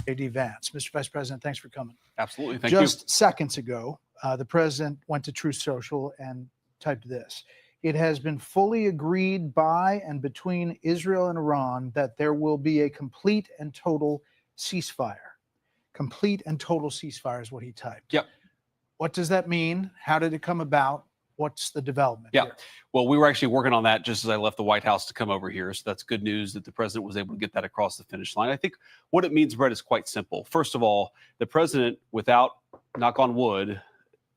J.D. Vance. Mr. Vice President, thanks for coming. Absolutely. Thank you. Just seconds ago, the president went to Truth Social and typed this. It has been fully agreed by and between Israel and Iran that there will be a complete and total ceasefire. Complete and total ceasefire is what he typed. Yep. What does that mean? How did it come about? What's the development here? Well, we were actually working on that just as I left the White House to come over here. So that's good news that the president was able to get that across the finish line. I think what it means, Brett, is quite simple. First of all, the president, without, knock on wood,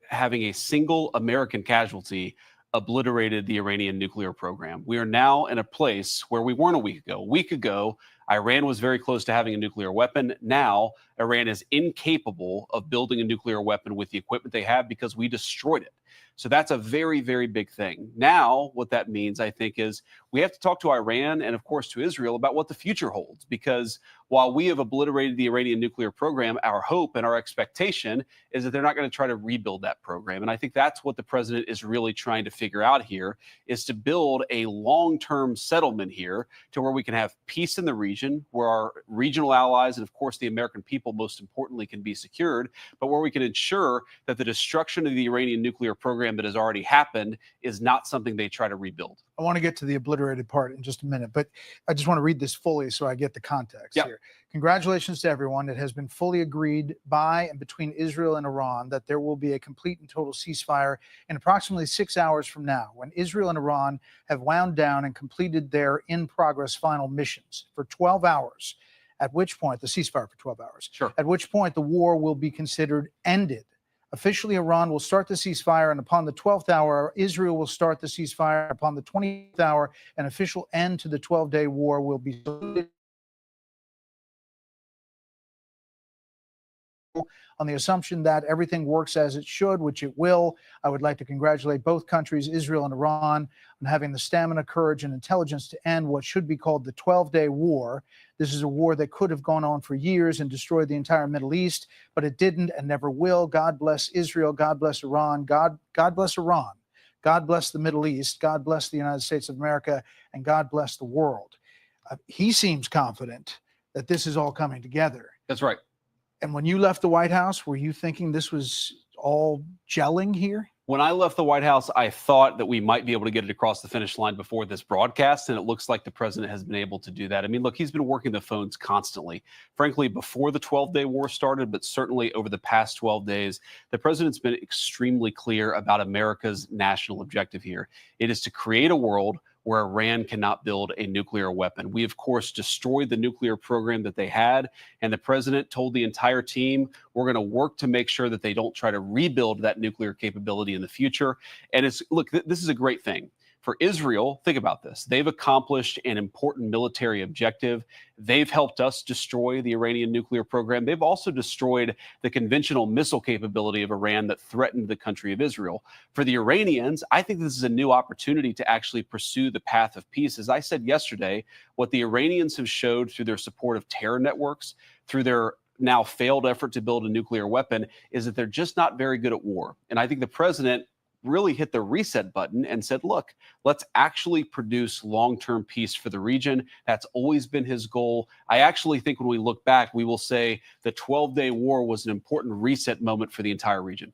having a single American casualty, obliterated the Iranian nuclear program. We are now in a place where we weren't a week ago. A week ago, Iran was very close to having a nuclear weapon. Now, Iran is incapable of building a nuclear weapon with the equipment they have because we destroyed it. So that's a very, very big thing. Now, what that means, I think, is we have to talk to Iran and, of course, to Israel about what the future holds. Because while we have obliterated the Iranian nuclear program, our hope and our expectation is that they're not going to try to rebuild that program. And I think that's what the president is really trying to figure out here, is to build a long-term settlement here to where we can have peace in the region, where our regional allies and, of course, the American people, most importantly, can be secured, but where we can ensure that the destruction of the Iranian nuclear program that has already happened is not something they try to rebuild. I want to get to the obliterated part in just a minute, but I just want to read this fully so I get the context here. Congratulations to everyone. It has been fully agreed by and between Israel and Iran that there will be a complete and total ceasefire in approximately 6 hours from now, when Israel and Iran have wound down and completed their in-progress final missions for 12 hours, at which point, the ceasefire for 12 hours, at which point the war will be considered ended. Officially, Iran will start the ceasefire, and upon the 12th hour, Israel will start the ceasefire. Upon the 20th hour, an official end to the 12-day war will be on the assumption that everything works as it should, which it will. I would like to congratulate both countries, Israel and Iran, on having the stamina, courage, and intelligence to end what should be called the 12-day war. This is a war that could have gone on for years and destroyed the entire Middle East, but it didn't and never will. God bless Israel. God bless Iran. God bless Iran. God bless the Middle East. God bless the United States of America, and God bless the world. He seems confident that this is all coming together. That's right. And when you left the White House, were you thinking this was all gelling here? When I left the White House, I thought that we might be able to get it across the finish line before this broadcast, and it looks like the president has been able to do that. I mean, look, he's been working the phones constantly, frankly, before the 12-day war started, but certainly over the past 12 days, the president's been extremely clear about America's national objective here. It is to create a world where Iran cannot build a nuclear weapon. We, of course, destroyed the nuclear program that they had, and the president told the entire team, we're going to work to make sure that they don't try to rebuild that nuclear capability in the future. And it's, look, this is a great thing. For Israel, think about this. They've accomplished an important military objective. They've helped us destroy the Iranian nuclear program. They've also destroyed the conventional missile capability of Iran that threatened the country of Israel. For the Iranians, I think this is a new opportunity to actually pursue the path of peace. As I said yesterday, what the Iranians have showed through their support of terror networks, through their now failed effort to build a nuclear weapon, is that they're just not very good at war. And I think the president really hit the reset button and said, look, let's actually produce long-term peace for the region. That's always been his goal. I actually think when we look back, we will say the 12-day war was an important reset moment for the entire region.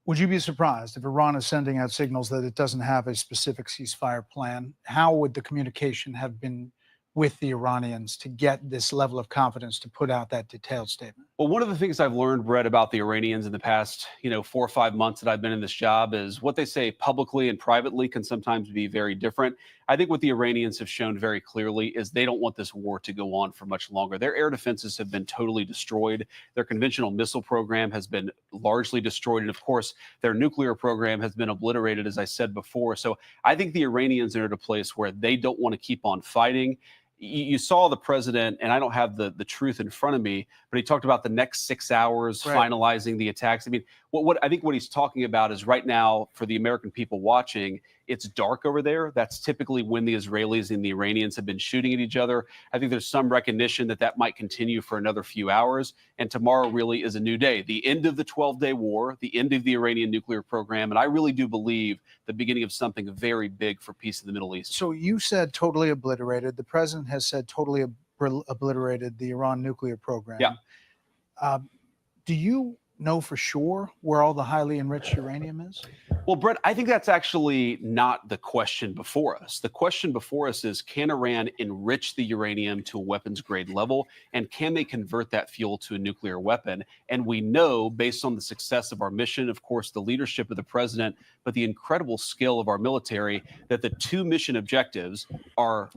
Would you be surprised if Iran is sending out signals that it doesn't have a specific ceasefire plan? How would the communication have been with the Iranians to get this level of confidence to put out that detailed statement? Well, one of the things I've learned, Brett, about the Iranians in the past, 4 or 5 months that I've been in this job is what they say publicly and privately can sometimes be very different. I think what the Iranians have shown very clearly is they don't want this war to go on for much longer. Their air defenses have been totally destroyed. Their conventional missile program has been largely destroyed. And of course, their nuclear program has been obliterated, as I said before. So I think the Iranians are at a place where they don't want to keep on fighting. You saw the president, and I don't have the truth in front of me, but he talked about the next 6 hours finalizing the attacks. I mean, what I think what he's talking about is right now, for the American people watching, it's dark over there. That's typically when the Israelis and the Iranians have been shooting at each other. I think there's some recognition that that might continue for another few hours. And tomorrow really is a new day. The end of the 12-day war, the end of the Iranian nuclear program. And I really do believe the beginning of something very big for peace in the Middle East. So you said totally obliterated. The president has said totally obliterated the Iran nuclear program. Yeah. Do you know for sure where all the highly enriched uranium is? Well, Brett, I think that's actually not the question before us. The question before us is, can Iran enrich the uranium to a weapons grade level, and can they convert that fuel to a nuclear weapon? And we know, based on the success of our mission, of course, the leadership of the president, but the incredible skill of our military, that the two mission objectives are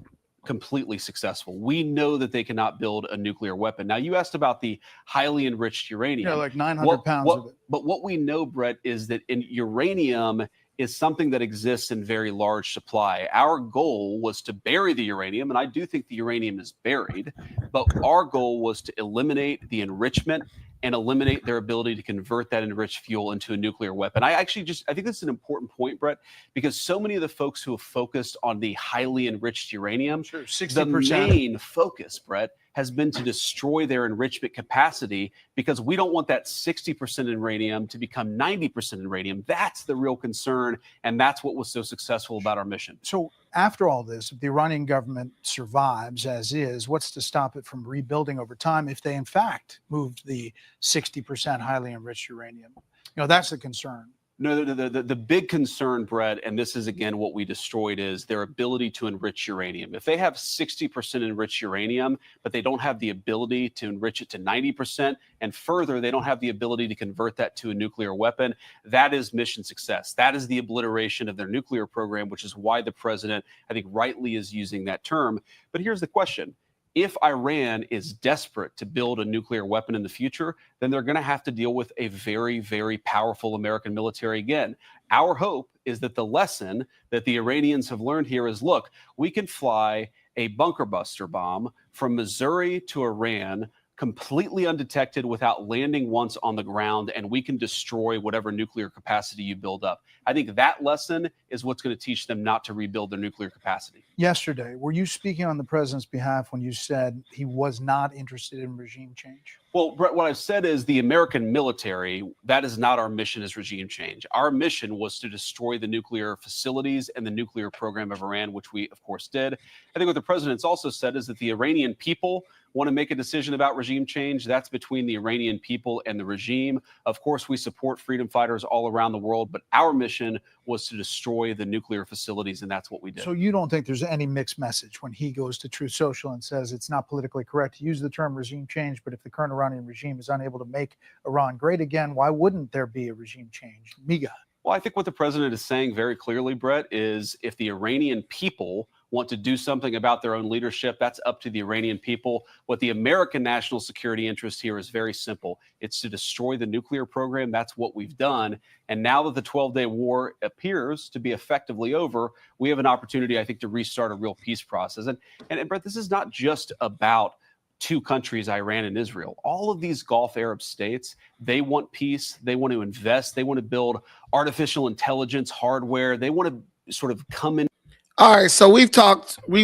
completely successful. We know that they cannot build a nuclear weapon. Now, you asked about the highly enriched uranium. Yeah, like 900 pounds of it. But what we know, Brett, is that uranium is something that exists in very large supply. Our goal was to bury the uranium, and I do think the uranium is buried, but our goal was to eliminate the enrichment and eliminate their ability to convert that enriched fuel into a nuclear weapon. I think this is an important point, Brett, because so many of the folks who have focused on the highly enriched uranium, sure, 60%. The main focus, Brett, has been to destroy their enrichment capacity, because we don't want that 60% uranium to become 90% uranium. That's the real concern, and that's what was so successful about our mission. So after all this, if the Iranian government survives as is, what's to stop it from rebuilding over time if they in fact moved the 60% highly enriched uranium? That's the concern. No, the big concern, Brett, and this is again what we destroyed, is their ability to enrich uranium. If they have 60% enriched uranium, but they don't have the ability to enrich it to 90%, and further, they don't have the ability to convert that to a nuclear weapon, that is mission success. That is the obliteration of their nuclear program, which is why the president, I think, rightly is using that term. But here's the question. If Iran is desperate to build a nuclear weapon in the future, then they're going to have to deal with a very, very powerful American military again. Our hope is that the lesson that the Iranians have learned here is, look, we can fly a bunker buster bomb from Missouri to Iran completely undetected without landing once on the ground, and we can destroy whatever nuclear capacity you build up. I think that lesson is what's going to teach them not to rebuild their nuclear capacity. Yesterday, were you speaking on the president's behalf when you said he was not interested in regime change? Well, Brett, what I've said is the American military, that is not our mission, as regime change. Our mission was to destroy the nuclear facilities and the nuclear program of Iran, which we, of course, did. I think what the president's also said is that the Iranian people want to make a decision about regime change. That's between the Iranian people and the regime. Of course, we support freedom fighters all around the world, but our mission was to destroy the nuclear facilities, and that's what we did. So you don't think there's any mixed message when he goes to Truth Social and says it's not politically correct to use the term regime change, but if the current Iranian regime is unable to make Iran great again, why wouldn't there be a regime change? Miga. Well, I think what the president is saying very clearly, Brett, is if the Iranian people want to do something about their own leadership, that's up to the Iranian people. What the American national security interest here is very simple. It's to destroy the nuclear program. That's what we've done. And now that the 12-day war appears to be effectively over, we have an opportunity, I think, to restart a real peace process. And Brett, this is not just about two countries, Iran and Israel. All of these Gulf Arab states, they want peace. They want to invest. They want to build artificial intelligence hardware. They want to sort of come in. All right, so we've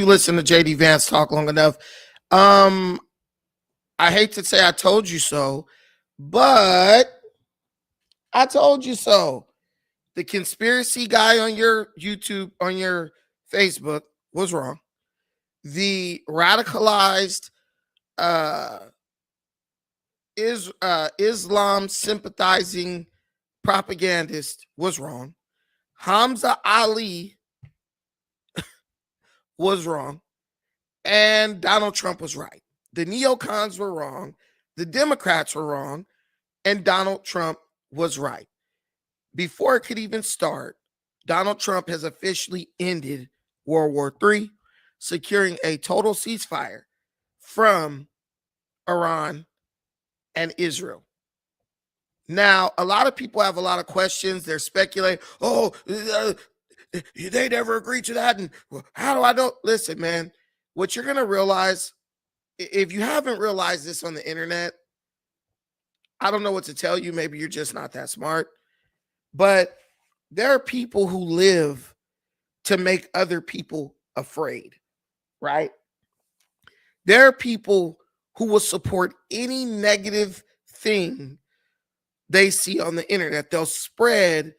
listened to JD Vance talk long enough. I hate to say I told you so, but I told you so. The conspiracy guy on your YouTube, on your Facebook was wrong. The radicalized Islam sympathizing propagandist was wrong. Hamza Ali was wrong, and Donald Trump was right. The neocons were wrong, the Democrats were wrong, and Donald Trump was right. Before it could even start, Donald Trump has officially ended World War III, securing a total ceasefire from Iran and Israel. Now, a lot of people have a lot of questions. They're speculating, they never agreed to that. And how do I know? Listen, man, what you're going to realize, if you haven't realized this on the internet, I don't know what to tell you. Maybe you're just not that smart. But there are people who live to make other people afraid, right? There are people who will support any negative thing they see on the internet. They'll spread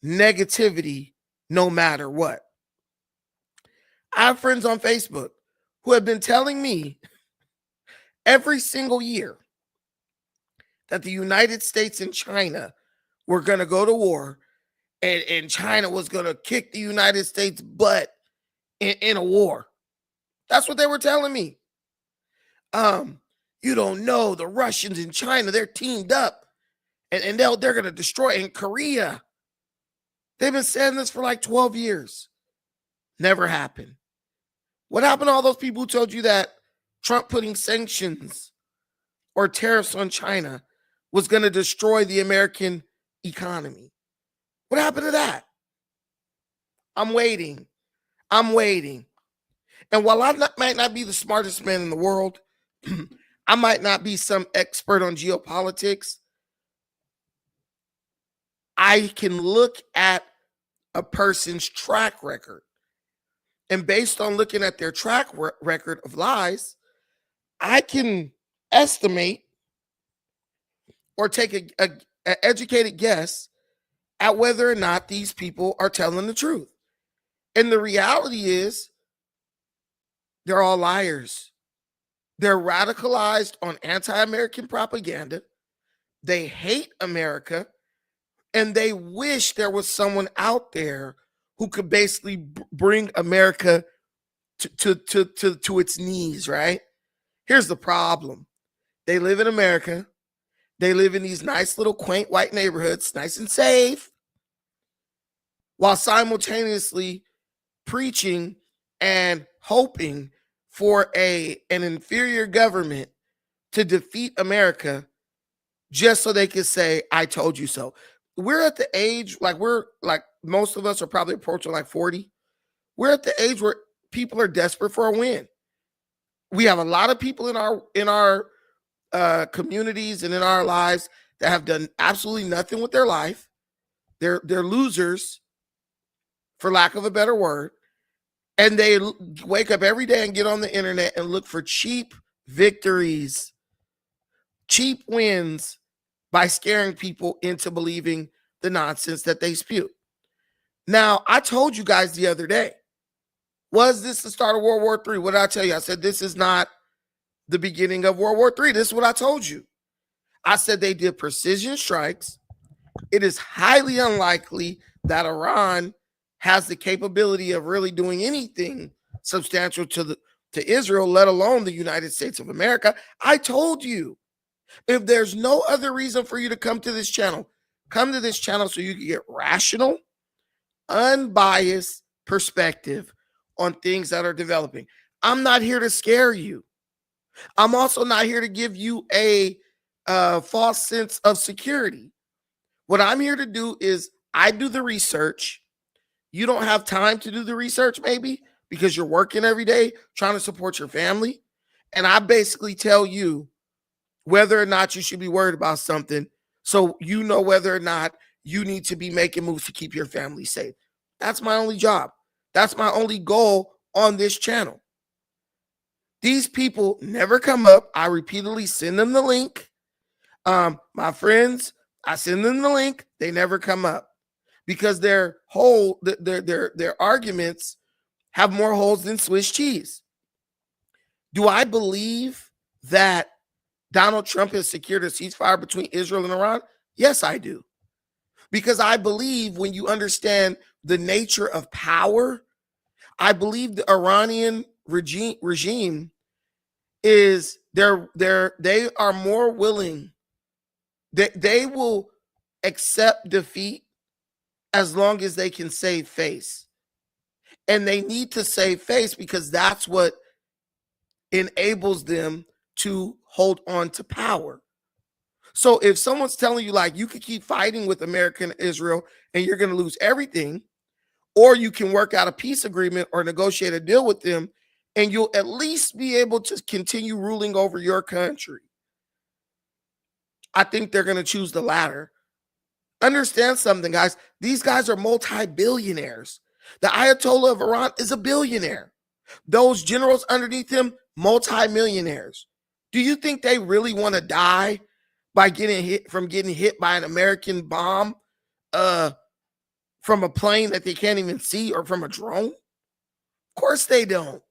negativity no matter what. I have friends on Facebook who have been telling me every single year that the United States and China were going to go to war, and China was going to kick the United States butt in a war. That's what they were telling me. You don't know, the Russians and China, they're teamed up, and they're going to destroy in Korea. They've been saying this for like 12 years. Never happened. What happened to all those people who told you that Trump putting sanctions or tariffs on China was going to destroy the American economy? What happened to that? I'm waiting. And while might not be the smartest man in the world, I might not be some expert on geopolitics, I can look at a person's track record. And based on looking at their track record of lies, I can estimate or take an educated guess at whether or not these people are telling the truth. And the reality is, they're all liars. They're radicalized on anti-American propaganda. They hate America, and they wish there was someone out there who could basically bring America to its knees, right? Here's the problem. They live in America. They live in these nice little quaint white neighborhoods, nice and safe, while simultaneously preaching and hoping for an inferior government to defeat America just so they can say, I told you so. We're at the age, we're most of us are probably approaching like 40. We're at the age where people are desperate for a win. We have a lot of people in our communities and in our lives that have done absolutely nothing with their life. They're losers, for lack of a better word. And they wake up every day and get on the internet and look for cheap victories, cheap wins by scaring people into believing the nonsense that they spew. Now, I told you guys the other day, was this the start of World War III? What did I tell you? I said, this is not the beginning of World War III. This is what I told you. I said they did precision strikes. It is highly unlikely that Iran has the capability of really doing anything substantial to Israel, let alone the United States of America. I told you, if there's no other reason for you to come to this channel, come to this channel so you can get rational, unbiased perspective on things that are developing. I'm not here to scare you. I'm also not here to give you a false sense of security. What I'm here to do is I do the research. You don't have time to do the research, maybe, because you're working every day trying to support your family. And I basically tell you whether or not you should be worried about something, so you know whether or not you need to be making moves to keep your family safe. That's my only job. That's my only goal on this channel. These people never come up. I repeatedly send them the link. My friends, I send them the link. They never come up because their arguments have more holes than Swiss cheese. Do I believe that Donald Trump has secured a ceasefire between Israel and Iran? Yes, I do. Because I believe when you understand the nature of power, I believe the Iranian regime is they are more willing, they will accept defeat as long as they can save face. And they need to save face because that's what enables them to hold on to power. So if someone's telling you, like, you could keep fighting with America and Israel and you're going to lose everything, or you can work out a peace agreement or negotiate a deal with them and you'll at least be able to continue ruling over your country, I think they're going to choose the latter. Understand something, guys. These guys are multi-billionaires. The Ayatollah of Iran is a billionaire. Those generals underneath him, multi-millionaires. Do you think they really want to die by getting hit by an American bomb from a plane that they can't even see, or from a drone? Of course they don't.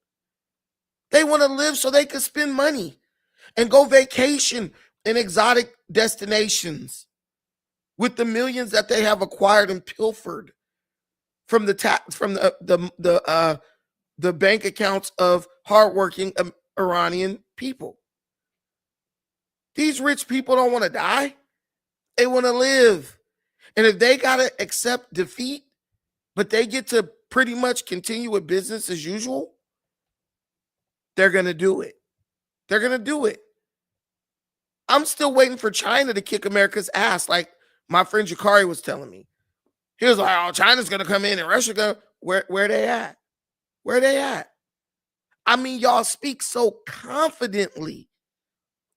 They want to live so they can spend money. and go vacation in exotic destinations with the millions that they have acquired and pilfered from the bank accounts of hardworking Iranian people. These rich people don't want to die. They want to live. And if they got to accept defeat, but they get to pretty much continue with business as usual, they're going to do it. They're going to do it. I'm still waiting for China to kick America's ass, like my friend Jakari was telling me. He was like, oh, China's going to come in and Russia going to, where they at? Where they at? I mean, y'all speak so confidently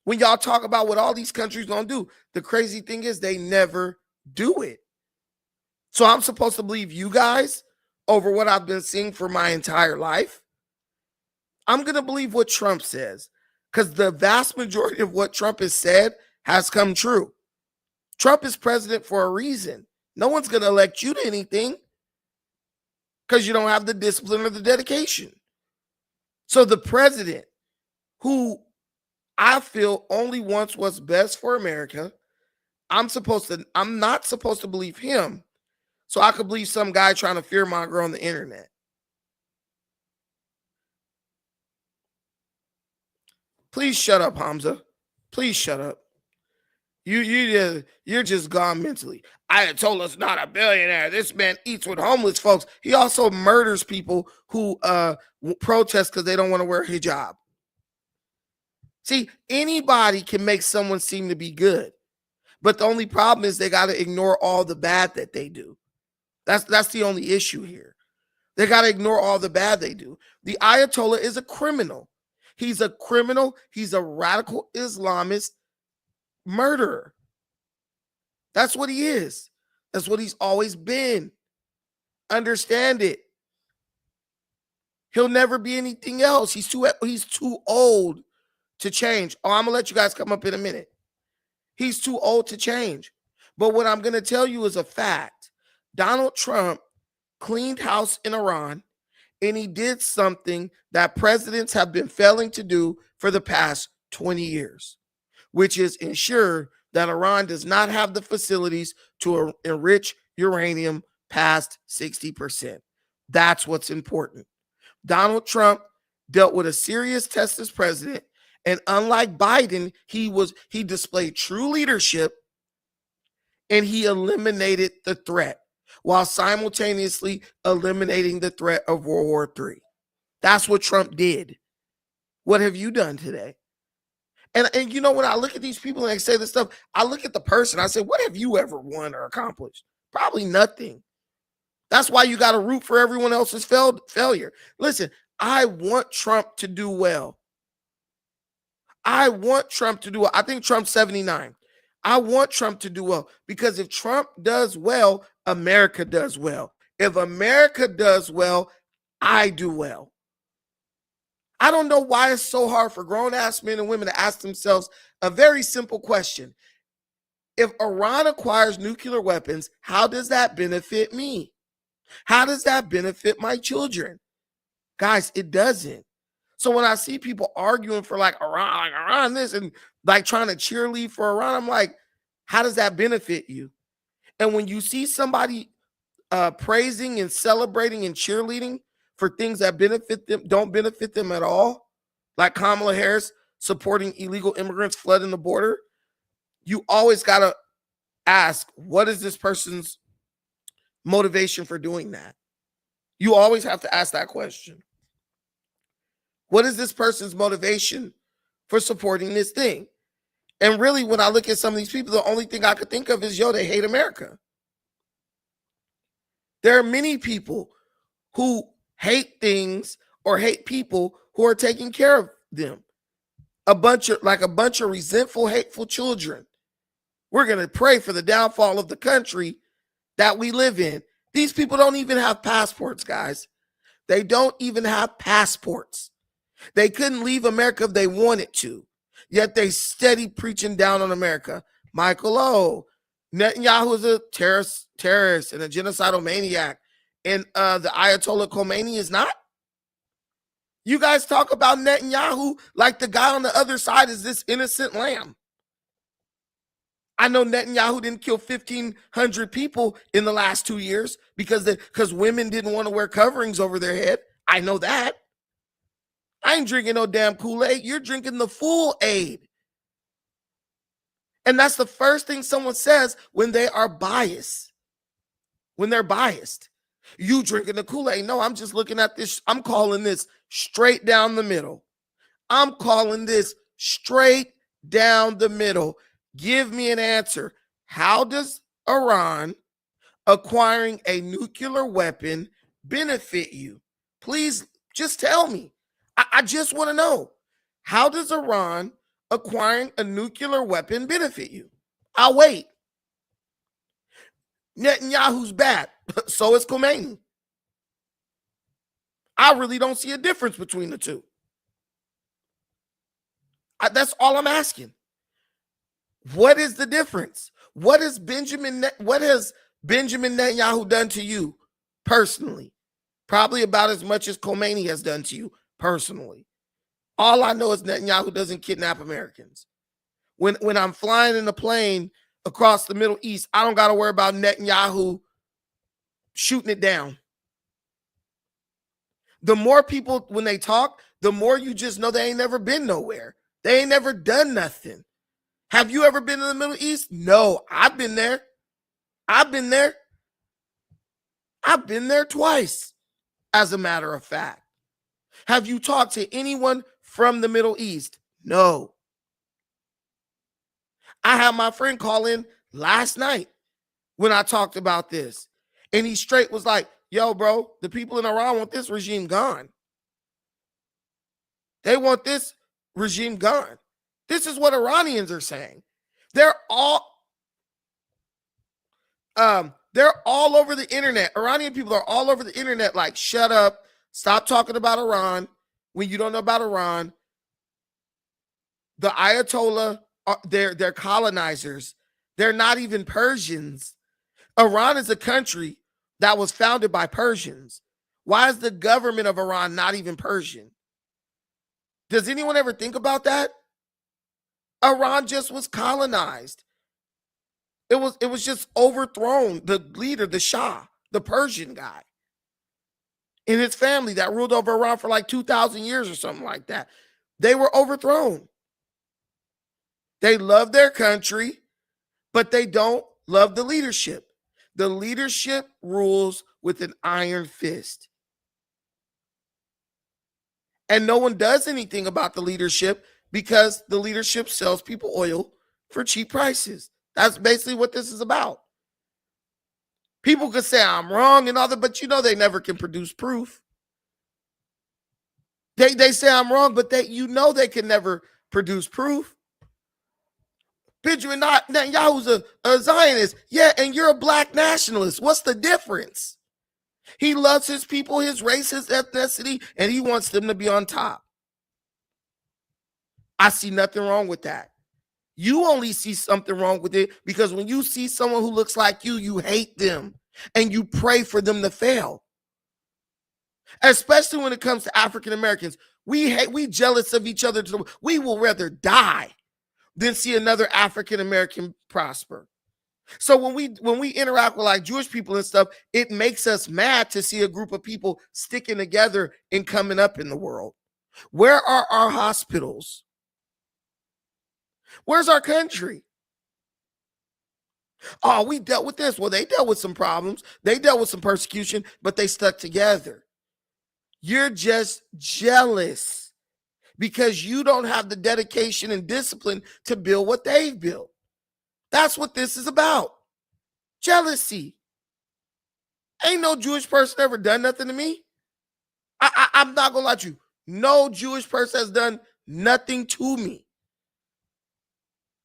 when y'all talk about what all these countries going to do. The crazy thing is they never do it. So I'm supposed to believe you guys over what I've been seeing for my entire life? I'm going to believe what Trump says, because the vast majority of what Trump has said has come true. Trump is president for a reason. No one's going to elect you to anything because you don't have the discipline or the dedication. So the president, who I feel only wants what's best for America, I'm not supposed to believe him, so I could believe some guy trying to fearmonger on the internet. Please shut up, Hamza. Please shut up. You're just gone mentally. Ayatollah's us not a billionaire. This man eats with homeless folks. He also murders people who protest because they don't want to wear a hijab. See, anybody can make someone seem to be good, but the only problem is they got to ignore all the bad that they do. That's the only issue here. They got to ignore all the bad they do. The Ayatollah is a criminal. He's a criminal. He's a radical Islamist murderer. That's what he is. That's what he's always been. Understand it. He'll never be anything else. He's too old to change. Oh, I'm going to let you guys come up in a minute. He's too old to change. But what I'm going to tell you is a fact. Donald Trump cleaned house in Iran, and he did something that presidents have been failing to do for the past 20 years, which is ensure that Iran does not have the facilities to enrich uranium past 60%. That's what's important. Donald Trump dealt with a serious test as president, and unlike Biden, he displayed true leadership, and he eliminated the threat while simultaneously eliminating the threat of World War III. That's what Trump did. What have you done today? And you know, when I look at these people and they say this stuff, I look at the person. I say, what have you ever won or accomplished? Probably nothing. That's why you got to root for everyone else's failure. Listen, I want Trump to do well. I want Trump to do well. I think Trump's 79. I want Trump to do well, because if Trump does well, America does well. If America does well, I do well. I don't know why it's so hard for grown-ass men and women to ask themselves a very simple question. If Iran acquires nuclear weapons, how does that benefit me? How does that benefit my children? Guys, it doesn't. So when I see people arguing for like Iran this and like trying to cheerlead for Iran, I'm like, how does that benefit you? And when you see somebody praising and celebrating and cheerleading for things that benefit them, don't benefit them at all, like Kamala Harris supporting illegal immigrants flooding the border, you always got to ask, what is this person's motivation for doing that? You always have to ask that question. What is this person's motivation for supporting this thing? And really, when I look at some of these people, the only thing I could think of is, they hate America. There are many people who hate things or hate people who are taking care of them. A bunch of resentful, hateful children. We're going to pray for the downfall of the country that we live in. These people don't even have passports, guys. They don't even have passports. They couldn't leave America if they wanted to, yet they steady preaching down on America. Michael O. Netanyahu is a terrorist and a genocidal maniac, and the Ayatollah Khomeini is not. You guys talk about Netanyahu like the guy on the other side is this innocent lamb. I know Netanyahu didn't kill 1,500 people in the last 2 years because women didn't want to wear coverings over their head. I know that. I ain't drinking no damn Kool-Aid. You're drinking the full aid. And that's the first thing someone says when they are biased. When they're biased. You drinking the Kool-Aid. No, I'm just looking at this. I'm calling this straight down the middle. I'm calling this straight down the middle. Give me an answer. How does Iran acquiring a nuclear weapon benefit you? Please just tell me. I just want to know. How does Iran acquiring a nuclear weapon benefit you? I'll wait. Netanyahu's bad. So is Khomeini. I really don't see a difference between the two. That's all I'm asking. What is the difference? What has Benjamin Netanyahu done to you personally? Probably about as much as Khomeini has done to you personally. All I know is Netanyahu doesn't kidnap Americans. When I'm flying in a plane across the Middle East, I don't got to worry about Netanyahu shooting it down. The more people, when they talk, the more you just know they ain't never been nowhere. They ain't never done nothing. Have you ever been to the Middle East? No, I've been there. I've been there. I've been there twice, as a matter of fact. Have you talked to anyone from the Middle East? No. I had my friend call in last night when I talked about this. And he straight was like, yo, bro, the people in Iran want this regime gone. They want this regime gone. This is what Iranians are saying. They're all over the internet. Iranian people are all over the internet like, shut up. Stop talking about Iran when you don't know about Iran. The Ayatollah, they're colonizers. They're not even Persians. Iran is a country that was founded by Persians. Why is the government of Iran not even Persian? Does anyone ever think about that? Iran just was colonized. It was just overthrown. The leader, the Shah, the Persian guy, and his family that ruled over Iran for like 2,000 years or something like that. They were overthrown. They love their country, but they don't love the leadership. The leadership rules with an iron fist. And no one does anything about the leadership because the leadership sells people oil for cheap prices. That's basically what this is about. People could say I'm wrong and all that, but you know they never can produce proof. They say I'm wrong, but they can never produce proof. Benjamin Netanyahu's a Zionist. Yeah, and you're a black nationalist. What's the difference? He loves his people, his race, his ethnicity, and he wants them to be on top. I see nothing wrong with that. You only see something wrong with it because when you see someone who looks like you hate them and you pray for them to fail. Especially when it comes to African Americans. We jealous of each other. We will rather die than see another African American prosper. So when we interact with like Jewish people and stuff, it makes us mad to see a group of people sticking together and coming up in the world. Where are our hospitals? Where's our country? Oh, we dealt with this. Well, they dealt with some problems. They dealt with some persecution, but they stuck together. You're just jealous because you don't have the dedication and discipline to build what they've built. That's what this is about. Jealousy. Ain't no Jewish person ever done nothing to me. I'm not going to lie to you. No Jewish person has done nothing to me.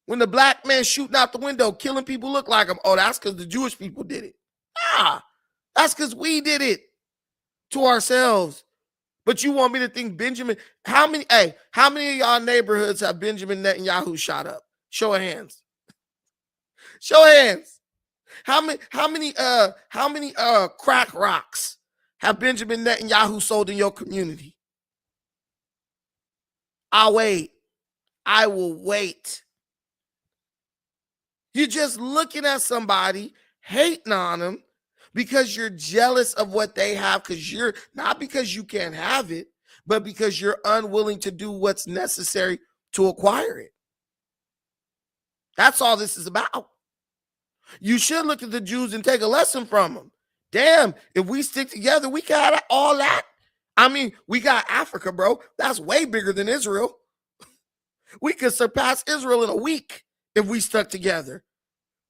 When the black man shooting out the window, killing people look like him, oh, that's because the Jewish people did it. That's because we did it to ourselves. But you want me to think Benjamin, how many of y'all neighborhoods have Benjamin Netanyahu shot up? Show of hands. Show of hands. How many crack rocks have Benjamin Netanyahu sold in your community? I'll wait. I will wait. You're just looking at somebody, hating on them because you're jealous of what they have, because you're not because you can't have it, but because you're unwilling to do what's necessary to acquire it. That's all this is about. You should look at the Jews and take a lesson from them. Damn, if we stick together, we got all that. I mean, we got Africa, bro. That's way bigger than Israel. We could surpass Israel in a week if we stuck together.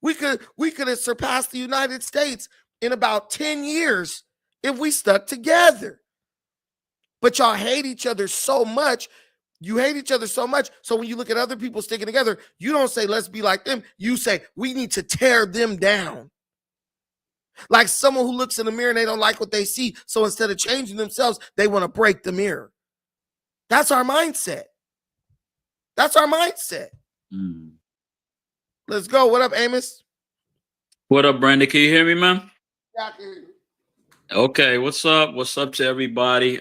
We could have surpassed the United States in about 10 years if we stuck together. But y'all hate each other so much. You hate each other so much. So when you look at other people sticking together, you don't say, let's be like them. You say, we need to tear them down. Like someone who looks in the mirror and they don't like what they see. So instead of changing themselves, they want to break the mirror. That's our mindset. That's our mindset. Mm. Let's go. What up, Amos? What up, Brandon? Can you hear me, man? Yeah, I can hear you. Okay, what's up? What's up to everybody?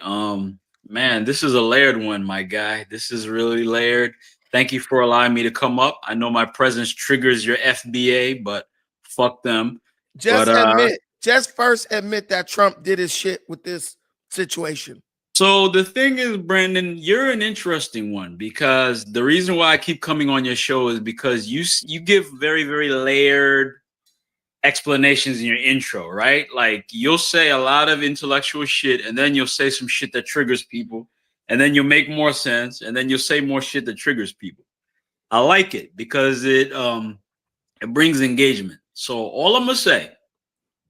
Man, this is a layered one, my guy. This is really layered. Thank you for allowing me to come up. I know my presence triggers your FBA, but fuck them. Just first admit that Trump did his shit with this situation. So the thing is, Brandon, you're an interesting one, because the reason why I keep coming on your show is because you give very, very layered explanations in your intro, right? Like you'll say a lot of intellectual shit, and then you'll say some shit that triggers people, and then you'll make more sense, and then you'll say more shit that triggers people. I like it because it brings engagement. So all I'm gonna say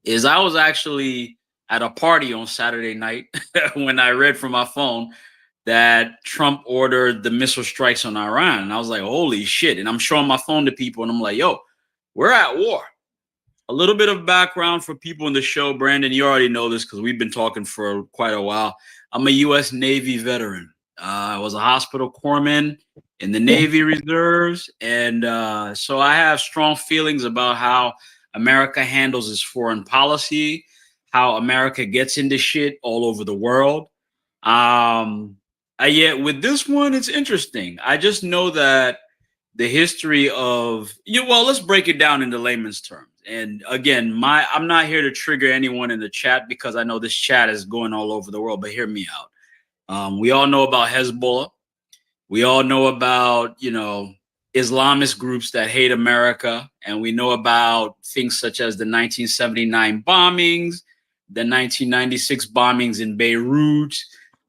is I was actually at a party on Saturday night when I read from my phone that Trump ordered the missile strikes on Iran, and I was like, holy shit. And I'm showing my phone to people, and I'm like, yo, we're at war. A little bit of background for people in the show, Brandon. You already know this because we've been talking for quite a while. I'm a U.S. Navy veteran. I was a hospital corpsman in the Navy Reserves. And so I have strong feelings about how America handles its foreign policy, how America gets into shit all over the world. Yet with this one, it's interesting. I just know that the history of let's break it down into layman's terms. And again, I'm not here to trigger anyone in the chat because I know this chat is going all over the world, but hear me out. We all know about Hezbollah. We all know about, Islamist groups that hate America. And we know about things such as the 1979 bombings, the 1996 bombings in Beirut,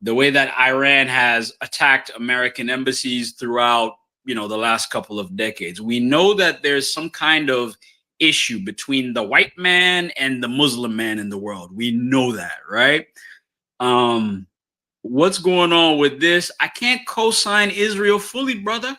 the way that Iran has attacked American embassies throughout, the last couple of decades. We know that there's some kind of issue between the white man and the Muslim man in the world. We know that, right? What's going on with this? I can't co-sign Israel fully, brother.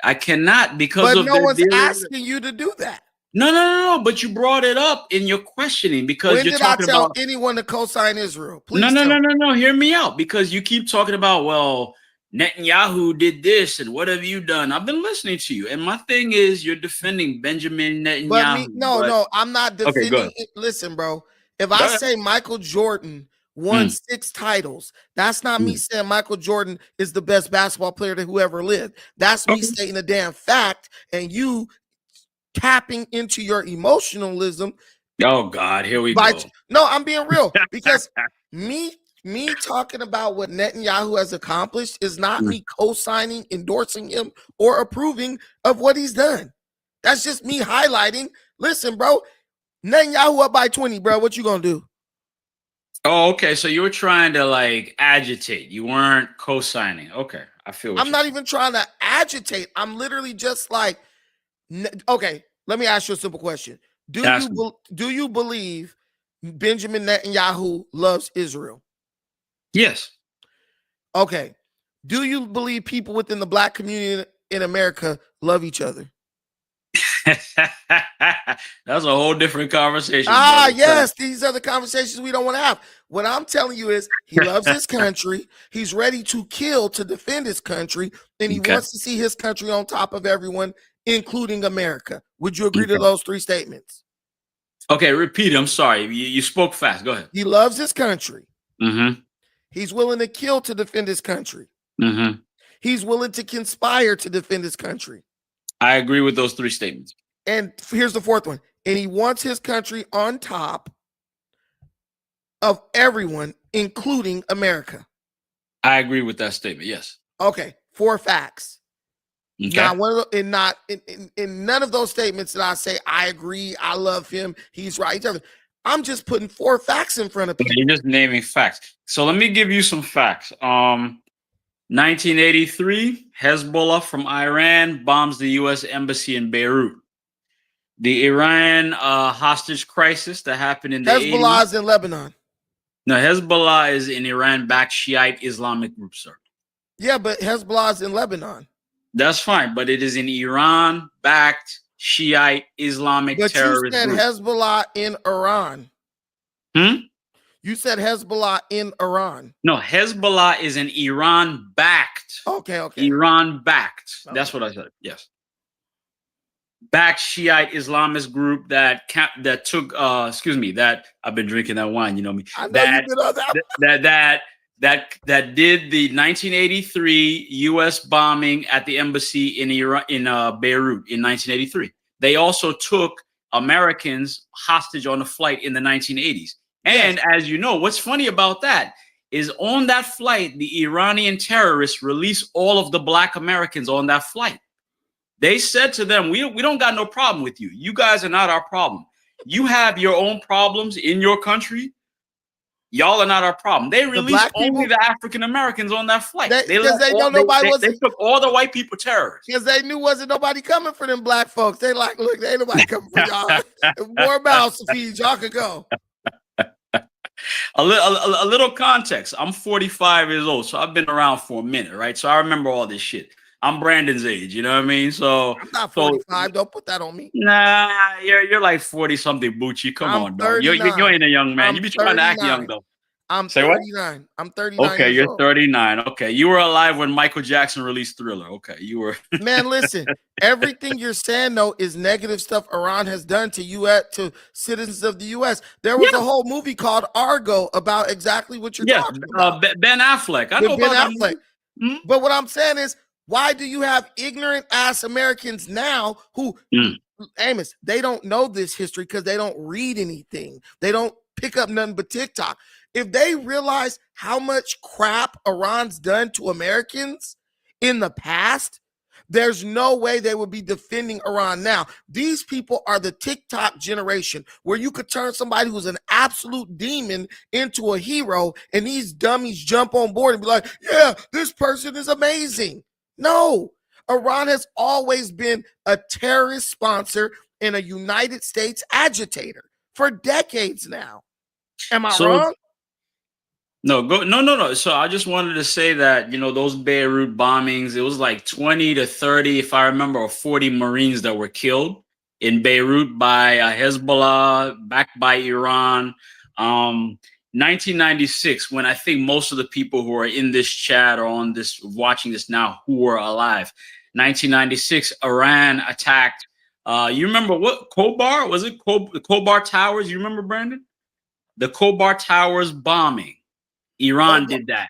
I cannot because but no one's asking you to do that. No. But you brought it up in your questioning because when you're did I talking tell about anyone to co-sign Israel? Please no. Hear me out, because you keep talking about, well, Netanyahu did this and what have you done? I've been listening to you, and my thing is you're defending Benjamin Netanyahu. No, I'm not defending okay, it. Listen, bro, if I say Michael Jordan won 6 titles, that's not me saying Michael Jordan is the best basketball player who ever lived. That's me stating a damn fact, and you tapping into your emotionalism. Oh God, here we go. No, I'm being real, because me talking about what Netanyahu has accomplished is not me co-signing, endorsing him, or approving of what he's done. That's just me highlighting. Listen, bro, Netanyahu up by 20, bro. What you gonna do? Oh, okay. So you were trying to like agitate. You weren't co-signing. Okay, I feel. I'm not even trying to agitate. I'm literally just like, okay. Let me ask you a simple question. Do you believe Benjamin Netanyahu loves Israel? Yes. Okay. Do you believe people within the black community in America love each other? That's a whole different conversation. Yes. These are the conversations we don't want to have. What I'm telling you is he loves his country. He's ready to kill to defend his country. And he wants to see his country on top of everyone, including America. Would you agree to those 3 statements? Okay. Repeat. I'm sorry. You spoke fast. Go ahead. He loves his country. Mm-hmm. He's willing to kill to defend his country. Mm-hmm. He's willing to conspire to defend his country. I agree with those 3 statements. And here's the 4th one. And he wants his country on top of everyone, including America. I agree with that statement. Yes. Okay, 4 facts. Okay. Now, one of the, and not in none of those statements that I say I agree, I love him, he's right. I'm just putting 4 facts in front of people. You're just naming facts. So let me give you some facts. 1983, Hezbollah from Iran bombs the U.S. embassy in Beirut. The Iran hostage crisis that happened in the Hezbollah 80s. is in Lebanon. No, Hezbollah is an Iran-backed Shiite Islamic group, sir. Yeah, but Hezbollah is in Lebanon. That's fine, but it is an Iran-backed Shiite Islamic terrorist you said group. Hezbollah in Iran. You said Hezbollah in Iran. No, Hezbollah is an Iran-backed. Okay. Iran-backed. Okay. That's what I said. Yes. Backed Shiite Islamist group that took that I've been drinking that wine, you know me. I know you've been on that. That did the 1983 U.S. bombing at the embassy in Beirut in 1983. They also took Americans hostage on a flight in the 1980s. And as you know, what's funny about that is on that flight, the Iranian terrorists released all of the Black Americans on that flight. They said to them, we don't got no problem with you. You guys are not our problem. You have your own problems in your country. Y'all are not our problem. They released only the African Americans on that flight. They took all the white people terrorists. Because they knew wasn't nobody coming for them black folks. They like, look, there ain't nobody coming for y'all. More mouths to feed. Y'all could go. A little context. I'm 45 years old, so I've been around for a minute, right? So I remember all this shit. I'm Brandon's age, you know what I mean? So I'm not 45. Don't put that on me. Nah, you're like 40 something, Bucci. Come on, dog. You ain't a young man. You be trying to act young though. I'm 39. I'm 39. Okay, you're old. 39. Okay, you were alive when Michael Jackson released Thriller. Okay, you were. Man, listen. Everything you're saying though is negative stuff Iran has done to citizens of the U.S. There was a whole movie called Argo about exactly what you're talking about. Ben Affleck. I know about Ben Affleck. But what I'm saying is, why do you have ignorant ass Americans now who, Amos, they don't know this history because they don't read anything. They don't pick up nothing but TikTok. If they realize how much crap Iran's done to Americans in the past, there's no way they would be defending Iran now. These people are the TikTok generation where you could turn somebody who's an absolute demon into a hero and these dummies jump on board and be like, yeah, this person is amazing. No, Iran has always been a terrorist sponsor and a United States agitator for decades now. Am I wrong? No. So I just wanted to say that, those Beirut bombings, it was like 20 to 30, if I remember, or 40 Marines that were killed in Beirut by Hezbollah, backed by Iran. 1996, when I think most of the people who are in this chat or on this, watching this now, who were alive, 1996, Iran attacked. You remember what? Khobar? Was it Khobar Towers? You remember, Brandon? The Khobar Towers bombing. Iran did that.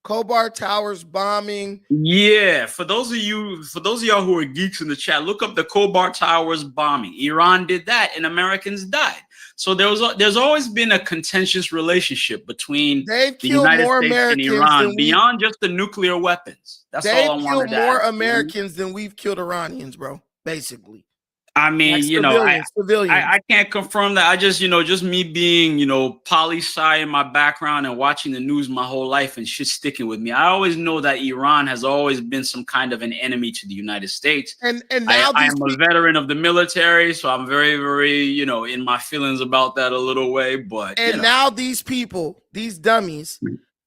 Khobar Towers bombing. Yeah, for those of y'all who are geeks in the chat, look up the Khobar Towers bombing. Iran did that, and Americans died. So there's always been a contentious relationship between the United States and Iran beyond just the nuclear weapons. That's all I wanted to add. They've killed more Americans than we've killed Iranians, bro. Basically. I mean, civilians. I can't confirm that. I just, just me being, poli-sci in my background and watching the news my whole life and shit sticking with me. I always know that Iran has always been some kind of an enemy to the United States. And now I am a veteran of the military, so I'm very, very, in my feelings about that a little way. But now these people, these dummies,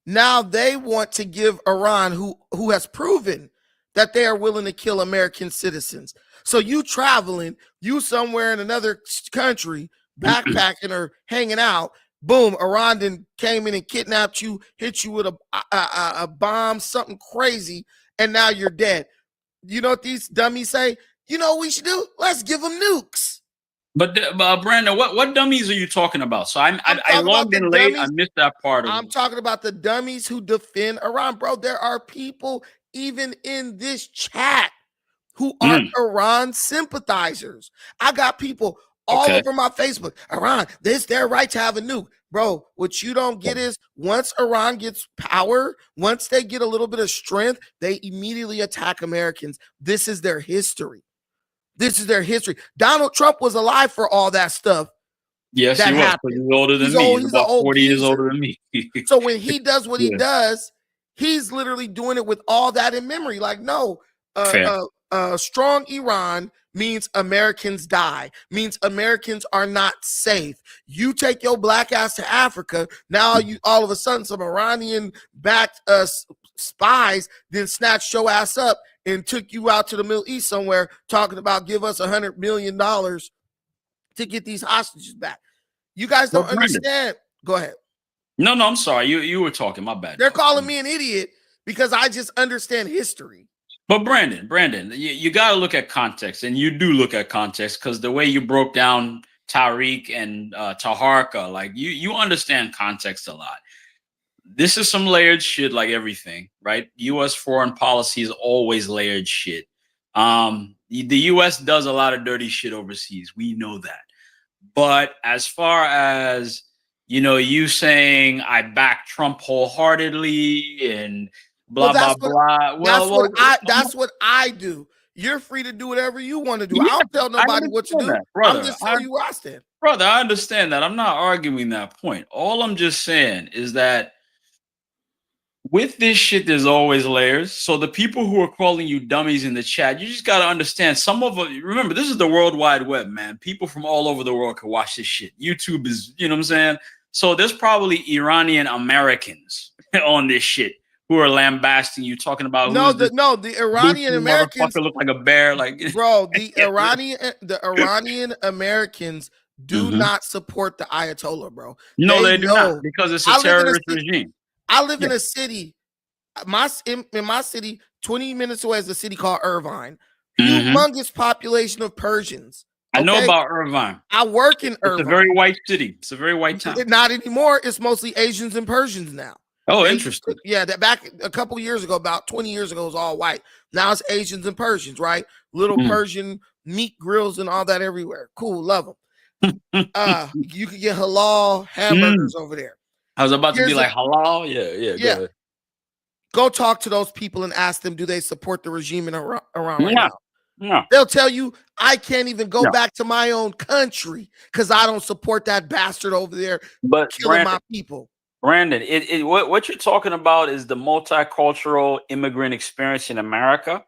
now they want to give Iran, who has proven that they are willing to kill American citizens. So you traveling, you somewhere in another country, backpacking or hanging out, boom, Iran then came in and kidnapped you, hit you with a bomb, something crazy, and now you're dead. You know what these dummies say? You know what we should do? Let's give them nukes. But Brandon, what dummies are you talking about? So I logged in late. I missed that part. I'm talking about the dummies who defend Iran, bro. There are people even in this chat who are Iran sympathizers. I got people all over my Facebook. Iran, this their right to have a nuke. Bro, what you don't get is once Iran gets power, once they get a little bit of strength, they immediately attack Americans. This is their history. This is their history. Donald Trump was alive for all that stuff. Yes, he was. He's older than me. He's about 40 years older than me. So when he does what he does, he's literally doing it with all that in memory. Like, no, strong Iran means Americans die, means Americans are not safe. You take your black ass to Africa, now you all of a sudden some Iranian-backed spies then snatched your ass up and took you out to the Middle East somewhere talking about give us $100 million to get these hostages back. You guys don't understand. Go ahead. No, I'm sorry. You were talking. My bad. They're calling me an idiot because I just understand history. But Brandon, you got to look at context, and you do look at context because the way you broke down Tariq and Taharqa, like you understand context a lot. This is some layered shit, like everything, right? U.S. foreign policy is always layered shit. The U.S. does a lot of dirty shit overseas. We know that. But as far as, you saying I back Trump wholeheartedly and blah, blah, blah. That's what I do. You're free to do whatever you want to do. I don't tell nobody what to do. I'm just telling you where I stand. Brother, I understand that. I'm not arguing that point. All I'm just saying is that with this shit, there's always layers. So the people who are calling you dummies in the chat, you just got to understand some of them. Remember, this is the World Wide Web, man. People from all over the world can watch this shit. YouTube is, you know what I'm saying? So there's probably Iranian Americans on this shit who are lambasting you, talking about the Iranian Americans look like a bear, like bro. The Iranian Americans do not support the Ayatollah, bro. No, they do not, because it's a terrorist regime. I live in a city, in my city, 20 minutes away is a city called Irvine. Humongous population of Persians. I know about Irvine. I work in Irvine. It's a very white city. It's a very white town. Not anymore. It's mostly Asians and Persians now. Oh, interesting. Yeah, that back a couple years ago, about 20 years ago, it was all white. Now it's Asians and Persians, right? Little Persian meat grills and all that everywhere. Cool, love them. You can get halal hamburgers over there. I was about to be like halal. Yeah. Go talk to those people and ask them, do they support the regime in Iran right now? No. They'll tell you, I can't even go back to my own country because I don't support that bastard over there killing my people. Brandon, what you're talking about is the multicultural immigrant experience in America.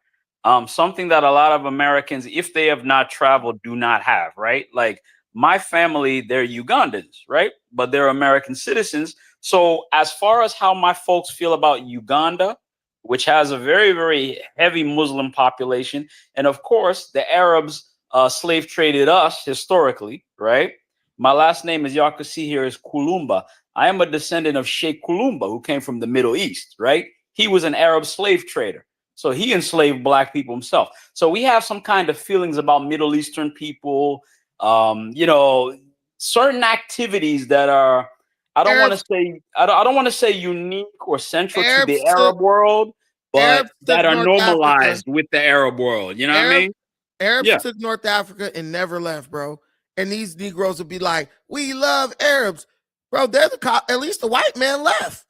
Something that a lot of Americans, if they have not traveled, do not have, right? Like my family, they're Ugandans, right? But they're American citizens. So as far as how my folks feel about Uganda, which has a very, very heavy Muslim population, and of course, the Arabs slave traded us historically, right? My last name, as y'all can see here, is Kulumba. I am a descendant of Sheikh Kulumba, who came from the Middle East, right? He was an Arab slave trader. So he enslaved black people himself. So we have some kind of feelings about Middle Eastern people, certain activities that are, I don't want to say unique or central to the Arab world, but that are normalized with the Arab world. You know what I mean? Arabs took North Africa and never left, bro. And these Negroes would be like, we love Arabs. Bro, at least the white man left.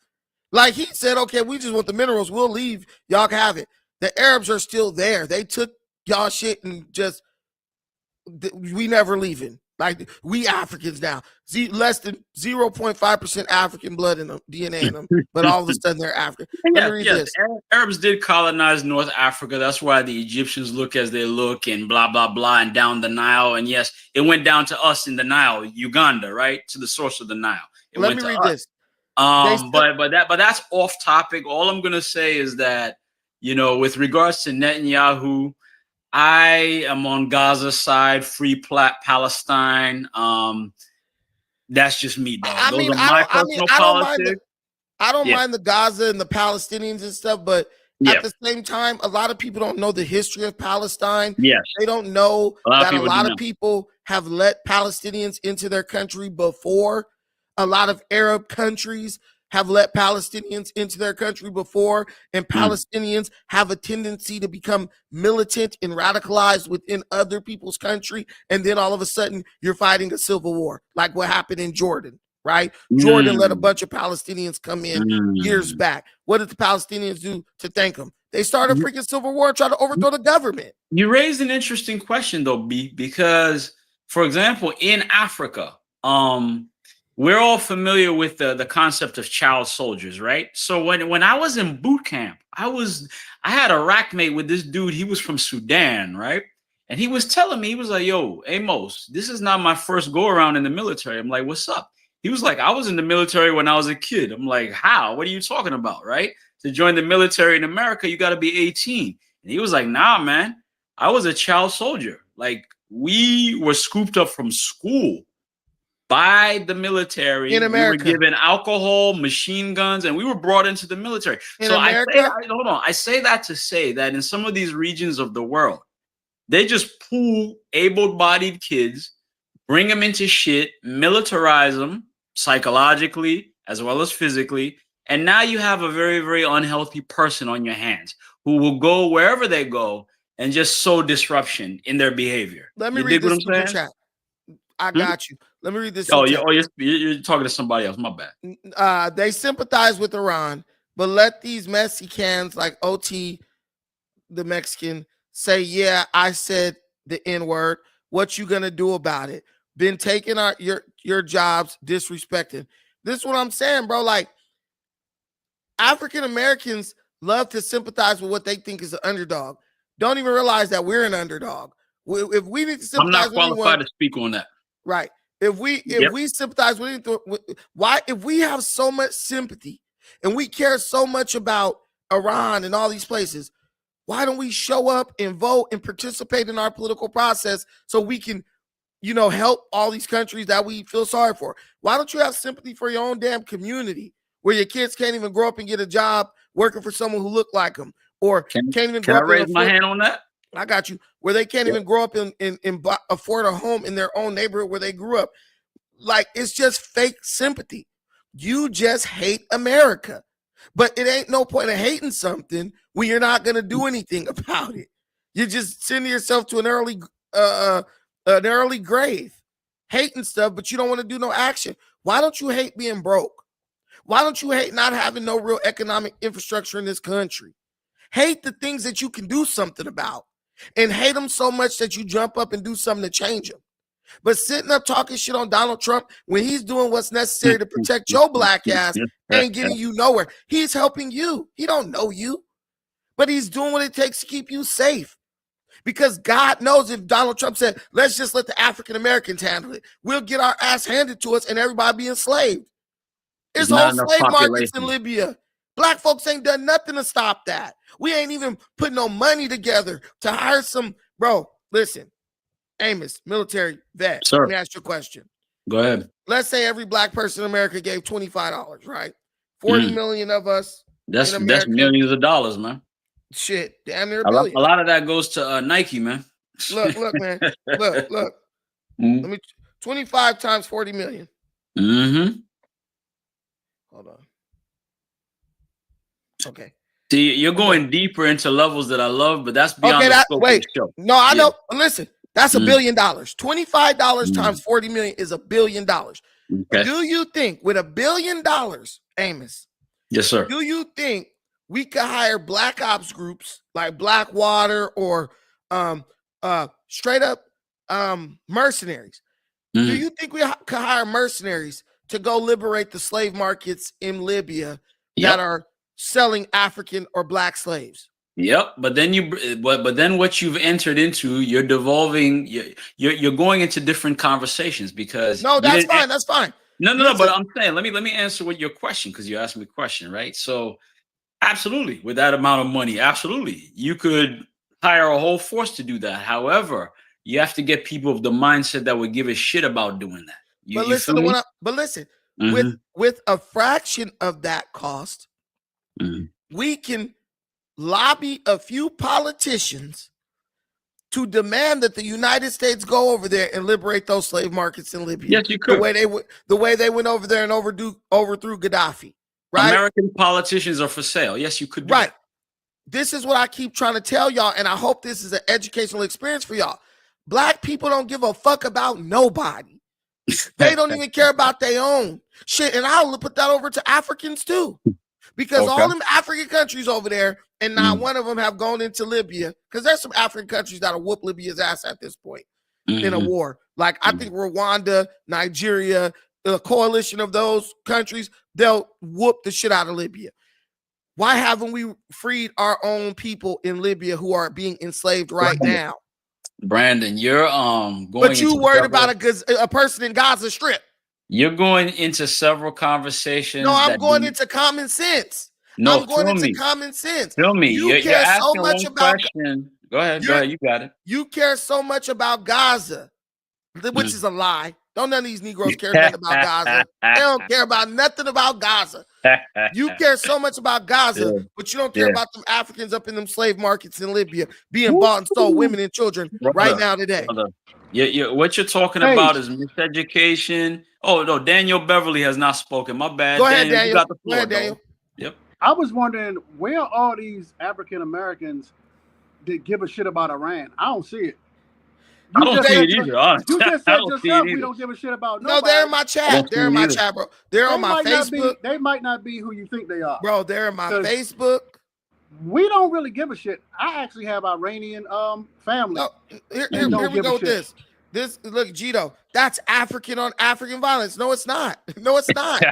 Like he said, okay, we just want the minerals. We'll leave. Y'all can have it. The Arabs are still there. They took y'all shit and we never leaving. Like we Africans now. Less than 0.5% African blood in them, DNA in them. But all of a sudden they're African. Let me read this. Arabs did colonize North Africa. That's why the Egyptians look as they look and blah, blah, blah, and down the Nile. And yes, it went down to us in the Nile, Uganda, right? To the source of the Nile. Let me read this. But that's off topic. All I'm gonna say is that, with regards to Netanyahu, I am on Gaza's side, free Palestine. That's just me, dog. I don't mind the Gaza and the Palestinians and stuff, but at the same time, a lot of people don't know the history of Palestine. Yes. They don't know that a lot of people have let Palestinians into their country before. A lot of Arab countries have let Palestinians into their country before, and Palestinians have a tendency to become militant and radicalized within other people's country, and then all of a sudden you're fighting a civil war, like what happened in Jordan, right? Jordan let a bunch of Palestinians come in years back. What did the Palestinians do to thank them? They started a freaking civil war and tried to overthrow the government. You raised an interesting question, though, B, because, for example, in Africa, we're all familiar with the concept of child soldiers, right? So when I was in boot camp, I had a rack mate with this dude. He was from Sudan, right? And he was telling me, he was like, yo, Amos, this is not my first go around in the military. I'm like, what's up? He was like, I was in the military when I was a kid. I'm like, how? What are you talking about, right? To join the military in America, you got to be 18. And he was like, nah, man, I was a child soldier. Like, we were scooped up from school by the military in America. We were given alcohol, machine guns, and we were brought into the military. In so America? I say that to say that in some of these regions of the world, they just pull able-bodied kids, bring them into shit, militarize them psychologically as well as physically, and now you have a very, very unhealthy person on your hands who will go wherever they go and just sow disruption in their behavior. Let me read this super chat. I got you. Let me read this. You're talking to somebody else. My bad. They sympathize with Iran, but let these messy cans like OT, the Mexican, say, yeah, I said the N-word. What you gonna do about it? Been taking your jobs, disrespecting. This is what I'm saying, bro. Like, African Americans love to sympathize with what they think is an underdog. Don't even realize that we're an underdog. If we need to sympathize, I'm not qualified to speak on that. Right. If we sympathize with anything, why? If we have so much sympathy and we care so much about Iran and all these places, why don't we show up and vote and participate in our political process so we can, help all these countries that we feel sorry for? Why don't you have sympathy for your own damn community where your kids can't even grow up and get a job working for someone who look like them, or can't even grow up? Can I raise my hand on that? I got you. Where they can't even grow up and afford a home in their own neighborhood where they grew up. Like, it's just fake sympathy. You just hate America. But it ain't no point in hating something when you're not going to do anything about it. You're just sending yourself to an early grave, hating stuff, but you don't want to do no action. Why don't you hate being broke? Why don't you hate not having no real economic infrastructure in this country? Hate the things that you can do something about, and hate them so much that you jump up and do something to change them. But sitting up talking shit on Donald Trump when he's doing what's necessary to protect your black ass ain't getting you nowhere. He's helping you. He don't know you, but he's doing what it takes to keep you safe. Because God knows if Donald Trump said, let's just let the African Americans handle it, we'll get our ass handed to us and everybody be enslaved. There's whole slave markets in Libya. Black folks ain't done nothing to stop that. We ain't even put no money together to hire some. Bro, listen, Amos, military vet. Sir. Let me ask you a question. Go ahead. Let's say every black person in America gave $25, right? 40 million of us. That's millions of dollars, man. Shit, damn near a billion. A lot of that goes to Nike, man. Look, man. Look. Let me 25 times 40 million. Mm-hmm. Hold on. Okay. See, you're going deeper into levels that I love, but that's beyond the scope of the show. No, I know. Listen, that's $1 billion. $25 times 40 million is $1 billion. Okay. Do you think with $1 billion, Amos? Yes, sir. Do you think we could hire black ops groups like Blackwater or straight up mercenaries? Do you think we could hire mercenaries to go liberate the slave markets in Libya that are selling African or black slaves? Yep, but then what you've entered into, you're devolving. You're going into different conversations because that's fine. That's fine. No. But I'm saying, let me answer what your question, because you asked me a question, right? So, absolutely, with that amount of money, absolutely, you could hire a whole force to do that. However, you have to get people of the mindset that would give a shit about doing that. But listen, with a fraction of that cost, we can lobby a few politicians to demand that the United States go over there and liberate those slave markets in Libya. Yes, you could. The way they went over there and overthrew Gaddafi. right? American politicians are for sale. Yes, you could do Right. that. This is what I keep trying to tell y'all, and I hope this is an educational experience for y'all. Black people don't give a fuck about nobody. They don't even care about their own shit. And I'll put that over to Africans too. Because all them African countries over there, and not one of them have gone into Libya, because there's some African countries that'll whoop Libya's ass at this point in a war. Like I think Rwanda, Nigeria, the coalition of those countries, they'll whoop the shit out of Libya. Why haven't we freed our own people in Libya who are being enslaved right now? Brandon, you're going. But you worried about a person in Gaza Strip. You're going into several conversations. No, I'm going into common sense. No, I'm going into common sense. Feel me. You care so much about. Question. Go ahead. Go ahead. You got it. You care so much about Gaza, which is a lie. Don't none of these Negroes care nothing about Gaza. They don't care about nothing about Gaza. You care so much about Gaza, but you don't care about them Africans up in them slave markets in Libya being bought and sold, women and children right now today. What you're talking about is miseducation. Oh no, Daniel Beverly has not spoken. My bad. Go ahead, Daniel. You got the floor, Go ahead, Daniel. Yep. I was wondering where are all these African Americans that give a shit about Iran? I don't see it. I don't see it either. You just said yourself we don't give a shit about nobody. No, they're in my chat. They're in my chat, bro. They're on my Facebook. They might not be who you think they are. Bro, they're in my Facebook. We don't really give a shit. I actually have Iranian family. No, here we go with this. Look, Gito, that's African on African violence. No, it's not. No, it's not.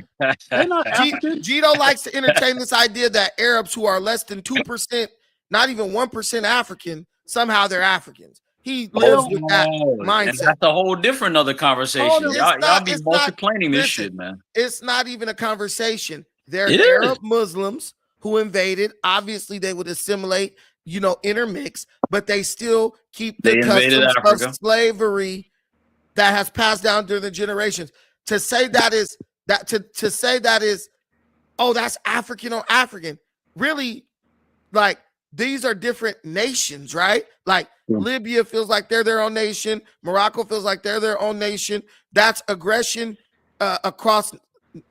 They're not African. Gito likes to entertain this idea that Arabs who are less than 2%, not even 1% African, somehow they're Africans. He lives with that mindset. That's a whole different other conversation. Y'all be multiplying this shit, man. It's not even a conversation. They're Arab Muslims who invaded. Obviously, they would assimilate, intermix, but they still keep the customs of slavery that has passed down during the generations. To say that is that's African on African. Really, like, these are different nations, right? Like Libya feels like they're their own nation. Morocco feels like they're their own nation. That's aggression across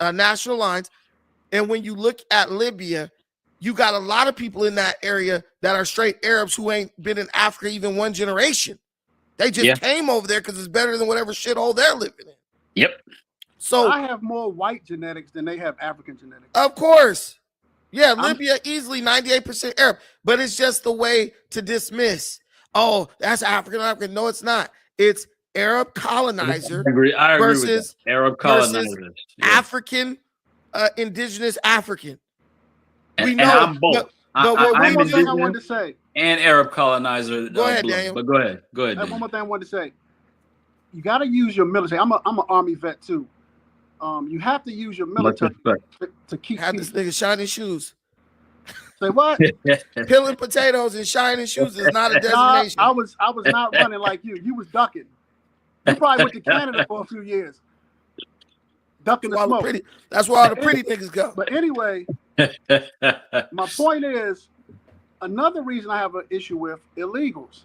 national lines. And when you look at Libya, you got a lot of people in that area that are straight Arabs who ain't been in Africa even one generation. They just came over there because it's better than whatever shithole they're living in. Yep. So I have more white genetics than they have African genetics. Of course. Yeah, Libya easily 98% Arab, but it's just the way to dismiss. Oh, that's African. No, it's not. It's Arab colonizer. I agree versus with that. Arab colonizers. African, indigenous African. We know. I'm both. But one more thing I wanted to say. And Arab colonizer. Go ahead, Daniel. But go ahead. One more thing I wanted to say. You got to use your military. I'm an Army vet too. You have to use your military to keep. Have this nigga shining shoes. Say what? Peeling potatoes and shining shoes is not a designation. I was not running like you. You was ducking. You probably went to Canada for a few years. Ducking the smoke. That's where all the pretty niggas go. But anyway, my point is, another reason I have an issue with illegals.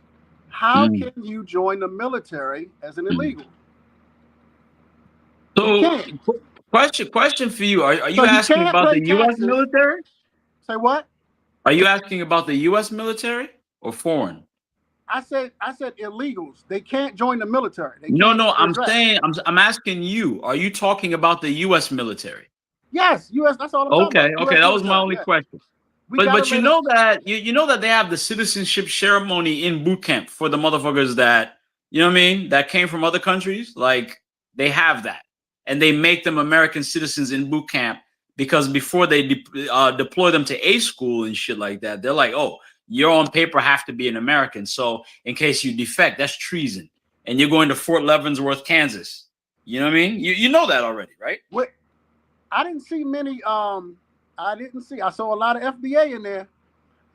How can you join the military as an illegal? So, question for you: Are you asking about the U.S. military? Say what? Are you asking about the U.S. military or foreign? I said illegals. They can't join the military. No. I'm asking you. Are you talking about the U.S. military? Yes, U.S. That's all I'm talking about. Okay. That was my only question. But you know that they have the citizenship ceremony in boot camp for the motherfuckers that that came from other countries. Like, they have that, and they make them American citizens in boot camp because before they deploy them to A school and shit like that, they're like, oh, you're on paper have to be an American. So in case you defect, that's treason, and you're going to Fort Leavenworth, Kansas. You know what I mean? You know that already, right? What? I didn't see many. I saw a lot of FBA in there.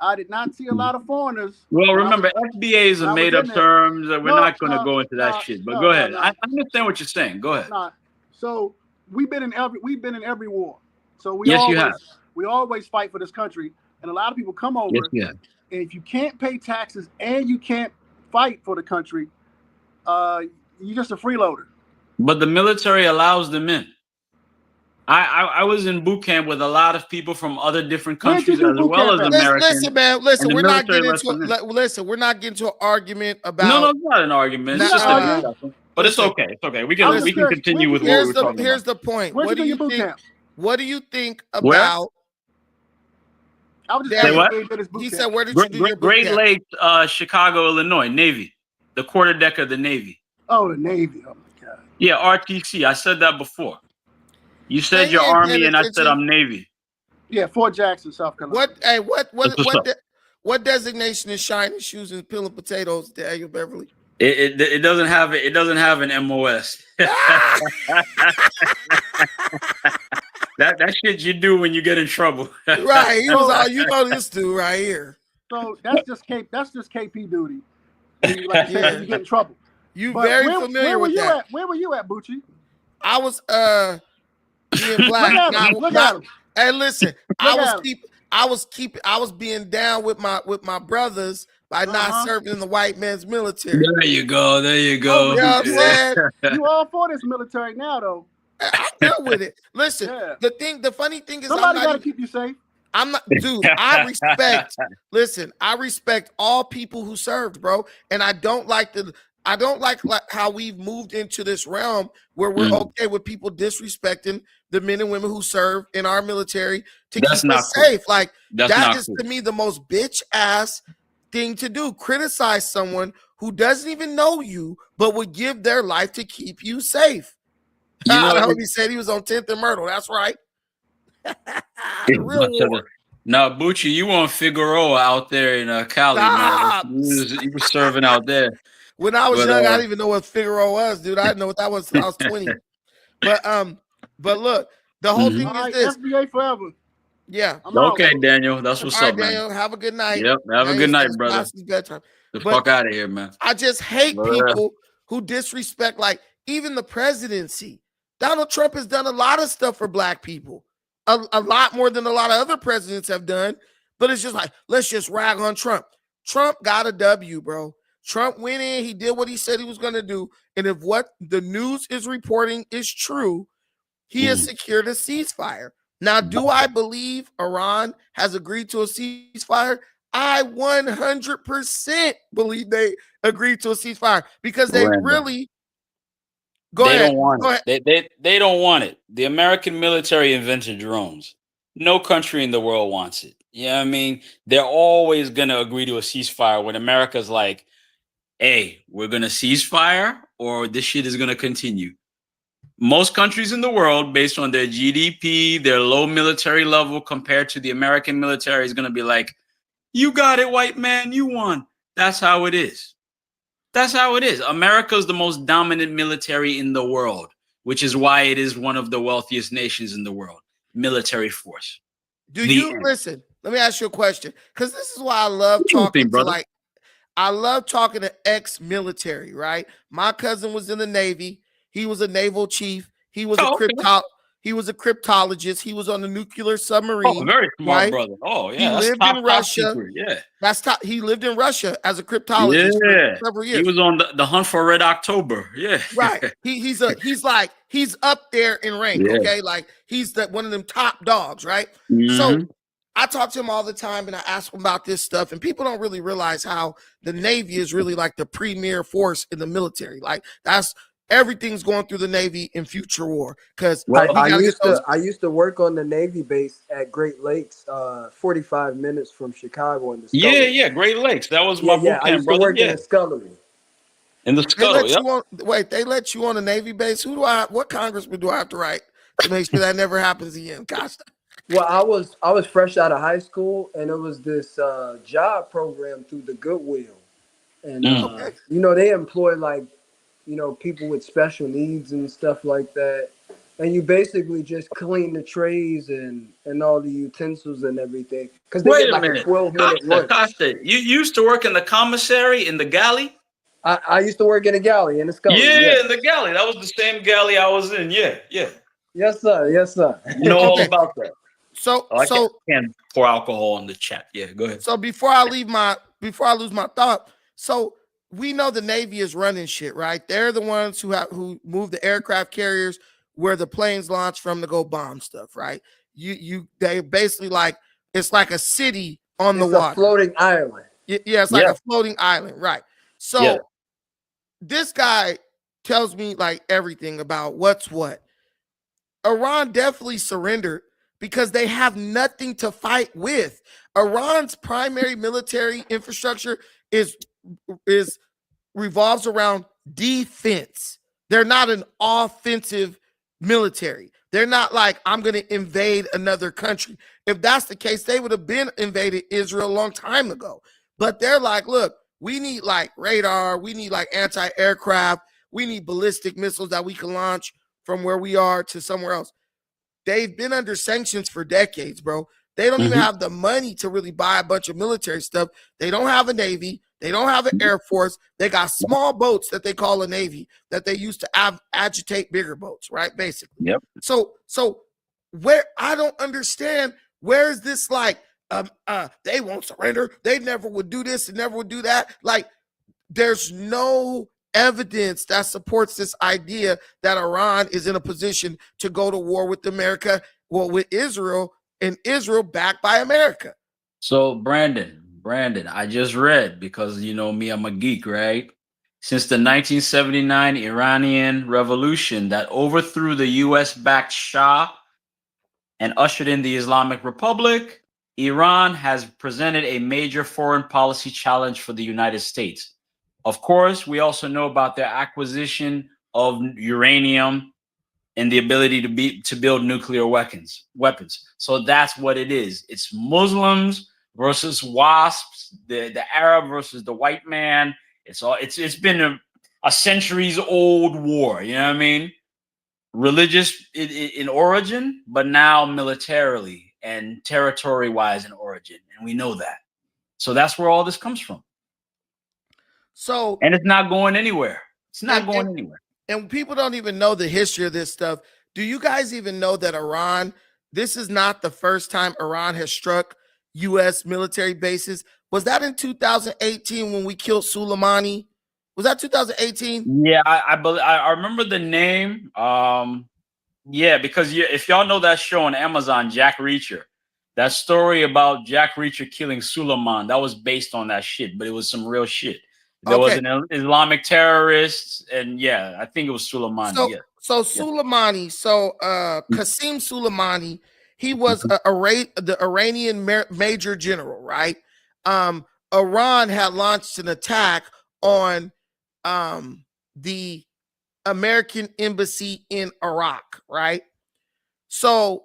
I did not see a lot of foreigners. Well, remember, FBA is a made-up term. We're not going to go into that shit. But go ahead. I understand what you're saying. Go ahead. So we've been in every war. So we always fight for this country, and a lot of people come over. Yes, and if you can't pay taxes and you can't fight for the country, you're just a freeloader. But the military allows them in. I was in boot camp with a lot of people from other different Where'd you countries do as boot well camp as at? Americans. Listen, man. Listen, and the we're not military getting into lets them in. listen. We're not getting into an argument No, about. it's not an argument. It's Nah, just a discussion. But listen. it's okay. It's okay. We I'm can just curious, continue with what we Here's were the talking here's about. the point. Where'd What you do do you your boot think? camp? What do you think Where? about? I was just Say asking what? where he did his boot He camp. said, "Where did you do your boot Great camp?" Lakes, Chicago, Illinois, Navy, the quarterdeck of the Navy. Oh, the Navy. Oh my God. Yeah, RTC. I said that before. You said Man, your you ain't Army, paying and I said attention. I'm Navy. Yeah, Fort Jackson, South Carolina. What? Hey, That's what's up. what designation is shiny shoes and peeling potatoes, Daniel Beverly? It doesn't have it. It doesn't have an MOS. That shit you do when you get in trouble. Right. He was all, you know, this dude right here. So that's just KP duty. When you, like you said, Yeah. when you get in trouble. You But very where familiar were with you that. at? Where were you at, Bucci? I was being black. Look at him. Look at him. Hey, listen, Look at him. I was being down with my brothers by not serving in the white man's military. There you go. There you go. You know what I'm saying? You all for this military now, though. I dealt with it. Listen, Yeah. the funny thing is, Somebody got to keep you safe. I'm not, dude. I respect all people who served, bro. And I don't like how we've moved into this realm where we're okay with people disrespecting the men and women who serve in our military to keep us safe. Like that is to me the most bitch ass thing to do. Criticize someone who doesn't even know you, but would give their life to keep you safe. You know, he said he was on 10th and Myrtle. That's right. Real war. Now, Bucci, you on Figueroa out there in Cali, man. You were serving out there. When I was young, I didn't even know what Figueroa was, dude. I didn't know what that was until I was 20. But look, the whole thing is this. FBA forever. Yeah. Okay, Daniel. That's what's up, man. Daniel, have a good night. Yep. Have a good night, brother. Bedtime. The fuck out of here, man. I just hate people who disrespect, like, even the presidency. Donald Trump has done a lot of stuff for black people. A lot more than a lot of other presidents have done. But it's just like, let's just rag on Trump. Trump got a W, bro. Trump went in. He did what he said he was going to do. And if what the news is reporting is true, he has secured a ceasefire. Now, do I believe Iran has agreed to a ceasefire? I 100% believe they agreed to a ceasefire because they really... They don't want it. They don't want it. The American military invented drones. No country in the world wants it. You know what I mean? They're always going to agree to a ceasefire when America's like, hey, we're going to cease fire or this shit is going to continue. Most countries in the world, based on their GDP, their low military level compared to the American military, is going to be like, you got it, white man, you won. That's how it is. That's how it is. America is the most dominant military in the world, which is why it is one of the wealthiest nations in the world. Military force. Listen? Let me ask you a question, because this is why I love talking to I love talking to ex-military, right? My cousin was in the Navy. He was a naval chief. He was he was a cryptologist. He was on the nuclear submarine. Oh, very smart brother. Oh, yeah. He lived in Russia. Yeah. He lived in Russia as a cryptologist for several years. He was on the hunt for Red October. Yeah. Right. He's up there in rank. Yeah. Okay. Like he's one of them top dogs, right? So I talk to him all the time and I ask him about this stuff, and people don't really realize how the Navy is really like the premier force in the military. Like everything's going through the Navy in future war. Because I used to work on the Navy base at Great Lakes, 45 minutes from Chicago in the Scullery. Yeah, Great Lakes. That was my boot camp, I used to work in the Scullery. In the Scuttle, they let you on a Navy base? What congressman do I have to write to make sure that never happens again? Gosh. Well, I was fresh out of high school, and it was this job program through the Goodwill. And, they employ people with special needs and stuff like that. And you basically just clean the trays and all the utensils and everything. Because they get like a 12-minute lunch. Costa, you used to work in the commissary, in the galley? I used to work in a galley in the Scullery. Yeah, in the galley. That was the same galley I was in. Yeah. Yes, sir. You know all about that. So I can't pour alcohol in the chat. Yeah, go ahead. So before I lose my thought, so we know the Navy is running shit, right? They're the ones who move the aircraft carriers. where the planes launch from to go bomb stuff, right? They basically like, it's like a city on the water. A floating island. Yeah, it's like a floating island, right? So this guy tells me like everything about what's what. Iran definitely surrendered because they have nothing to fight with. Iran's primary military infrastructure is revolves around defense. They're not an offensive military. They're not like, I'm going to invade another country. If that's the case, they would have been invaded Israel a long time ago. But they're like, look, we need like radar. We need like anti-aircraft. We need ballistic missiles that we can launch from where we are to somewhere else. They've been under sanctions for decades, bro. They don't even have the money to really buy a bunch of military stuff. They don't have a Navy. They don't have an Air Force. They got small boats that they call a Navy that they use to agitate bigger boats, right? Basically. Yep. So where, I don't understand, where is this like, they won't surrender. They never would do this and never would do that. Like, there's no evidence that supports this idea that Iran is in a position to go to war with America, well, with Israel, and Israel backed by America. So Brandon, I just read, because you know me, I'm a geek, right? Since the 1979 Iranian revolution that overthrew the US-backed Shah and ushered in the Islamic Republic, Iran has presented a major foreign policy challenge for the United States. Of course, we also know about their acquisition of uranium and the ability to build nuclear weapons. So that's what it is. It's Muslims versus WASPs, the Arab versus the white man. It's been a centuries old war, you know what I mean? Religious in origin, but now militarily and territory wise in origin. And we know that. So that's where all this comes from. So, and it's not going anywhere. It's not going anywhere. And people don't even know the history of this stuff. Do you guys even know that Iran, this is not the first time Iran has struck U.S. military bases? Was that in 2018 when we killed Soleimani? Was that 2018? Yeah, I remember the name. Yeah, because if y'all know that show on Amazon, Jack Reacher, that story about Jack Reacher killing Suleiman, that was based on that shit, but it was some real shit. There was an Islamic terrorist, and yeah, I think it was Soleimani. Soleimani, Qasem Soleimani, he was the Iranian major general, right? Iran had launched an attack on the American embassy in Iraq, right? So,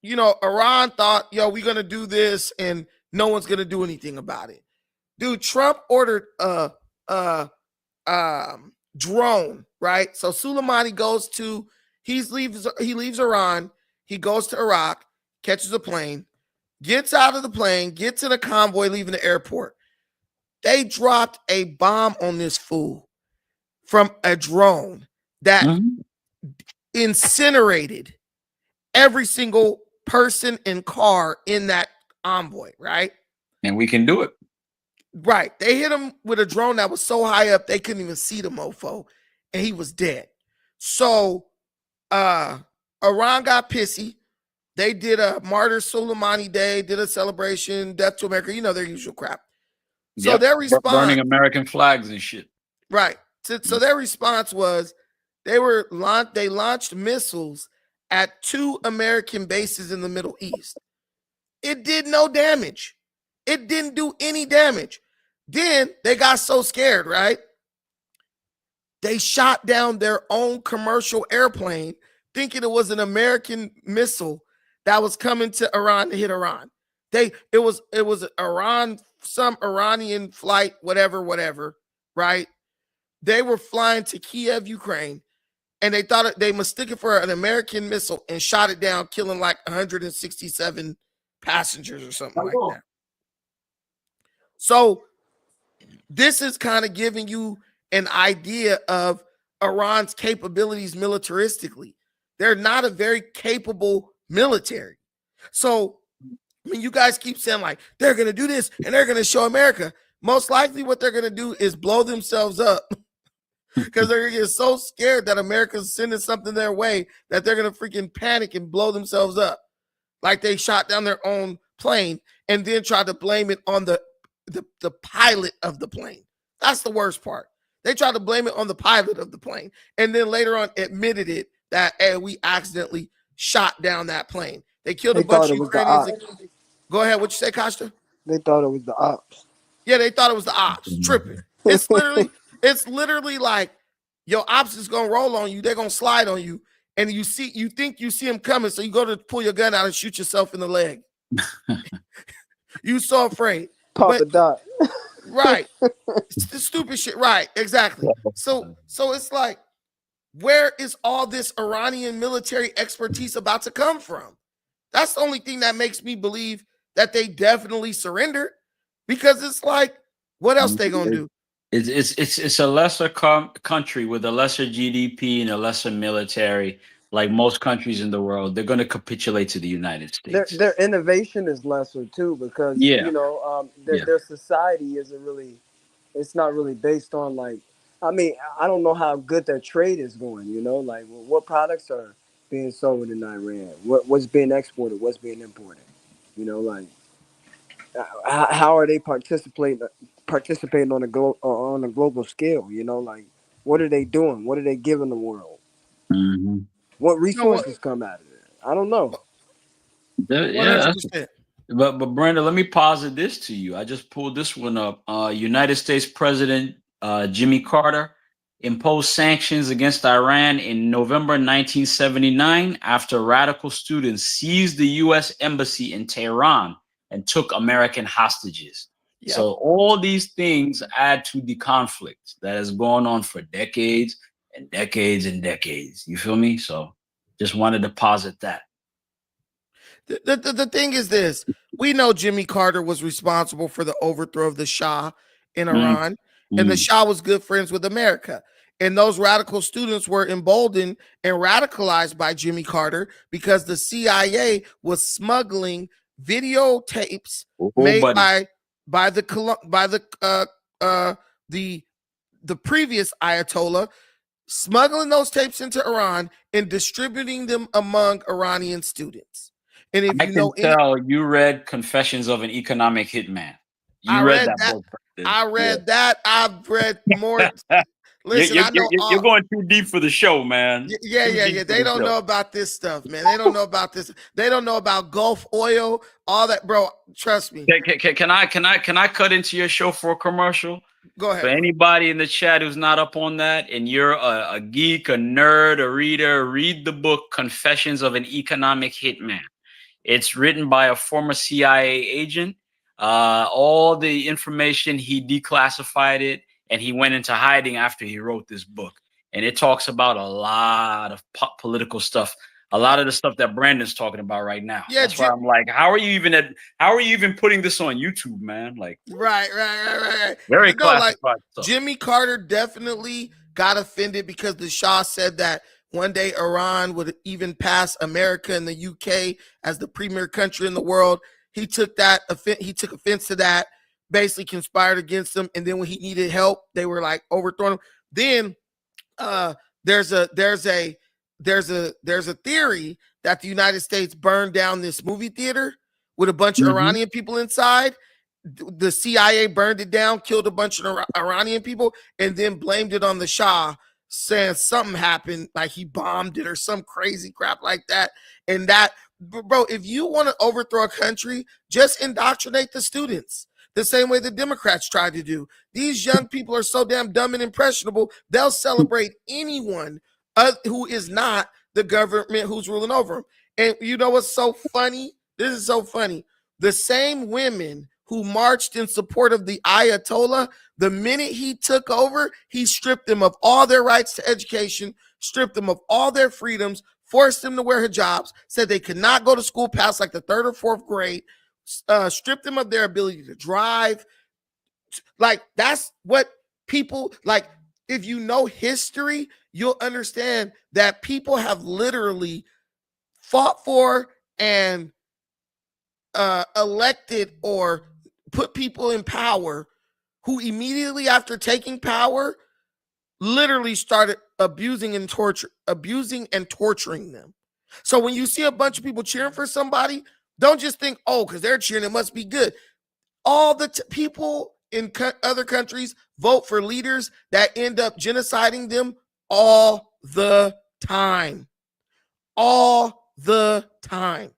you know, Iran thought, yo, we're going to do this and no one's going to do anything about it. Dude, Trump ordered a drone, right? So Soleimani he leaves Iran, he goes to Iraq, catches a plane, gets out of the plane, gets in a convoy leaving the airport. They dropped a bomb on this fool from a drone that incinerated every single person and car in that envoy, right? And we can do it. Right. They hit him with a drone that was so high up they couldn't even see the mofo, and he was dead. So Iran got pissy. They did a Martyr Soleimani Day, did a celebration, Death to America, you know, their usual crap. So their response, burning American flags and shit. Right. So their response was they launched missiles at 2 American bases in the Middle East. It did no damage. It didn't do any damage. Then they got so scared, right? They shot down their own commercial airplane thinking it was an American missile that was coming to Iran to hit Iran. It was Iran, some Iranian flight, whatever, right? They were flying to Kiev, Ukraine, and they thought they mistook it for an American missile and shot it down, killing like 167 passengers or something like that. So this is kind of giving you an idea of Iran's capabilities militaristically. They're not a very capable military. So, I mean, you guys keep saying like, they're going to do this and they're going to show America. Most likely what they're going to do is blow themselves up because they're gonna get so scared that America's sending something their way that they're gonna freaking panic and blow themselves up, like they shot down their own plane and then tried to blame it on the pilot of the plane. That's the worst part. They tried to blame it on the pilot of the plane, and then later on admitted it that hey, we accidentally shot down that plane. They killed a bunch of Ukrainians. Go ahead. What you say, Costa? They thought it was the ops. Yeah, they thought it was the ops. Tripping. It's literally like your ops is gonna roll on you. They're gonna slide on you, and you think you see them coming, so you go to pull your gun out and shoot yourself in the leg. You so afraid. Papa Dot. Right. It's the stupid shit. Right. Exactly. So it's like, where is all this Iranian military expertise about to come from? That's the only thing that makes me believe that they definitely surrendered, because it's like, what else they gonna do? It's a lesser country with a lesser GDP and a lesser military. Like most countries in the world, they're going to capitulate to the United States. Their innovation is lesser too, because their society isn't really, it's not really based on like, I mean, I don't know how good their trade is going. Like what products are being sold in Iran, what's being exported, what's being imported. Like how are they participating on a global scale? Like what are they doing? What are they giving the world? Mm-hmm. What resources come out of it? I don't know. But Brenda, let me posit this to you. I just pulled this one up. United States President Jimmy Carter imposed sanctions against Iran in November 1979 after radical students seized the U.S. embassy in Tehran and took American hostages. Yep. So all these things add to the conflict that has gone on for decades and decades and decades. You feel me? So just wanted to posit that. The thing is this. We know Jimmy Carter was responsible for the overthrow of the Shah in Iran, and the Shah was good friends with America. And those radical students were emboldened and radicalized by Jimmy Carter because the CIA was smuggling videotapes made by the previous Ayatollah, smuggling those tapes into Iran and distributing them among Iranian students. And if you read Confessions of an Economic Hitman. I read that book. I read that. I've read more. Listen, you're going too deep for the show, man. Yeah. They don't know about this stuff, man. They don't know about this. They don't know about Gulf oil, all that, bro. Trust me. Can I cut into your show for a commercial? Go ahead. For anybody in the chat who's not up on that, and you're a geek, a nerd, a reader, read the book Confessions of an Economic Hitman. It's written by a former CIA agent. All the information, he declassified it, and he went into hiding after he wrote this book. And it talks about a lot of political stuff, a lot of the stuff that Brandon's talking about right now. Yeah, that's why I'm like, how are you even putting this on YouTube, man? Like, right. Very classified stuff. Jimmy Carter definitely got offended because the Shah said that one day Iran would even pass America and the UK as the premier country in the world. He took offense to that, basically conspired against them, and then when he needed help, they were like overthrowing him. Then there's a theory that the United States burned down this movie theater with a bunch of Iranian people inside. The CIA burned it down, killed a bunch of Iranian people, and then blamed it on the Shah, saying something happened, like he bombed it or some crazy crap like that. And that, bro, if you want to overthrow a country, just indoctrinate the students the same way the Democrats tried to do. These young people are so damn dumb and impressionable, they'll celebrate anyone who is not the government who's ruling over them. And you know what's so funny? This is so funny. The same women who marched in support of the Ayatollah, the minute he took over, he stripped them of all their rights to education, stripped them of all their freedoms, forced them to wear hijabs, said they could not go to school past like the 3rd or 4th grade, stripped them of their ability to drive. Like, that's what people, like, if you know history, you'll understand that people have literally fought for and elected or put people in power who immediately after taking power literally started abusing and torturing them. So when you see a bunch of people cheering for somebody, don't just think, oh, because they're cheering, it must be good. All the people in other countries vote for leaders that end up genociding them all the time. All the time.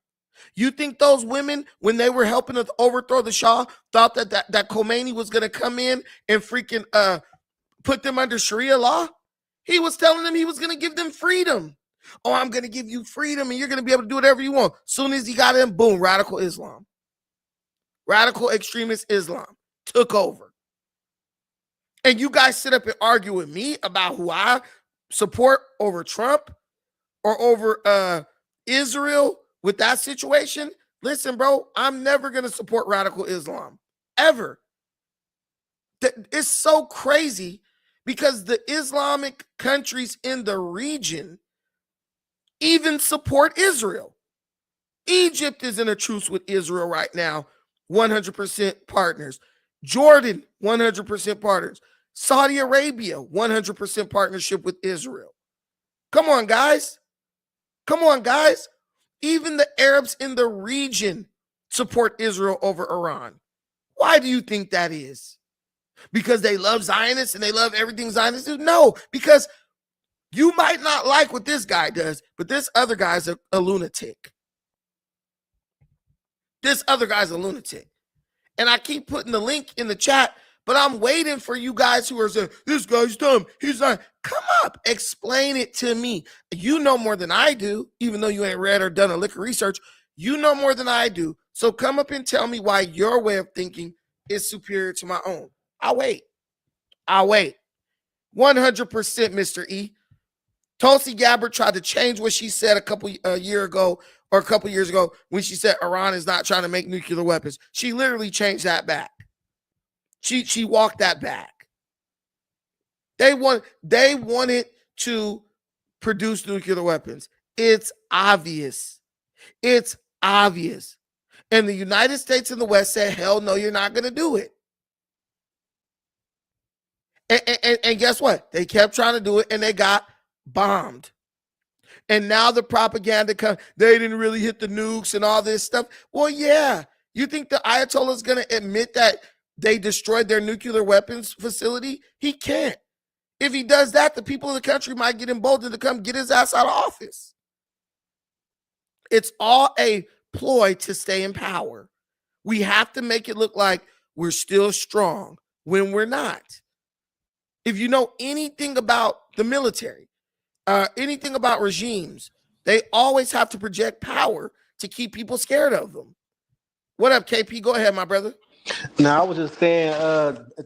You think those women, when they were helping to overthrow the Shah, thought that Khomeini was going to come in and freaking put them under Sharia law? He was telling them he was going to give them freedom. Oh, I'm going to give you freedom and you're going to be able to do whatever you want. Soon as he got in, boom, radical Islam. Radical extremist Islam took over. And you guys sit up and argue with me about who I support over Trump or over Israel with that situation. Listen, bro, I'm never going to support radical Islam, ever. It's so crazy because the Islamic countries in the region even support Israel. Egypt is in a truce with Israel right now, 100% partners. Jordan, 100% partners. Saudi Arabia, 100% partnership with Israel. Come on, guys. Come on, guys. Even the Arabs in the region support Israel over Iran. Why do you think that is? Because they love Zionists and they love everything Zionists do? No, because you might not like what this guy does, but this other guy's a lunatic. This other guy's a lunatic. And I keep putting the link in the chat, but I'm waiting for you guys who are saying, this guy's dumb. He's not. Come up, explain it to me. You know more than I do, even though you ain't read or done a lick of research. You know more than I do. So come up and tell me why your way of thinking is superior to my own. I'll wait. I'll wait. 100%, Mr. E. Tulsi Gabbard tried to change what she said a year ago or a couple years ago when she said Iran is not trying to make nuclear weapons. She literally changed that back. She walked that back. They wanted to produce nuclear weapons. It's obvious. It's obvious. And the United States and the West said, hell no, you're not going to do it. And guess what? They kept trying to do it and they got bombed. And now the propaganda comes, they didn't really hit the nukes and all this stuff. Well, yeah. You think the Ayatollah is going to admit that they destroyed their nuclear weapons facility? He can't. If he does that, the people of the country might get emboldened to come get his ass out of office. It's all a ploy to stay in power. We have to make it look like we're still strong when we're not. If you know anything about the military, anything about regimes, they always have to project power to keep people scared of them. What up, KP? Go ahead, my brother. Now, I was just saying,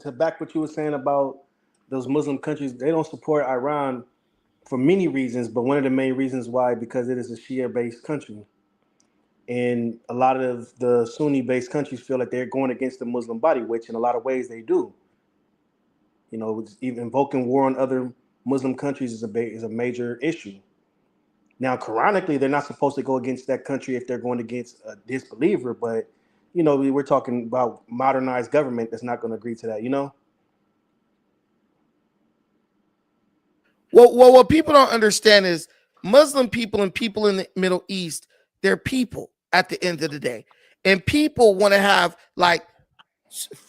to back what you were saying about those Muslim countries, they don't support Iran for many reasons, but one of the main reasons why, because it is a Shia-based country. And a lot of the Sunni-based countries feel like they're going against the Muslim body, which in a lot of ways they do. You know, even invoking war on other Muslim countries is a major issue. Now, Quranically, they're not supposed to go against that country if they're going against a disbeliever, but, you know, we're talking about modernized government that's not going to agree to that, you know? Well, what people don't understand is Muslim people and people in the Middle East, they're people at the end of the day. And people want to have, like,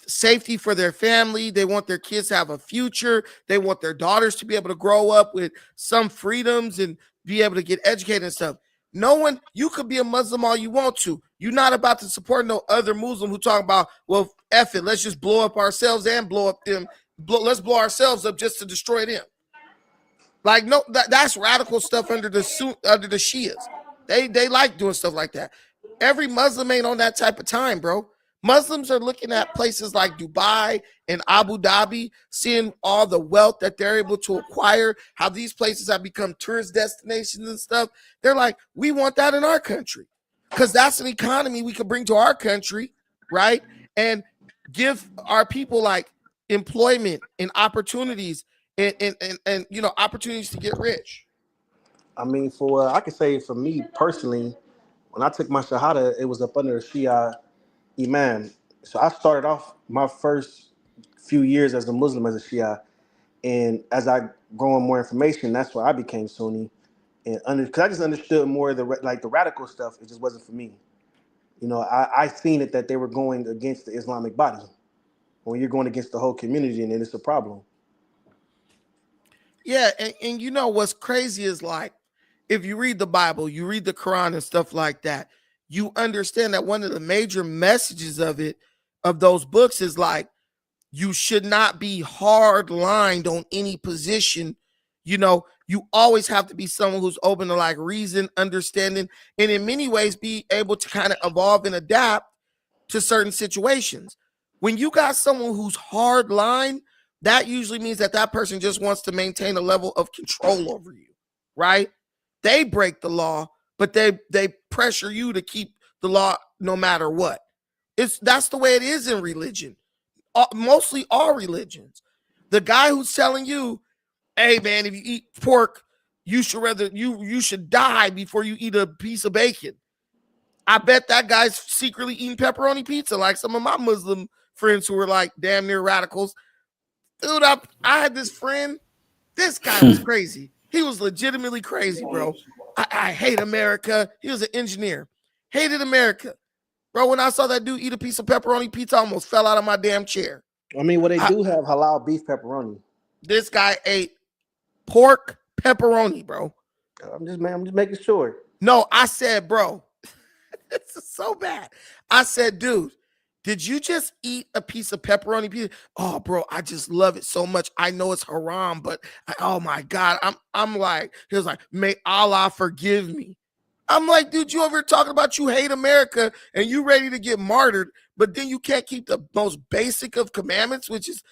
safety for their family. They want their kids to have a future. They want their daughters to be able to grow up with some freedoms and be able to get educated and stuff. No one, you could be a Muslim all you want to. You're not about to support no other Muslim who talk about, well, F it, let's just blow up ourselves and blow up them. Let's blow ourselves up just to destroy them. Like, no, that's radical stuff under the Shias. They like doing stuff like that. Every Muslim ain't on that type of time, bro. Muslims are looking at places like Dubai and Abu Dhabi, seeing all the wealth that they're able to acquire, how these places have become tourist destinations and stuff. They're like, we want that in our country because that's an economy we could bring to our country, right? And give our people like employment and opportunities and you know, opportunities to get rich. I mean, I could say for me personally, when I took my Shahada, it was up under the Shia Imam. So I started off my first few years as a Muslim, as a Shia, And as I growing more information, that's why I became Sunni, and because I just understood more of the radical stuff. It just wasn't for me. You know, I seen it that they were going against the Islamic body. When you're going against the whole community, and then it's a problem. Yeah, and you know what's crazy is like, if you read the Bible, you read the Quran and stuff like that, you understand that one of the major messages of those books is like, you should not be hard lined on any position. You know, you always have to be someone who's open to like reason, understanding, and in many ways be able to kind of evolve and adapt to certain situations. When you got someone who's hard line, that usually means that person just wants to maintain a level of control over you, right? They break the law, but they pressure you to keep the law no matter what. That's the way it is in religion. Mostly all religions. The guy who's telling you, hey man, if you eat pork, you should die before you eat a piece of bacon. I bet that guy's secretly eating pepperoni pizza, like some of my Muslim friends who were like damn near radicals. Dude, I had this friend. This guy was crazy. He was legitimately crazy, bro. I hate America. He was an engineer. Hated America. Bro, when I saw that dude eat a piece of pepperoni pizza, I almost fell out of my damn chair. I mean, well, they do have halal beef pepperoni. This guy ate pork pepperoni, bro. I'm just making sure. No, I said, bro, this is so bad. I said, dude, did you just eat a piece of pepperoni pizza? Oh, bro, I just love it so much. I know it's haram, but oh my God. I'm like, he was like, may Allah forgive me. I'm like, dude, you over here talking about you hate America and you ready to get martyred, but then you can't keep the most basic of commandments, which is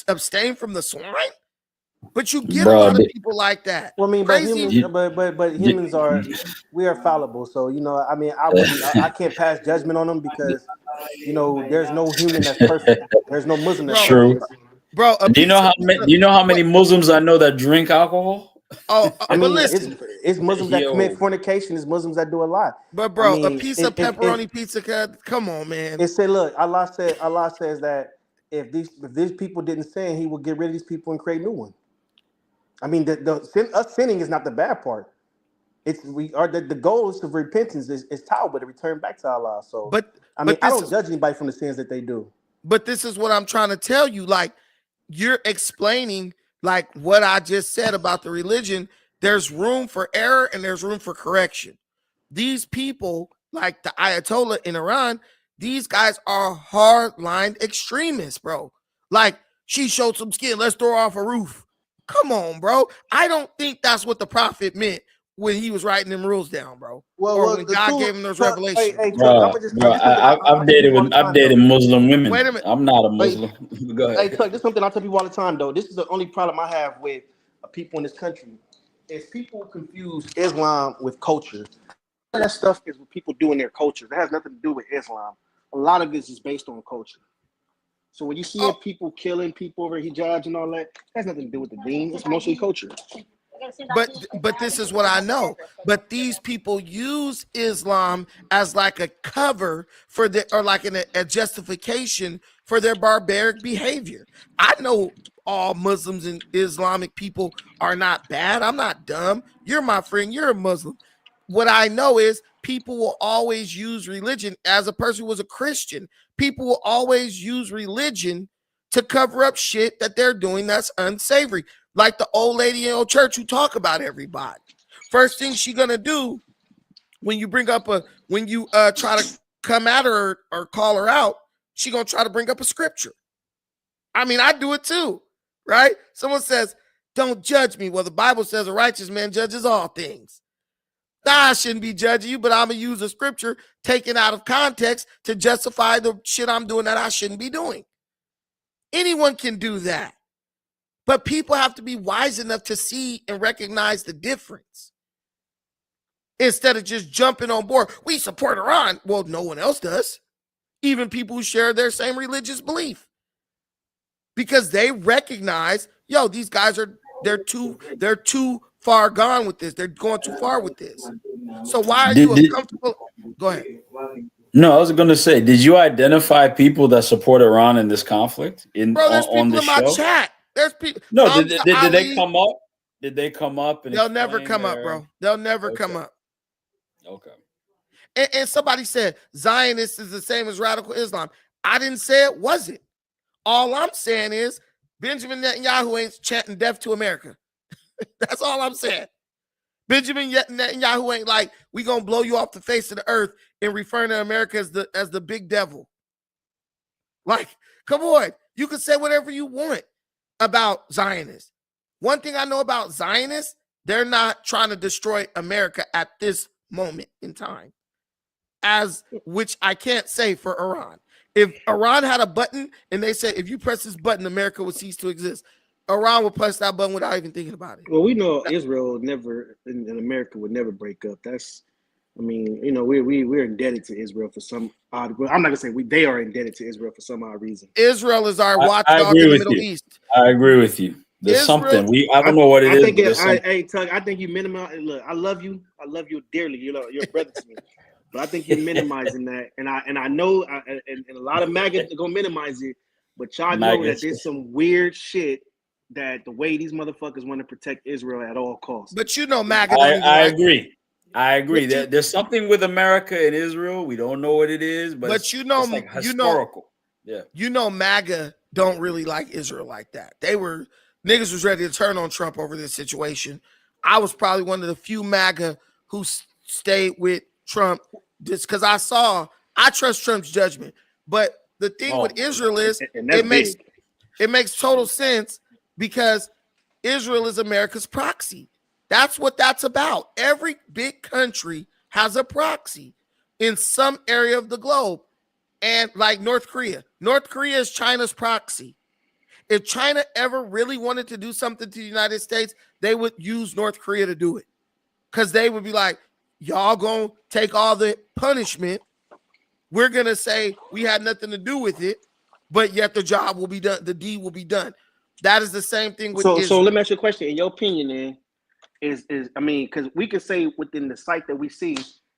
abstain from the swine. But you get a lot of people like that. Well, I mean, but humans we are fallible. So, you know, I mean, I can't pass judgment on them because, you know, there's no human that's perfect. There's no Muslim that's true. perfect. Bro, do you know how many Muslims I know that drink alcohol? Oh, I mean, listen, it's Muslims that commit fornication. It's Muslims that do a lot. But bro, I mean, a piece of pepperoni pizza, come on, man. It said, look, Allah says that if these people didn't sin, He will get rid of these people and create new ones. I mean, us sinning is not the bad part. The goal is of repentance is tawbah, to return back to Allah. So, I don't judge anybody from the sins that they do. But this is what I'm trying to tell you. Like, you're explaining like what I just said about the religion. There's room for error and there's room for correction. These people, like the Ayatollah in Iran, these guys are hard-lined extremists, bro. Like, she showed some skin, let's throw her off a roof. Come on, bro. I don't think that's what the prophet meant when he was writing them rules down, bro. Or when God gave him those revelations. I've dated Muslim women. Wait a minute. I'm not a Muslim. Go ahead. Hey, Chuck, this is something I tell people all the time, though. This is the only problem I have with people in this country. Is people confuse Islam with culture. That stuff is what people do in their culture. That has nothing to do with Islam. A lot of this is based on culture. So when you see people killing people over hijabs and all that has nothing to do with the deen. It's mostly culture. But this is what I know. But these people use Islam as like a cover for a justification for their barbaric behavior. I know all Muslims and Islamic people are not bad. I'm not dumb. You're my friend. You're a Muslim. What I know is people will always use religion. As a person who was a Christian, people will always use religion to cover up shit that they're doing that's unsavory. Like the old lady in old church who talk about everybody. First thing she gonna do when you try to come at her or call her out, she gonna try to bring up a scripture. I mean, I do it too, right? Someone says, "Don't judge me." Well, the Bible says a righteous man judges all things. I shouldn't be judging you, but I'm gonna use a scripture taken out of context to justify the shit I'm doing that I shouldn't be doing. Anyone can do that. But people have to be wise enough to see and recognize the difference. Instead of just jumping on board, we support Iran. Well, no one else does. Even people who share their same religious belief. Because they recognize, these guys they're too far gone with this. They're going too far with this. So why are you uncomfortable? Go ahead. No, I was going to say, did you identify people that support Iran in this conflict? Bro, there's people in my chat. There's people. No, did they come up? Did they come up? And they'll never come up, bro. They'll never come up. Okay. And somebody said Zionist is the same as radical Islam. I didn't say it wasn't. All I'm saying is Benjamin Netanyahu ain't chanting death to America. That's all I'm saying. Benjamin Netanyahu ain't like, we gonna blow you off the face of the earth and referring to America as the big devil. Like, come on, you can say whatever you want about Zionists. One thing I know about Zionists, they're not trying to destroy America at this moment in time, as which I can't say for Iran. If Iran had a button and they said, if you press this button, America would cease to exist, Iran would press that button without even thinking about it. Well, we know Israel never and America would never break up. That's, I mean, you know, we're indebted to Israel for some odd. Well, I'm not gonna say they are indebted to Israel for some odd reason. Israel is our watchdog in the Middle East. I agree with you. There's something I don't know what it is. Hey, Tug, I think you minimize. Look, I love you dearly. You know, you're a brother to me. But I think you're minimizing that, and I know, and a lot of MAGA are gonna minimize it. But y'all know that there's some weird shit that the way these motherfuckers want to protect Israel at all costs. But you know, MAGA. I agree. I agree. There's something with America and Israel. We don't know what it is, but you know, it's like historical. You know, MAGA don't really like Israel like that. Niggas was ready to turn on Trump over this situation. I was probably one of the few MAGA who stayed with Trump just because I trust Trump's judgment. But the thing with Israel is it makes total sense because Israel is America's proxy. That's what that's about. Every big country has a proxy in some area of the globe. And like North Korea is China's proxy. If China ever really wanted to do something to the United States, they would use North Korea to do it. Because they would be like, y'all gonna take all the punishment. We're gonna say we had nothing to do with it, but yet the job will be done, the deed will be done. That is the same thing with Israel. So let me ask you a question. In your opinion, then, is I mean, because we can say within the site that we see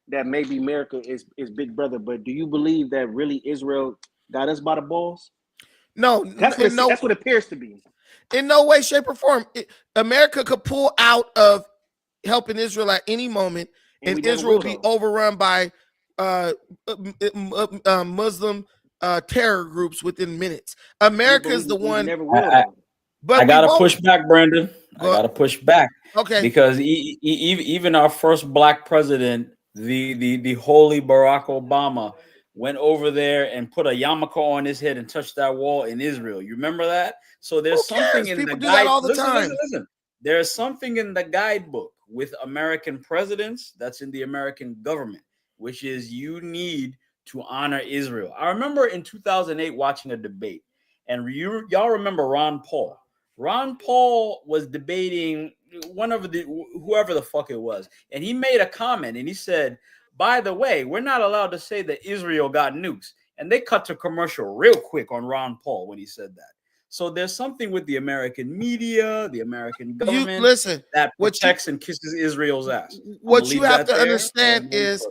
that maybe America is Big Brother, but do you believe that really Israel got us by the balls? No, that's what it appears to be. In no way, shape, or form. America could pull out of helping Israel at any moment, and Israel will be overrun by Muslim terror groups within minutes. America is the one. But I gotta push back, Brandon. I gotta push back. Okay. Because even our first black president, the holy Barack Obama, went over there and put a yarmulke on his head and touched that wall in Israel. You remember that? So there's something in people the do that all the time. Listen. There's something in the guidebook with American presidents that's in the American government, which is you need to honor Israel. I remember in 2008 watching a debate, and y'all remember Ron Paul. Ron Paul was debating whoever the fuck it was, and he made a comment, and he said, by the way, we're not allowed to say that Israel got nukes. And they cut to commercial real quick on Ron Paul when he said that. So there's something with the American media, the American government that protects and kisses Israel's ass. What you have to understand is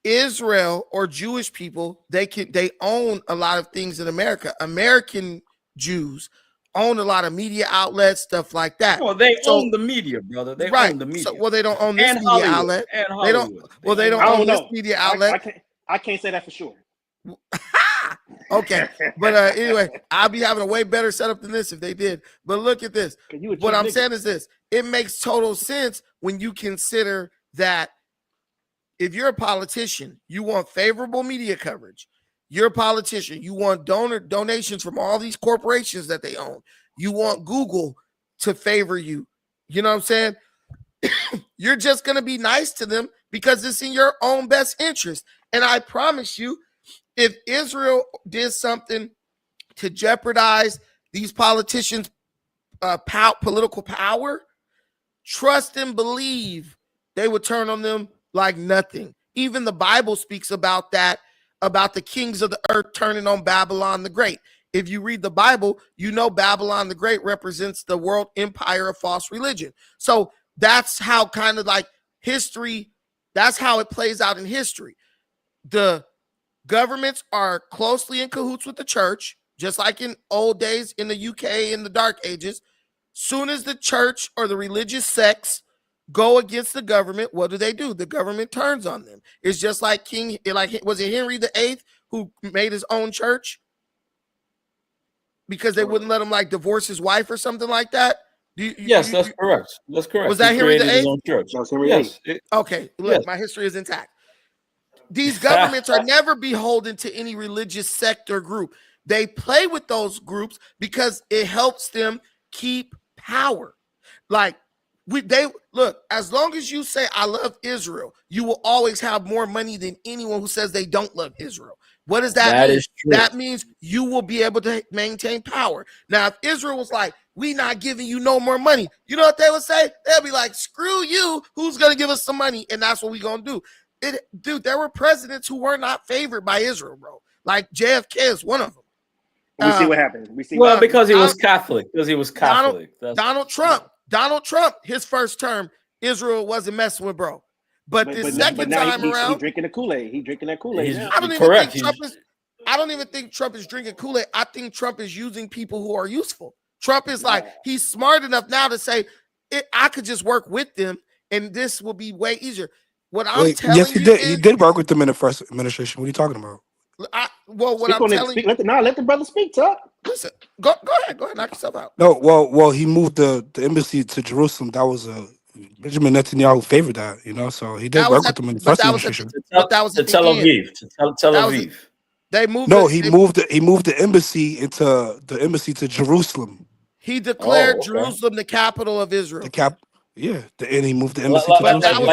Israel or Jewish people, they own a lot of things in America. American Jews own a lot of media outlets, stuff like that. Well, they own the media, brother. They own the media. So, they don't own this media outlet. They don't. Well, they don't own this media outlet. I can't say that for sure. Okay, but anyway, I'll be having a way better setup than this if they did. But look at this. What I'm saying is this: it makes total sense when you consider that if you're a politician, you want favorable media coverage. You're a politician. You want donations from all these corporations that they own. You want Google to favor you. You know what I'm saying? You're just going to be nice to them because it's in your own best interest. And I promise you, if Israel did something to jeopardize these politicians' political power, trust and believe they would turn on them like nothing. Even the Bible speaks about that, about the kings of the earth turning on Babylon the Great. If you read the Bible, you know Babylon the Great represents the world empire of false religion. So that's how kind of like history, that's how it plays out in history. The governments are closely in cahoots with the church. just like in old days in the UK in the Dark Ages. Soon as the church or the religious sects go against the government, what do? The government turns on them. It's just like was it Henry VIII who made his own church because they wouldn't let him like divorce his wife or something like that? Yes, that's correct. That's correct. Was that Henry VIII? His own church. That was Henry Yes. Okay, look, my history is intact. These governments are never beholden to any religious sect or group. They play with those groups because it helps them keep power. Like look, as long as you say I love Israel, you will always have more money than anyone who says they don't love Israel. What does that mean? That means you will be able to maintain power. Now, if Israel was like, we not giving you no more money, you know what they would say? They'll be like, screw you, who's gonna give us some money? And that's what we gonna do. Dude, there were presidents who were not favored by Israel, bro. Like JFK is one of them. We see what happened. Because he was Catholic. Because he was Catholic. Donald Trump, his first term, Israel wasn't messing with, bro. But the second time around, he's drinking the Kool-Aid. He's drinking that Kool-Aid. I don't even think Trump is drinking Kool-Aid. I think Trump is using people who are useful. Trump is like, he's smart enough now to say, I could just work with them and this will be way easier. What I'm telling you, yes, he did. He did work with them in the first administration. What are you talking about? Let the brother speak, Tuck. Listen, go ahead, knock yourself out. No, well, he moved the embassy to Jerusalem. That was Benjamin Netanyahu favored that, so he did work with them in the first administration. But that was to Tel Aviv. Tel Aviv. They moved. No, he moved the embassy to Jerusalem. He declared Jerusalem the capital of Israel. And he moved the embassy to Jerusalem.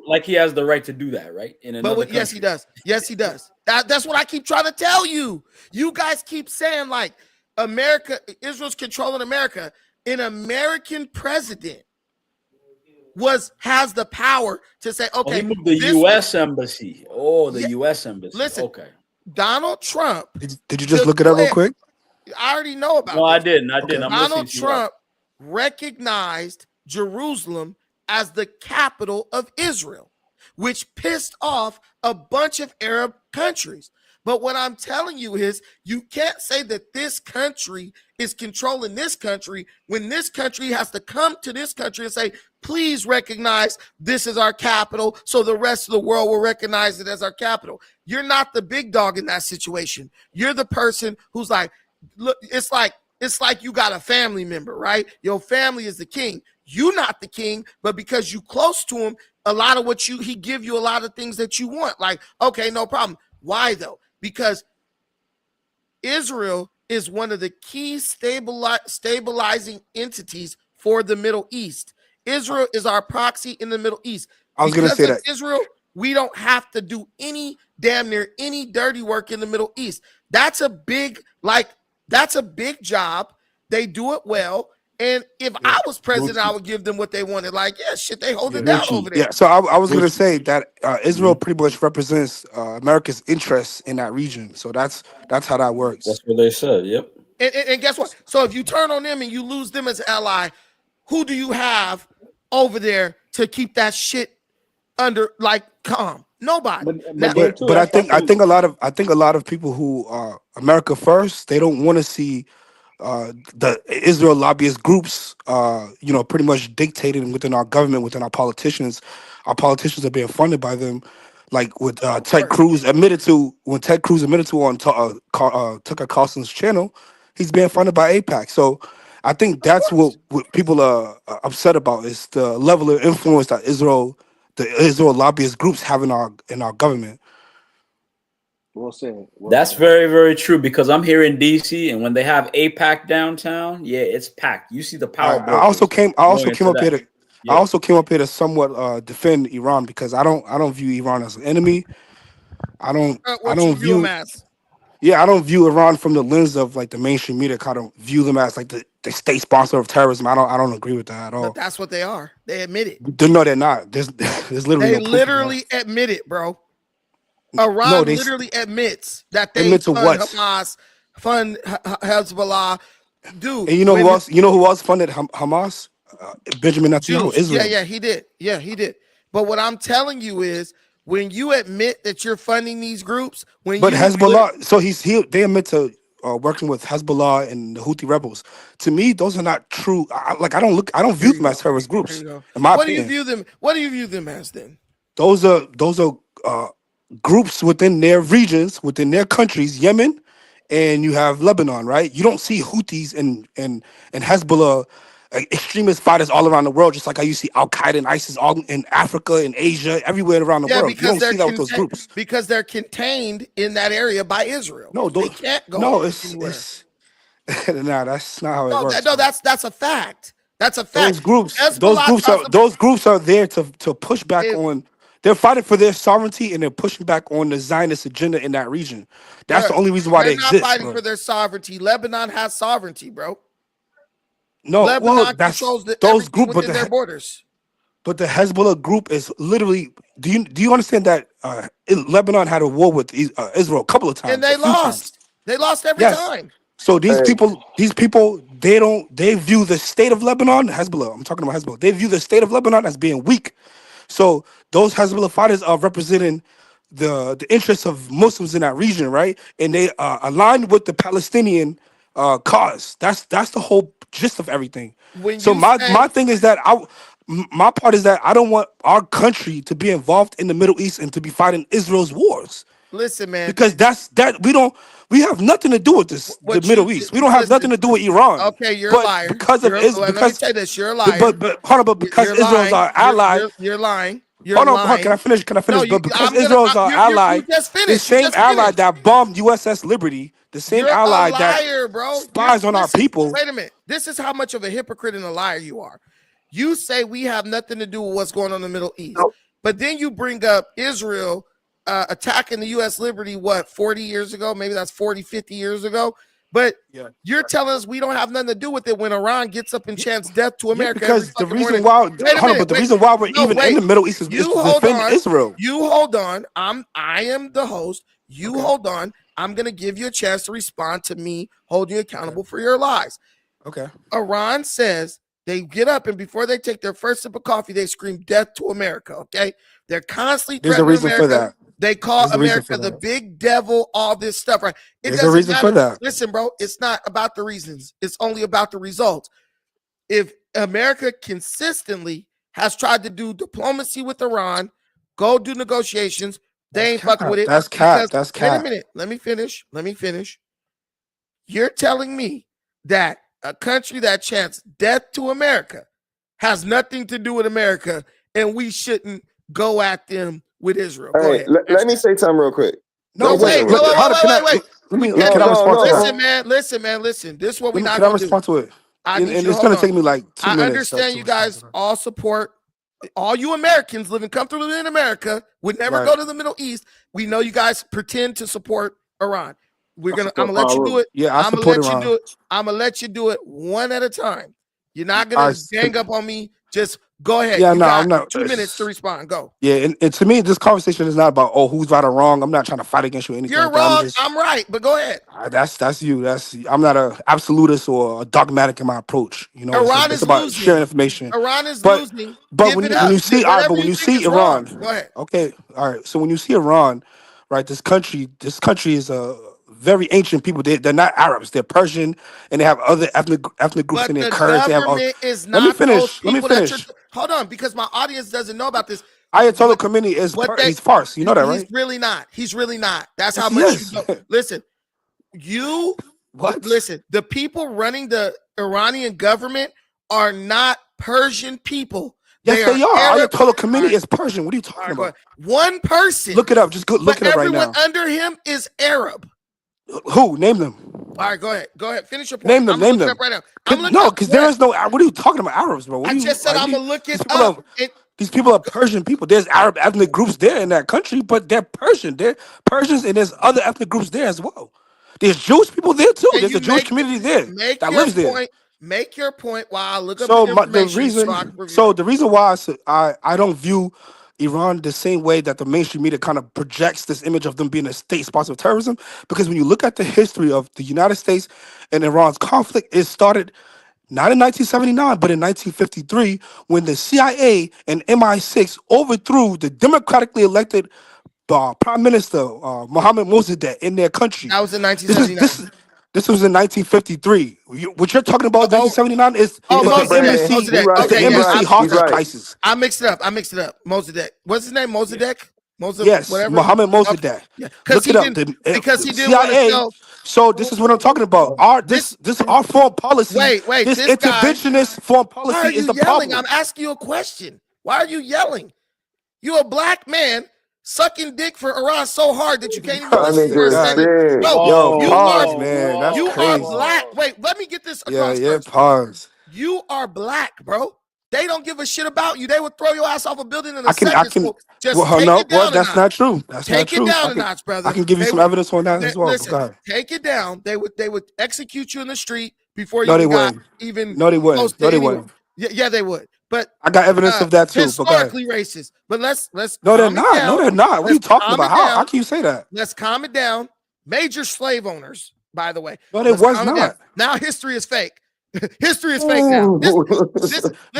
Like he has the right to do that, right? Yes, he does. Yes, he does. That's what I keep trying to tell you. You guys keep saying like Israel's controlling America. An American president has the power to say, okay, he moved the U.S. embassy. The U.S. embassy. Listen, okay. Donald Trump. Did you just look it up real quick? I already know about. No, I didn't. Donald Trump recognized Jerusalem as the capital of Israel, which pissed off a bunch of Arab countries. But what I'm telling you is you can't say that this country is controlling this country when this country has to come to this country and say, please recognize this is our capital so the rest of the world will recognize it as our capital. You're not the big dog in that situation. You're the person who's like, look, it's like you got a family member, right? Your family is the king. You're not the king, but because you close to him, a lot of he give you a lot of things that you want. Like, okay, no problem. Why though? Because Israel is one of the key stabilizing entities for the Middle East. Israel is our proxy in the Middle East. I was going to say that Israel, we don't have to do damn near any dirty work in the Middle East. That's a big job. They do it well. And if I was president, I would give them what they wanted. Like, they hold it down over there. Yeah, so I was going to say that Israel pretty much represents America's interests in that region. So that's how that works. That's what they said. Yep. And guess what? So if you turn on them and you lose them as an ally, who do you have over there to keep that shit under calm? Nobody. But I think a lot of people who are America first, they don't want to see the Israel lobbyist groups, pretty much dictating within our government, within our politicians. Our politicians are being funded by them, like with Ted Cruz admitted to on Tucker Carlson's channel, he's being funded by AIPAC. So I think that's what people are upset about is the level of influence that the Israel lobbyist groups have in our government. That's very, very true because I'm here in DC and when they have AIPAC downtown, it's packed. You see the power. I also came up here to somewhat defend Iran because I don't view Iran as an enemy. I don't view them as. Yeah, I don't view Iran from the lens of like the mainstream media. Kind of view them as like the state sponsor of terrorism. I don't agree with that at all. But that's what they are. They admit it. No, they're not. There's literally. They literally admit it, bro. Iran literally admits that they fund Hamas, fund Hezbollah, dude. And you know who else? You know who else funded Hamas? Benjamin Netanyahu, Israel. Yeah, he did. Yeah, he did. But what I'm telling you is, when you admit that you're funding these groups, Hezbollah, they admit to working with Hezbollah and the Houthi rebels. To me, those are not true. I don't view them as terrorist There groups. you go. In my What do you opinion, view them? What do you view them as then? those are groups within their regions, within their countries, Yemen, and you have Lebanon, right? You don't see Houthis and Hezbollah extremist fighters all around the world, just like how you see Al Qaeda and ISIS all in Africa and Asia, everywhere around the world. You don't see that with those groups because they're contained in that area by Israel. No, they can't go anywhere. Nah, that's not how it works. No, that's a fact. That's a fact. Those groups are there to push back on. They're fighting for their sovereignty and they're pushing back on the Zionist agenda in that region. That's the only reason why they exist. They're not fighting for their sovereignty. Lebanon has sovereignty, bro. No, Lebanon controls those groups within their borders. But the Hezbollah group is literally. Do you understand that Lebanon had a war with Israel a couple of times, and they lost. They lost every time. So these people, they view the state of Lebanon, Hezbollah. I'm talking about Hezbollah. They view the state of Lebanon as being weak. So those Hezbollah fighters are representing the interests of Muslims in that region, right? And they aligned with the Palestinian cause. That's the whole gist of everything. My thing is that my part is that I don't want our country to be involved in the Middle East and to be fighting Israel's wars. Listen, man, because we have nothing to do with this. The Middle East. We don't have nothing to do with Iran. Okay, you're a liar. Because of Israel, let me say this: you're a liar. But hold on, but because Israel's our ally, you're lying. Hold on, can I finish? But because Israel's our ally, the same ally that bombed USS Liberty, the same ally that spies on our people. Wait a minute. This is how much of a hypocrite and a liar you are. You say we have nothing to do with what's going on in the Middle East, but then you bring up Israel attacking the U.S. Liberty, 40 years ago? Maybe that's 40, 50 years ago. But you're telling us we don't have nothing to do with it when Iran gets up and chants death to America. Because the reason why, the reason why we're even in the Middle East is to defend Israel. You hold on. I am the host. You hold on. I'm going to give you a chance to respond to me holding you accountable for your lies. Okay. Iran says they get up and before they take their first sip of coffee, they scream death to America. Okay. They're constantly There's a reason for that. They call America the big devil, all this stuff, right? There's a reason for that. Listen, bro, it's not about the reasons. It's only about the results. If America consistently has tried to do diplomacy with Iran, go do negotiations, they ain't fucking with it. That's cap. That's cap. Wait a minute. Let me finish. You're telling me that a country that chants death to America has nothing to do with America and we shouldn't go at them with Israel. Go ahead. Let me say something real quick. Wait. Listen, man. This is what we're not going to do. Respond to it? And it's going to take me like 2 minutes. I understand you guys all support. All you Americans living comfortably in America would never go to the Middle East. We know you guys pretend to support Iran. I'm gonna let you do it. Yeah, I'm gonna let you do it one at a time. You're not gonna gang up on me. Just go ahead. Yeah, I'm not. 2 minutes to respond. Go. Yeah, and to me, this conversation is not about who's right or wrong. I'm not trying to fight against you or anything. You're wrong. I'm right, but go ahead. That's you. I'm not a absolutist or a dogmatic in my approach. You know, Iran is about losing. sharing information. Iran is losing. But when you see Iran, go ahead. Okay, all right. So when you see Iran, right, this country is a very ancient people. They're not Arabs. They're Persian, and they have other ethnic groups in their Kurds. Let me finish. Hold on, because my audience doesn't know about this. Ayatollah Khomeini he's farce. You know that, right? He's really not. That's how much you know. Listen, listen. The people running the Iranian government are not Persian people. Yes, they are. Ayatollah Khomeini is Persian. What are you talking about? One person. Look it up. Just look it up right now. Everyone under him is Arab. Who? Name them. All right, go ahead. Finish your point. Name them. Up right now. No, because there is no. What are you talking about, Arabs, bro? I just said I'm gonna look it up. These people are Persian people. There's Arab ethnic groups there in that country, but they're Persian. They're Persians, and there's other ethnic groups there as well. There's Jewish people there too. There's a Jewish community there that lives there. Make your point while I look up the reason why I don't view Iran the same way that the mainstream media kind of projects this image of them being a state sponsor of terrorism, because when you look at the history of the United States and Iran's conflict, it started not in 1979, but in 1953, when the CIA and MI6 overthrew the democratically elected Prime Minister Mohammad Mossadegh in their country. That was in 1979. This was in 1953. What you're talking about, 1979, is the embassy. Mossadegh. The embassy hostage crisis. I mixed it up. Mossadegh. What's his name? Mossadegh. Yes, whatever. Mohammed Mossadegh. Yeah, look it up. Because he didn't CIA. want to sell. So this is what I'm talking about. Our foreign policy. Wait. This interventionist foreign policy is the yelling? problem. I'm asking you a question. Why are you yelling? You're a black man sucking dick for Iran so hard that you can't even listen to her. Pause, man. That's you crazy. are black. Wait, let me get this across. Pause. You are black, bro. They don't give a shit about you. They would throw your ass off a building in a second. Just take it down that's not true. That's take not true. it down a notch, brother. I can give you some evidence on that as well. Listen, take it down. They would execute you in the street before no, you they got wouldn't. even. No, they wouldn't. No, they wouldn't. Yeah, they would. But I got evidence of that too. Historically racist. But let's. No, they're not. No, they're not. What are you talking about? How can you say that? Let's calm it down. Major slave owners, by the way. No, it was not. Now history is fake. History is fake now.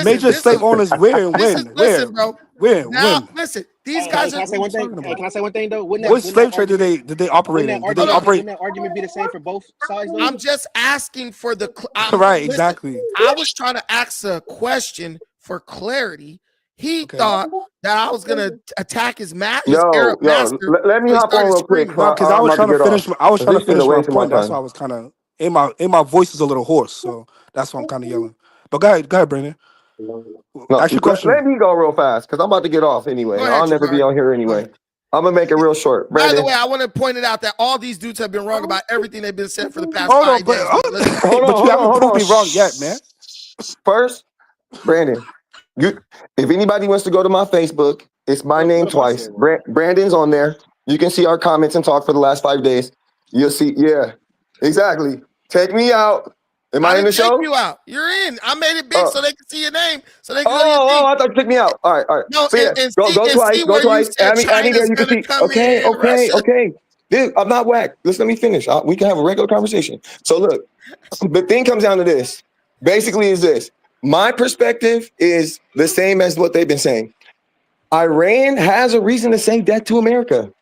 Major slave owners where and when? Listen, bro. Where? Now, listen. These guys can I say one thing? Can I say one thing though? What slave trade did they operate in? Did they operate? Wouldn't that argument be the same for both sides? Though? I'm just asking for the right. Exactly. I was trying to ask a question for clarity. He thought that I was gonna attack his Arab master. Let me hop on real quick because I was trying to finish. I was trying to finish my point. That's why I was kind of in my voice is a little hoarse, so that's why I'm kind of yelling. But go ahead, Brandon. Ask your question. Let me go real fast because I'm about to get off anyway. I'll never be on here anyway. I'm gonna make it real short. Brandon. By the way, I want to point it out that all these dudes have been wrong about everything they've been saying for the past hold 5 on, days. But you haven't proved me wrong yet, man. First, Brandon, if anybody wants to go to my Facebook, it's my name twice. Brandon's on there. You can see our comments and talk for the last 5 days. You'll see. Yeah, exactly. Take me out. Am I in the show? Take you out. You're in. I made it big so they can see your name. So they can I thought you took me out. All right. No, so go twice. Add me there. You can see. Okay. Dude, I'm not whack. Let me finish. We can have a regular conversation. So look, the thing comes down to this. Basically is this. My perspective is the same as what they've been saying. Iran has a reason to say death to America.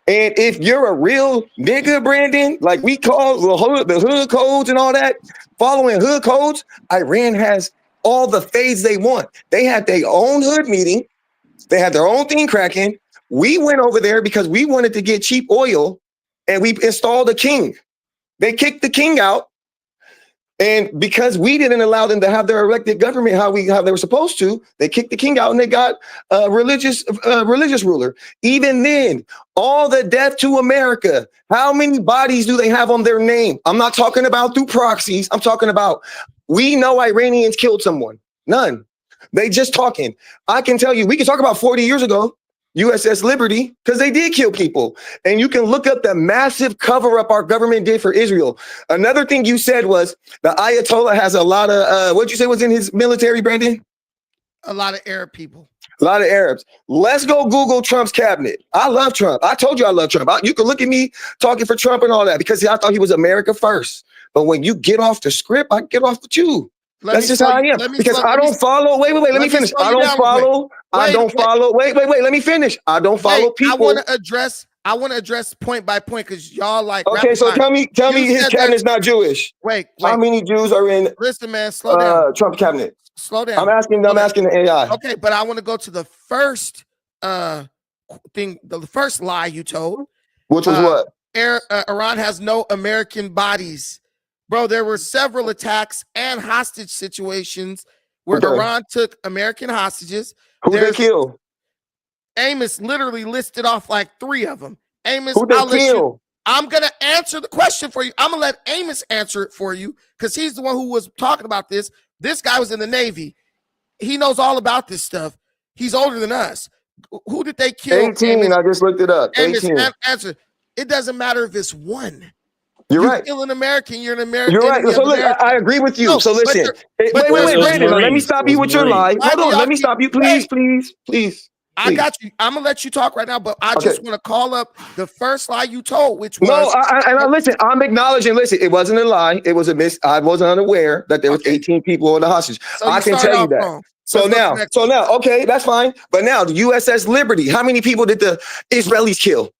And if you're a real nigga, Brandon, like we call the hood codes and all that, following hood codes, Iran has all the fades they want. They had their own hood meeting. They had their own thing cracking. We went over there because we wanted to get cheap oil and we installed a king. They kicked the king out. And because we didn't allow them to have their elected government how they were supposed to, they kicked the king out and they got a religious ruler. Even then, all the death to America, how many bodies do they have on their name? I'm not talking about through proxies. I'm talking about we know Iranians killed someone. None. They just talking. I can tell you, we can talk about 40 years ago, USS Liberty, because they did kill people. And you can look up the massive cover up our government did for Israel. Another thing you said was the Ayatollah has a lot of, what'd you say was in his military, Brandon? A lot of Arab people. A lot of Arabs. Let's go Google Trump's cabinet. I love Trump. I told you I love Trump. You can look at me talking for Trump and all that because I thought he was America first. But when you get off the script, I get off with you. That's just how I am. Because I don't follow. Wait. Let me finish. I don't follow. Wait. Let me finish. I don't follow people. I want to address point by point because y'all like. Okay, so tell me his cabinet's not Jewish. Wait. How many Jews are in? Listen, man, slow down. Trump cabinet. Slow down. I'm asking the AI. Okay, but I want to go to the first thing, the first lie you told. Which was what? Iran has no American bodies. Bro, there were several attacks and hostage situations where Iran took American hostages. Who they kill? Amos literally listed off like 3 of them. Amos, who they kill? I'm going to answer the question for you. I'm going to let Amos answer it for you because he's the one who was talking about this. This guy was in the Navy. He knows all about this stuff. He's older than us. Who did they kill? 18. Amos? I just looked it up. 18. Answer. It doesn't matter if it's 1. You're right. You're an American. You're an American. You're right. So look, I agree with you. No, so listen. Wait, Brandon. Let me stop you with your lie. Hold on. Let me stop you, please. I got you. I'm gonna let you talk right now, but I just want to call up the first lie you told, which was listen. I'm acknowledging. Listen, it wasn't a lie. It was a miss. I wasn't unaware that there was 18 people on the hostage. So I can tell you that. Wrong. So now, okay, that's fine. But now the USS Liberty. How many people did the Israelis kill?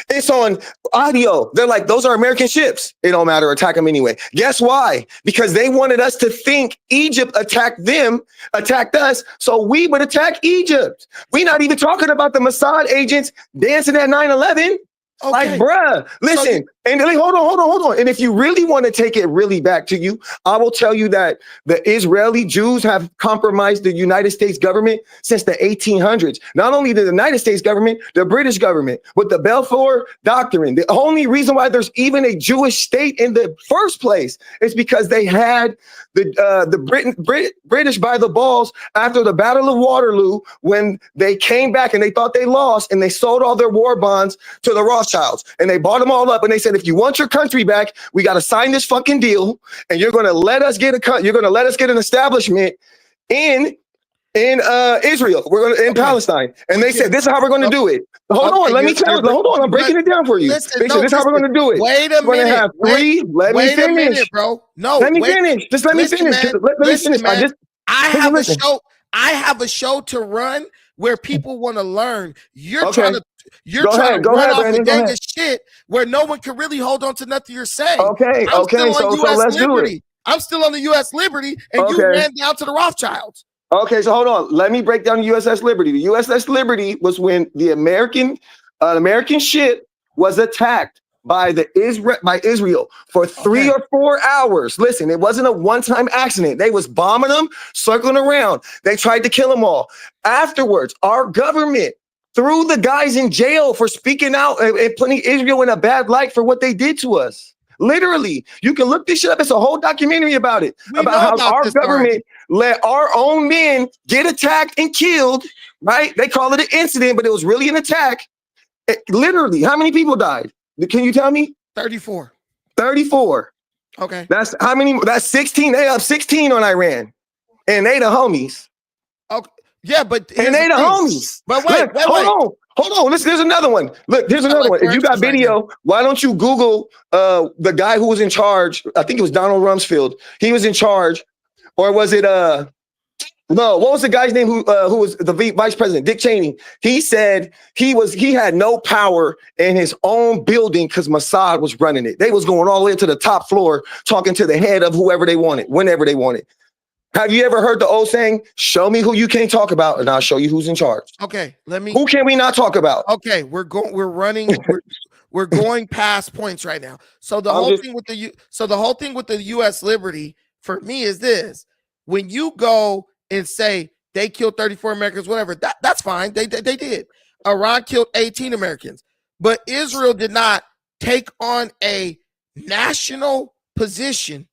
It's on audio. They're like, those are American ships. It don't matter. Attack them anyway. Guess why? Because they wanted us to think Egypt attacked us, so we would attack Egypt. We're not even talking about the Mossad agents dancing at 9/11. Okay. Like, bruh, listen, and like, hold on. And if you really want to take it really back to you, I will tell you that the Israeli Jews have compromised the United States government since the 1800s. Not only the United States government, the British government with the Balfour Doctrine. The only reason why there's even a Jewish state in the first place is because they had the British by the balls after the Battle of Waterloo, when they came back and they thought they lost, and they sold all their war bonds to the Rothschilds, and they bought them all up, and they said, if you want your country back, we got to sign this fucking deal, and you're going to let us get an establishment in Israel. We're going to in Palestine. And they said, this is how we're going to do it. Hold on, let me tell you. Hold on, I'm breaking it down for you. This is how we're going to do it. Wait a minute. Let me finish, minute, bro. No, let me finish. Just let me finish. Let me finish. Man, I have a show to run where people want to learn. You're trying to run off the dang shit where no one can really hold on to nothing you're saying. Okay. So let's do it. I'm still on the U.S. Liberty, and you ran down to the Rothschilds. Okay, so hold on. Let me break down the USS Liberty. The USS Liberty was when the American ship was attacked by Israel for 3 or 4 hours. Listen, it wasn't a one-time accident. They was bombing them, circling around. They tried to kill them all. Afterwards, our government threw the guys in jail for speaking out and putting Israel in a bad light for what they did to us. Literally, you can look this shit up. It's a whole documentary about it, about how our government let our own men get attacked and killed, right? They call it an incident, but it was really an attack. Literally, how many people died? Can you tell me? 34. 34. Okay. That's how many? That's 16. They up 16 on Iran. And they the homies. Okay. Yeah, but and they the homies. But wait, Hold on. Listen, there's another one. Look, here's another one. If you got video, why don't you Google the guy who was in charge? I think it was Donald Rumsfeld. He was in charge. Or was it no, what was the guy's name who was the vice president? Dick Cheney. He said he had no power in his own building because Mossad was running it. They was going all the way to the top floor, talking to the head of whoever they wanted, whenever they wanted. Have you ever heard the old saying, show me who you can't talk about, and I'll show you who's in charge? Okay, who can we not talk about? Okay, we're going past points right now. So the whole thing with the US Liberty for me is this: when you go and say they killed 34 Americans, whatever, that's fine. They did. Iran killed 18 Americans, but Israel did not take on a national position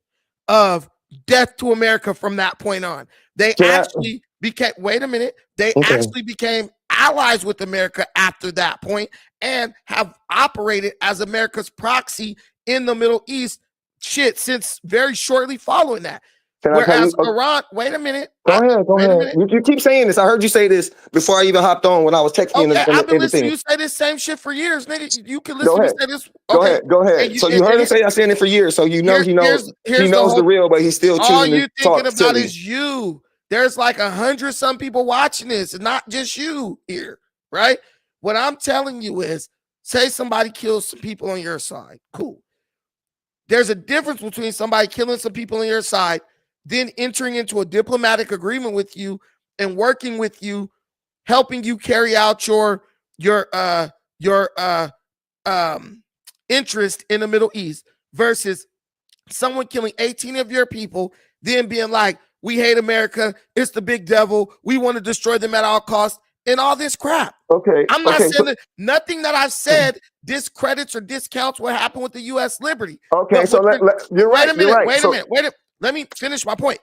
of death to America from that point on. They actually became, actually became allies with America after that point and have operated as America's proxy in the Middle East since very shortly following that. Whereas Iran, wait a minute. Go ahead. You keep saying this. I heard you say this before I even hopped on when I was texting. Okay, I've been listening to you say this same shit for years, nigga. You can listen to me say this. Okay. Go ahead. So you heard him say I saying it for years. So you know he knows the real, but he's still choosing to talk. All you thinking about is you. There's like 100 some people watching this, and not just you here, right? What I'm telling you is, say somebody kills some people on your side. Cool. There's a difference between somebody killing some people on your side, then entering into a diplomatic agreement with you and working with you, helping you carry out your interest in the Middle East, versus someone killing 18 of your people, then being like, we hate America, it's the big devil, we want to destroy them at all costs, and all this crap. Okay. I'm not saying that nothing that I've said discredits or discounts what happened with the U.S. Liberty. Okay, but so you're right. Wait a minute. Let me finish my point.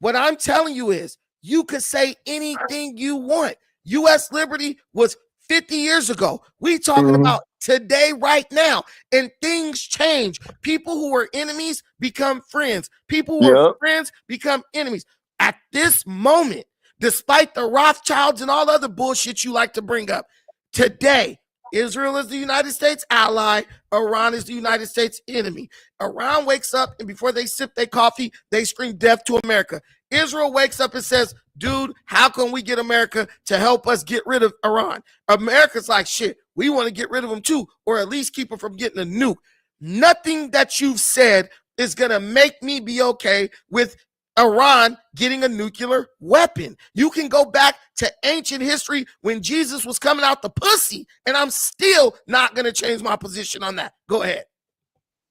What I'm telling you is, you could say anything you want. U.S. Liberty was 50 years ago. We talking about today, right now, and things change. People who are enemies become friends. People who are friends become enemies. At this moment, despite the Rothschilds and all other bullshit you like to bring up, today, Israel is the United States ally. Iran is the United States enemy. Iran wakes up, and before they sip their coffee, they scream death to America. Israel wakes up and says, dude, how can we get America to help us get rid of Iran? America's like, shit, we want to get rid of them too, or at least keep them from getting a nuke. Nothing that you've said is going to make me be okay with Iran getting a nuclear weapon. You can go back to ancient history when Jesus was coming out the pussy, and I'm still not going to change my position on that. Go ahead.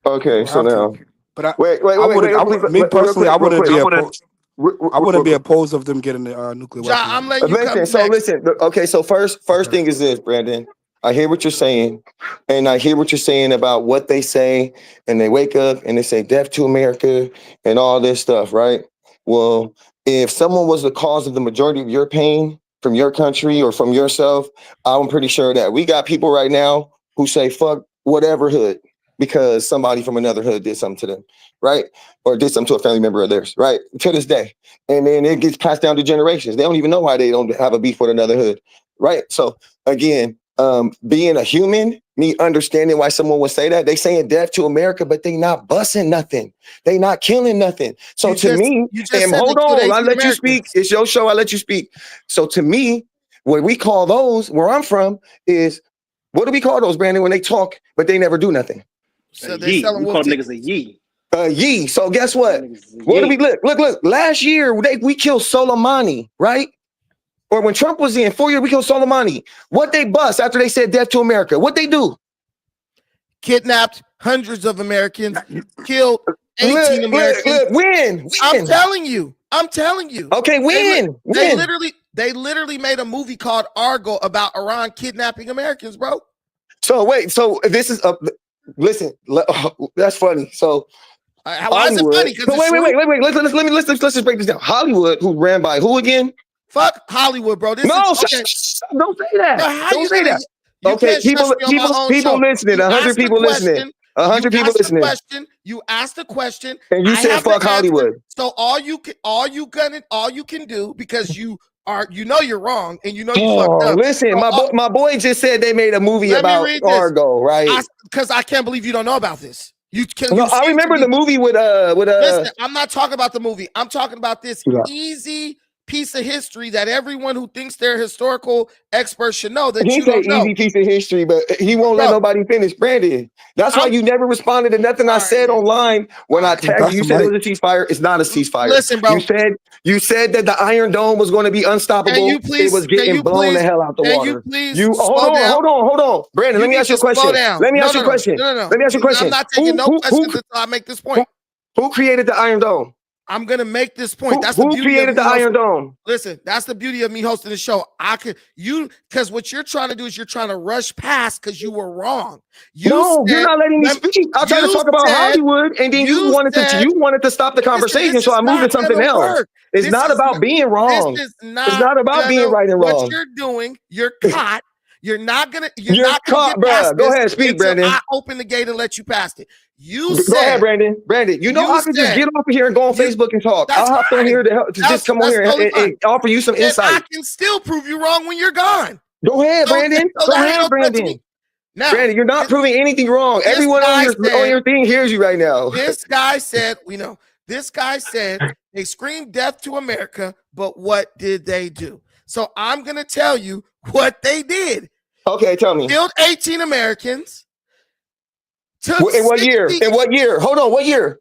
Okay, so now, but wait. Me personally, I wouldn't be opposed. I wouldn't be opposed of them getting a nuclear weapon. I'm letting you come listen. next. Okay, so first thing is this, Brandon. I hear what you're saying, and I hear what you're saying about what they say, and they wake up and they say death to America and all this stuff, right? Well, if someone was the cause of the majority of your pain from your country or from yourself, I'm pretty sure that we got people right now who say fuck whatever hood because somebody from another hood did something to them, right? Or did something to a family member of theirs, right? To this day. And then it gets passed down to generations. They don't even know why they don't have a beef with another hood, right? So again, being a human, me understanding why someone would say that. They saying death to America, but they not busting nothing. They not killing nothing. So hold on, I let you speak. It's your show, I let you speak. So to me, what we call those, where I'm from, is, what do we call those, Brandon, when they talk, but they never do nothing? So they selling we call niggas a yee. Yee. So guess what? What do we look? Last year we killed Soleimani, right? Or when Trump was in 4 years, we killed Soleimani. What they bust after they said death to America? What they do? Kidnapped hundreds of Americans, killed 18 Americans. Look, when? I'm telling you. Okay, when? They literally made a movie called Argo about Iran kidnapping Americans, bro. So wait, so this is listen, that's funny. So why is it funny? So wait. Let's just break this down. Hollywood, who ran by who again? Fuck Hollywood, bro. Don't say that. Don't say that. Okay, people listening. 100 people listening. 100 people listening. You asked a question, and you said fuck Hollywood. So all you can do, because you're wrong and you fucked up. Listen, so my boy just said they made a movie about Argo, right? Because I can't believe you don't know about this. I remember the movie with Listen, I'm not talking about the movie. I'm talking about this easy piece of history that everyone who thinks they're historical experts should know that you don't know. Easy piece of history, but he won't let nobody finish. Brandon, that's why you never responded to nothing I said online when I tagged you. You said it was a ceasefire. It's not a ceasefire. Listen, bro. You said that the Iron Dome was going to be unstoppable. It was getting blown the hell out the water. Hold on. Brandon, let me ask you a question. Let me ask you a question. I'm not taking no questions until I make this point. Who created the Iron Dome? I'm gonna make this point. That's who created the Iron Dome? Listen, that's the beauty of me hosting the show. Because what you're trying to do is you're trying to rush past because you were wrong. You're not letting me speak. I'm trying to talk about Hollywood, and then you wanted to stop the conversation, so I moved to something else. It's not about being wrong. It's not about being right and wrong. What you're doing, you're caught. You're not gonna caught, bro. Go ahead, speak, Brandon. I open the gate and let you past it. Go ahead, Brandon. You know I can just get off of here and go on Facebook and talk. I'll hop on here to just come on here and offer you some insight. I can still prove you wrong when you're gone. Go ahead, Brandon. Now, Brandon, you're not proving anything wrong. Everyone on your thing hears you right now. This guy said, they screamed death to America, but what did they do? So I'm going to tell you what they did. Okay, tell me. Killed 18 Americans. In what year? Hold on, what year?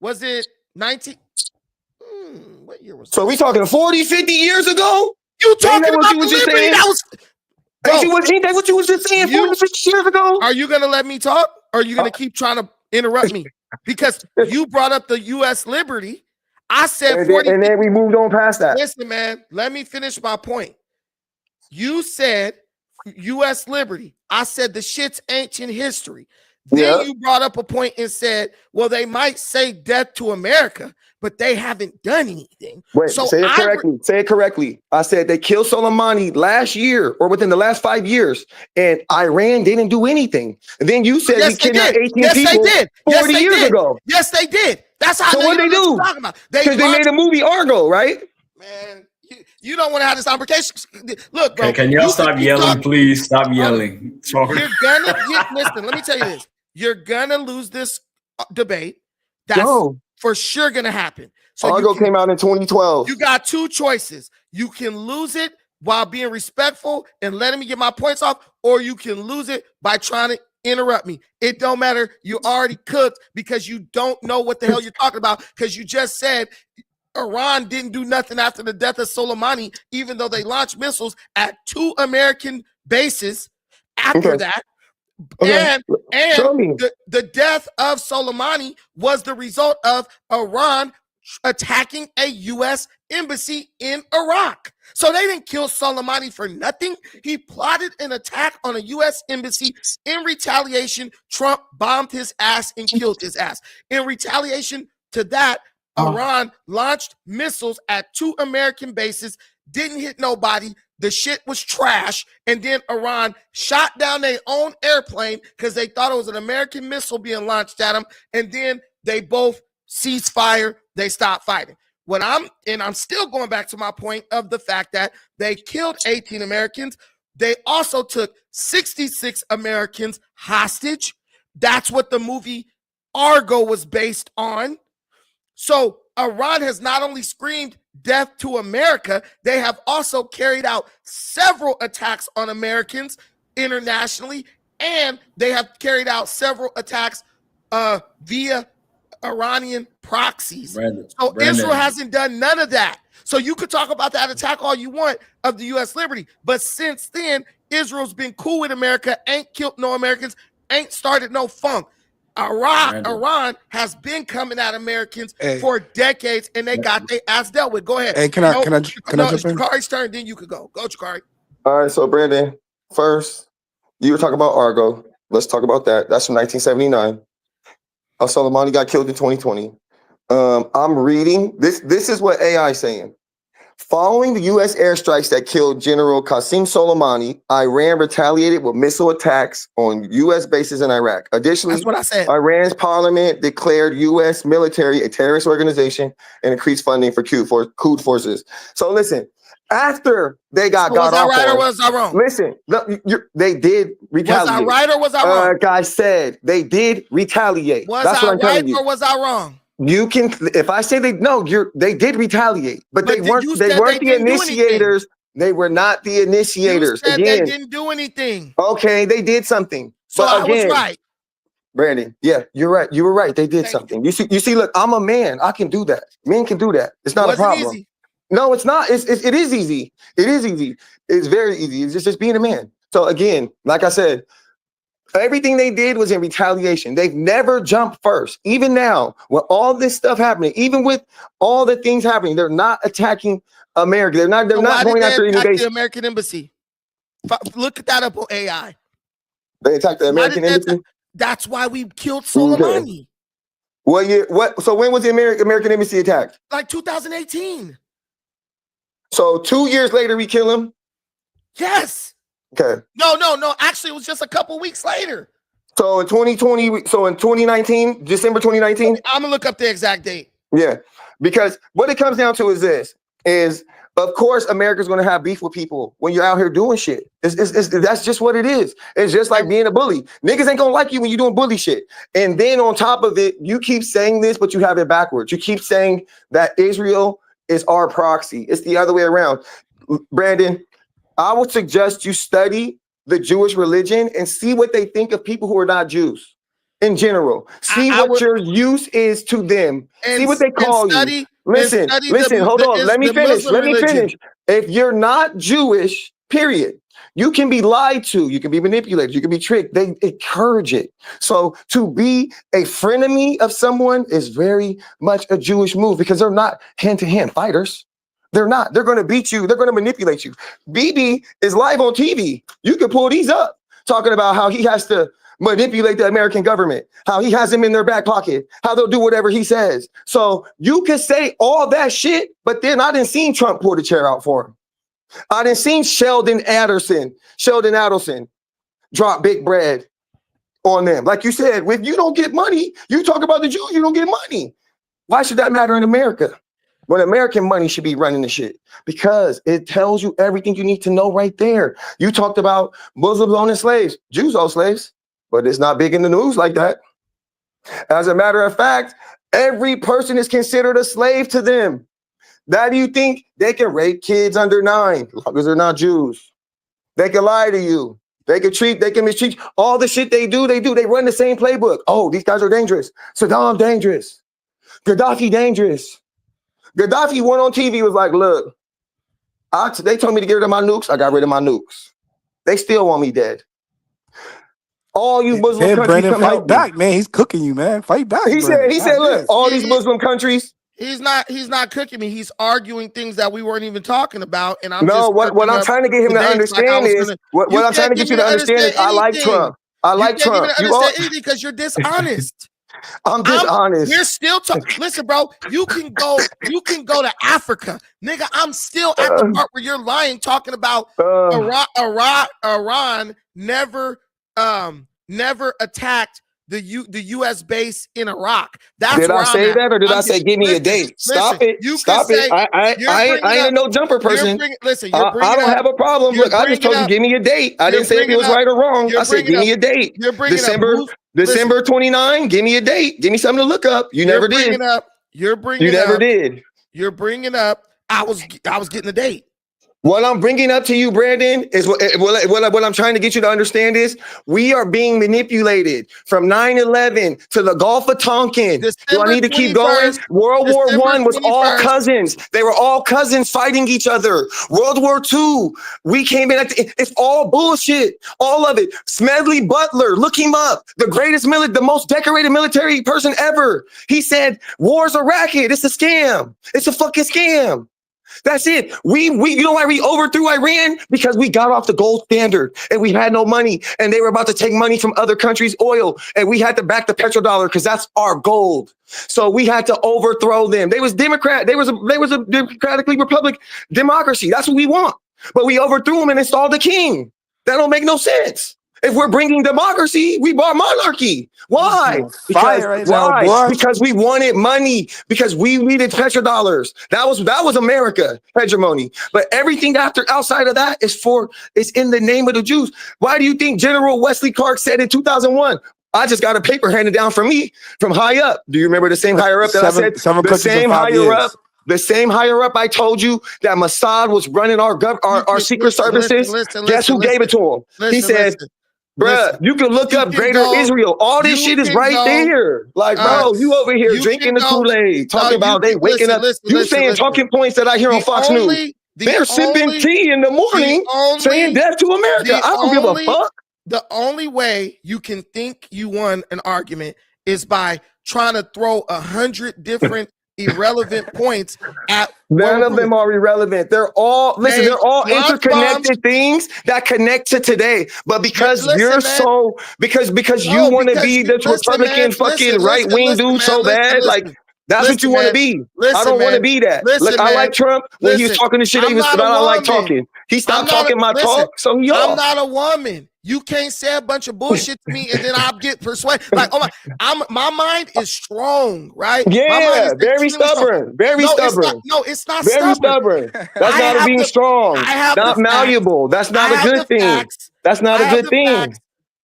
Was it 19? What year was that? So we talking 40, 50 years ago? You talking about the liberty? That was... Ain't that what you was just saying 40, 50 years ago? Are you going to let me talk? Or are you going to keep trying to interrupt me? Because you brought up the U.S. liberty. I said 40. And then we moved on past that. Listen, man, let me finish my point. You said U.S. liberty. I said the shit's ancient history. Then you brought up a point and said, well, they might say death to America, but they haven't done anything. Wait, say it correctly. I said they killed Soleimani last year or within the last 5 years, and Iran didn't do anything. And then you said we kidnapped 18 people 40 years ago. Yes, they did. That's how. So what they do? Because they made a movie Argo, right? Man, you don't want to have this conversation. Look, bro. Can y'all stop yelling, please? Stop yelling. You're gonna listen. Let me tell you this. You're gonna lose this debate. That's for sure gonna happen. So Argo came out in 2012. You got two choices. You can lose it while being respectful and letting me get my points off, or you can lose it by trying to interrupt me. It don't matter. You already cooked because you don't know what the hell you're talking about, because you just said Iran didn't do nothing after the death of Soleimani, even though they launched missiles at 2 American bases after that. And the death of Soleimani was the result of Iran attacking a U.S. embassy in Iraq. So they didn't kill Soleimani for nothing. He plotted an attack on a U.S. embassy. In retaliation, Trump bombed his ass and killed his ass. In retaliation to that, Iran launched missiles at 2 American bases, didn't hit nobody. The shit was trash. And then Iran shot down their own airplane because they thought it was an American missile being launched at them. And then they both ceasefire. They stopped fighting. I'm still going back to my point of the fact that they killed 18 Americans. They also took 66 Americans hostage. That's what the movie Argo was based on. So Iran has not only screamed death to America, they have also carried out several attacks on Americans internationally, and they have carried out several attacks via Iranian proxies. Brandon. Israel hasn't done none of that. So you could talk about that attack all you want of the U.S. liberty, but since then, Israel's been cool with America, ain't killed no Americans, ain't started no funk. Iran has been coming at Americans for decades, and they got their ass dealt with. Go ahead. Hey, can I jump in? It's Jakari's turn, then you could go. Go, Jakari. All right, so Brandon, first, you were talking about Argo. Let's talk about that. That's from 1979. Soleimani got killed in 2020. I'm reading this. This is what AI is saying. Following the U.S. airstrikes that killed General Qasem Soleimani, Iran retaliated with missile attacks on U.S. bases in Iraq. Additionally, that's what I said. Iran's parliament declared U.S. military a terrorist organization and increased funding for Quds forces. So listen, after they got off, was I right or was I wrong? Listen, they did retaliate. Was I right or was I wrong? Like I said, they did retaliate. Was I right or was I wrong? You can, if I say they did retaliate, but they weren't the initiators. They were not the initiators. You said they didn't do anything. Okay, they did something. So I was right. Brandon, yeah, you're right. You were right. They did something. You see, look, I'm a man. I can do that. Men can do that. It's not a problem. Easy. No, it's not. It is easy. It is easy. It's very easy. It's just being a man. So again, like I said, everything they did was in retaliation. They've never jumped first. Even now, with all this stuff happening, even with all the things happening, they're not attacking America. They're not going after the American embassy. Look at that up on AI. They attacked the American embassy? That's why we killed Soleimani. Okay. What year? So when was the American embassy attacked? Like 2018. So 2 years later, we kill him? Yes. Okay. No. Actually, it was just a couple weeks later. So in 2019, December 2019? I'm going to look up the exact date. Yeah. Because what it comes down to is this, of course, America's going to have beef with people when you're out here doing shit. That's just what it is. It's just like being a bully. Niggas ain't going to like you when you're doing bully shit. And then on top of it, you keep saying this, but you have it backwards. You keep saying that Israel is our proxy. It's the other way around. Brandon, I would suggest you study the Jewish religion and see what they think of people who are not Jews in general. See what your use is to them. See what they call you. Listen, hold on. Let me finish. If you're not Jewish, period, you can be lied to. You can be manipulated. You can be tricked. They encourage it. So to be a frenemy of someone is very much a Jewish move because they're not hand-to-hand fighters. They're not. They're going to beat you. They're going to manipulate you. Bibi is live on TV. You can pull these up, talking about how he has to manipulate the American government, how he has them in their back pocket, how they'll do whatever he says. So you can say all that shit, but then I didn't see Trump pull the chair out for him. I didn't see Sheldon Adelson drop big bread on them. Like you said, if you don't get money, you talk about the Jews, you don't get money. Why should that matter in America? When American money should be running the shit, because it tells you everything you need to know right there. You talked about Muslims owning slaves, Jews own slaves, but it's not big in the news like that. As a matter of fact, every person is considered a slave to them. How do you think they can rape kids under 9 as long as they're not Jews? They can lie to you. They can mistreat. All the shit they do. They run the same playbook. Oh, these guys are dangerous. Saddam dangerous. Gaddafi dangerous. Gaddafi went on TV, was like, look, they told me to get rid of my nukes. I got rid of my nukes. They still want me dead. All you Muslim countries Brandon, come fight help back, me. man. He's cooking you, man. Fight back. He said, look, all these Muslim countries. He's not cooking me. He's arguing things that we weren't even talking about. And what I'm trying to get him to understand is what I'm trying to get you to understand is I like Trump. I like Trump. You can't understand anything because you're dishonest. I'm dishonest. We're still talking. Listen, bro, you can go to Africa. Nigga, I'm still at the part where you're lying, talking about Iran never attacked the U.S. base in Iraq. Did I say that, or did I say give me a date? Stop it. Stop it. I ain't no jumper person. I don't have a problem. Look, I just told you give me a date. I didn't say if it was right or wrong. I said give me a date. December 29. Give me a date. Give me something to look up. You never did. You're bringing up. I was getting a date. What I'm bringing up to you, Brandon, is what I'm trying to get you to understand is we are being manipulated from 9/11 to the Gulf of Tonkin. Do I need to keep going? World War I was all cousins. They were all cousins fighting each other. World War II, we came in it's all bullshit. All of it. Smedley Butler, look him up. The greatest the most decorated military person ever. He said, war's a racket. It's a scam. It's a fucking scam. That's it. We you know why we overthrew Iran? Because we got off the gold standard and we had no money and they were about to take money from other countries' oil and we had to back the petrodollar because that's our gold. So we had to overthrow them. They was Democrat. They was a democratically democracy. That's what we want. But we overthrew them and installed a king. That don't make no sense. If we're bringing democracy, we brought monarchy. Why? Because we wanted money. Because we needed petrodollars. That was America hegemony. But everything outside of that is in the name of the Jews. Why do you think General Wesley Clark said in 2001? I just got a paper handed down from me from high up. Do you remember the same higher up that I said? The same higher up. The same higher up I told you that Mossad was running our secret services. Guess who gave it to him? He said, bruh, you can look up Greater Israel. All this shit is right there. Like, bro, you over here drinking the Kool-Aid, talking about they waking up. You saying talking points that I hear on Fox News. They're sipping tea in the morning saying death to America. I don't give a fuck. The only way you can think you won an argument is by trying to throw 100 different irrelevant points at none of them are irrelevant. They're all they're all interconnected things that connect to today. But because you want to be this Republican fucking right-wing dude so bad, like that's what you want to be. I don't want to be that. Look, I like Trump when he was talking the shit he was, but I don't like talking. He stopped talking my talk, so he off. I'm not a woman. You can't say a bunch of bullshit to me and then I'll get persuaded. Like, oh my mind is strong, right? Yeah, very stubborn. Very stubborn. It's not very stubborn. That's not being strong. Not malleable. That's not a good thing. That's not a good thing.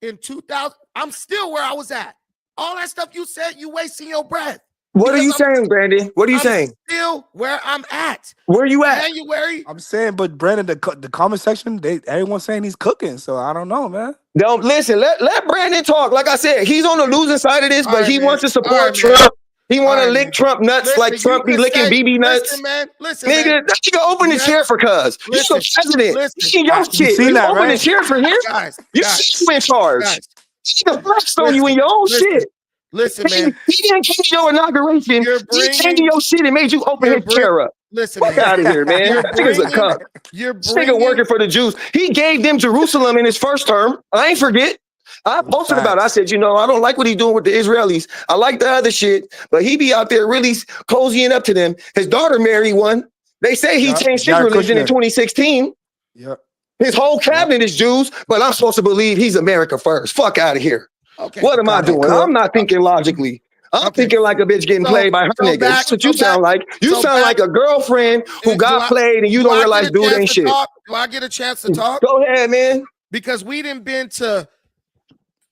In 2000, I'm still where I was at. All that stuff you said, you wasting your breath. What are you saying, Brandon? What are you saying? Still where I'm at. Where you at? January. I'm saying, but Brandon, the comment section, everyone's saying he's cooking. So I don't know, man. Don't listen. Let Brandon talk. Like I said, he's on the losing side of this, but he wants to support Trump. He want to lick Trump nuts like Trump be licking BB nuts. Listen, nigga, you can open the chair for cuz. You're the president. You your shit. You open the chair for him. You in charge. He the flex on you in your own shit. Listen, man. He didn't come to your inauguration. He came to your shit and made you open his chair up. Listen, fuck out of here, man. Nigga's a cuck. This nigga working for the Jews. He gave them Jerusalem in his first term. I ain't forget. I posted about it. I said, I don't like what he's doing with the Israelis. I like the other shit, but he be out there really cozying up to them. His daughter married one. They say he changed his religion in 2016. Yep. His whole cabinet is Jews, but I'm supposed to believe he's America first. Fuck out of here. Okay. What am I doing? I'm not thinking logically. I'm thinking like a bitch getting played by her niggas. That's what you sound like. You sound like a girlfriend who got played and you don't realize dude ain't shit. Do I get a chance to talk? Go ahead, man. Because we done been to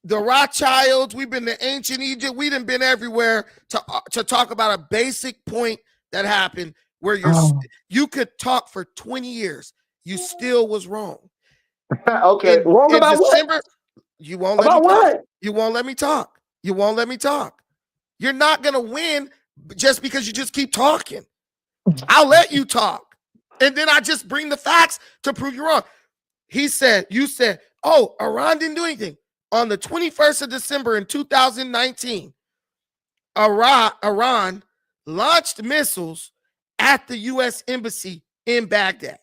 the Rothschilds, we've been to ancient Egypt, we done been everywhere to talk about a basic point that happened. where you could talk for 20 years. You still was wrong. Okay, wrong in about December, what? You won't let About me talk. what? You won't let me talk. You won't let me talk. You're not gonna win just because you just keep talking. I'll let you talk, and then I just bring the facts to prove you wrong. You said, oh, Iran didn't do anything. On the 21st of December in 2019, Iran launched missiles at the U.S. Embassy in Baghdad.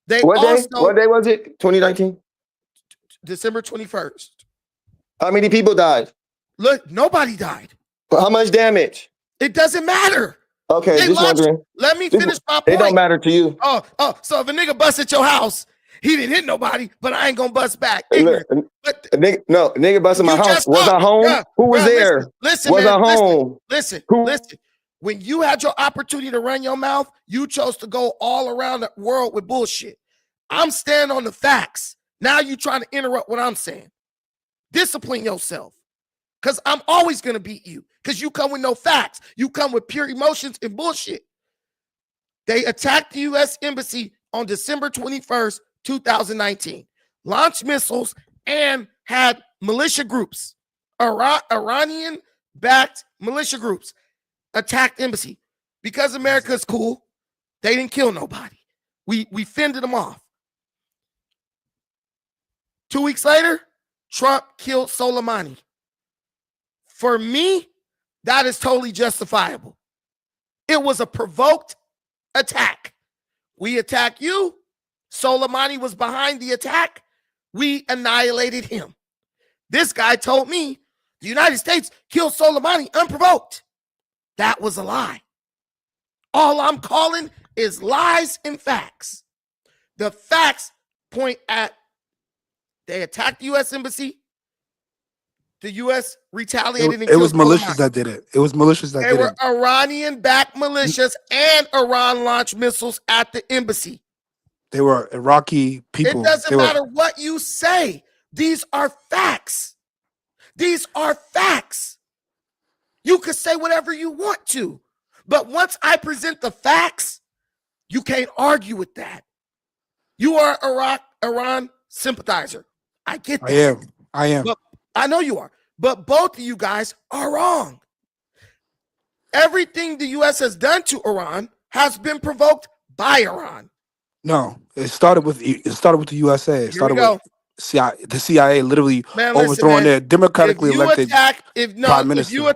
What day was it? 2019? December 21st. How many people died? Look, nobody died. How much damage? It doesn't matter. Okay, just wondering. Let me finish my point. It don't matter to you. Oh, so if a nigga bust at your house, he didn't hit nobody, but I ain't gonna bust back. Look, nigga busted my house. Was I home? Yeah, Who was there? Listen, was man, I home? Listen. When you had your opportunity to run your mouth, you chose to go all around the world with bullshit. I'm standing on the facts. Now you trying to interrupt what I'm saying. Discipline yourself. Because I'm always going to beat you. Because you come with no facts. You come with pure emotions and bullshit. They attacked the U.S. Embassy on December 21st, 2019. Launched missiles and had militia groups. Iranian-backed militia groups attacked embassy. Because America's cool, they didn't kill nobody. We fended them off. 2 weeks later, Trump killed Soleimani. For me, that is totally justifiable. It was a provoked attack. We attacked you. Soleimani was behind the attack. We annihilated him. This guy told me the United States killed Soleimani unprovoked. That was a lie. All I'm calling is lies and facts. The facts point at they attacked the U.S. Embassy. The U.S. retaliated. It was militias that did it. It was militias that did it. They were Iranian-backed militias, and Iran launched missiles at the embassy. They were Iraqi people. It doesn't matter what you say. These are facts. These are facts. You could say whatever you want to, but once I present the facts, you can't argue with that. You are Iran sympathizer. I get that. I am. But I know you are. But both of you guys are wrong. Everything the U.S. has done to Iran has been provoked by Iran. No, it started with the USA. It started with the CIA literally overthrowing their democratically elected prime minister.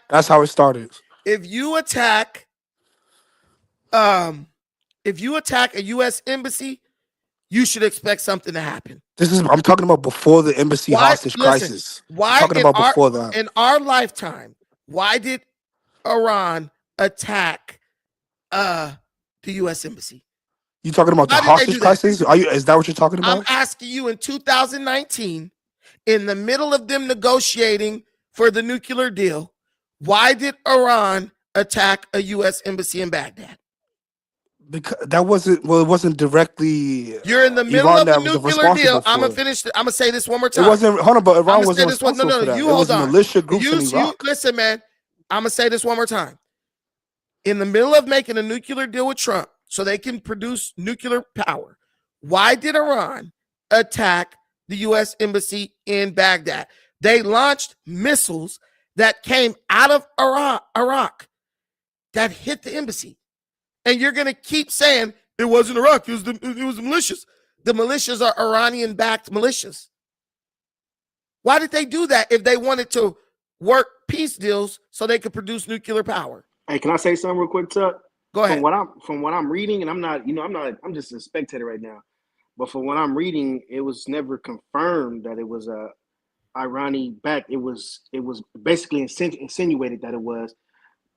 That's how it started. If you attack a U.S. embassy, you should expect something to happen. I'm talking about before the embassy hostage crisis. Why I'm talking about before that. In our lifetime, why did Iran attack the U.S. embassy? You talking about the hostage crisis? Is that what you're talking about? I'm asking you in 2019, in the middle of them negotiating for the nuclear deal, why did Iran attack a U.S. embassy in Baghdad? Because it wasn't directly. You're in the middle of the nuclear deal. I'm gonna say this one more time. It wasn't. Hold on, but Iran wasn't responsible for that. You hold on. Militia groups in Iraq. Listen, man. I'm gonna say this one more time. In the middle of making a nuclear deal with Trump, so they can produce nuclear power, why did Iran attack the U.S. embassy in Baghdad? They launched missiles that came out of Iraq that hit the embassy. And you're going to keep saying it wasn't Iraq, it was the militias. The militias are Iranian-backed militias. Why did they do that if they wanted to work peace deals so they could produce nuclear power? Hey, can I say something real quick, Tuck? Go ahead. From what I'm reading, and I'm just a spectator right now. But from what I'm reading, it was never confirmed that it was a Iranian backed. It was basically insinuated that it was,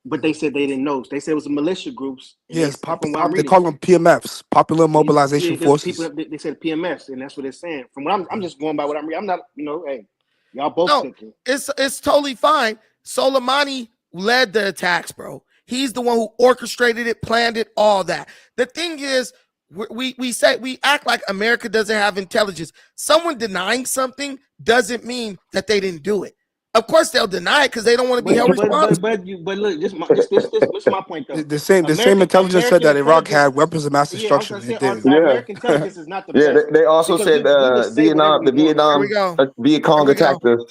but they said they didn't know. They said it was a militia groups. Yes, they call them PMFs, Popular Mobilization Forces. They said PMFs, and that's what they're saying. From what I'm just going by what I'm reading. I'm not, hey, y'all both thinking. It's totally fine. Soleimani led the attacks, bro. He's the one who orchestrated it, planned it, all that. The thing is, we act like America doesn't have intelligence. Someone denying something doesn't mean that they didn't do it. Of course, they'll deny it because they don't want to be held responsible. But look, this is my point though. The same intelligence said that Iraq had weapons of mass destruction. Say, It did. Yeah. American intelligence is not the best. They also because said we would say whatever we want. Viet Cong attacked the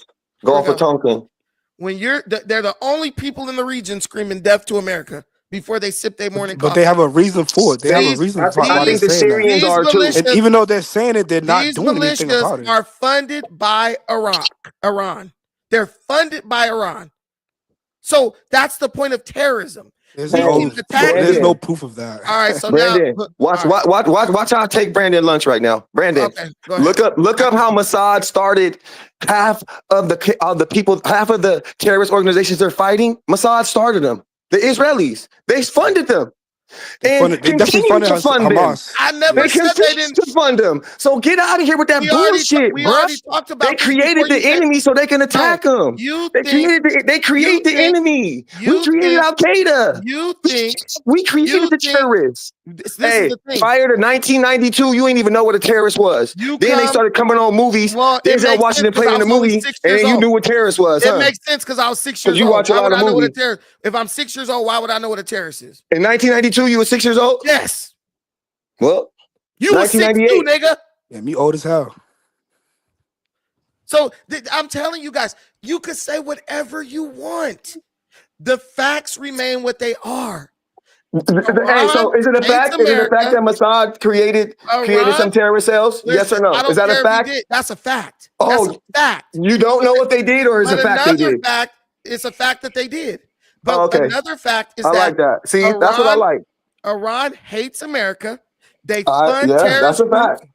Gulf of Tonkin. When they're the only people in the region screaming death to America before they sip their morning coffee. But they have a reason for it. They have a reason for why they're saying that. Syrians are too. And even though they're saying it, they're not doing anything about it. These militias are funded by Iran. They're funded by Iran. So that's the point of terrorism. There's no proof of that. All right, so Brandon, now watch how I take Brandon lunch right now. Brandon, okay, look up how Mossad started. Half of the people, half of the terrorist organizations they're fighting, Mossad started them. The Israelis, they funded them. And They definitely funded Hamas. I never said they didn't to fund them. So get out of here with that bullshit, bro. They created the enemy so they can attack them. They create the enemy. We created Al Qaeda. You think we created the terrorists? Hey, prior to 1992, you ain't even know what a terrorist was. Then they started coming on movies. Denzel Washington played in the movie, and then you knew what terrorist was. It makes sense because I was 6 years old. You watch a lot of movies. If I'm 6 years old, why would I know what a terrorist is? In 1992, you were 6 years old? Yes. Well, you were 6 too, nigga. Yeah, me old as hell. So I'm telling you guys, you could say whatever you want. The facts remain what they are. Hey, so is it a fact? Is it a fact that Mossad created some terrorist cells? Yes or no? Is that a fact? That's a fact. Oh, that's a fact. You don't know what they did, or is it a fact they did? It's a fact that they did. But another fact is that I like that. See, that's what I like. Iran hates America. They fund terrorists. That's a fact.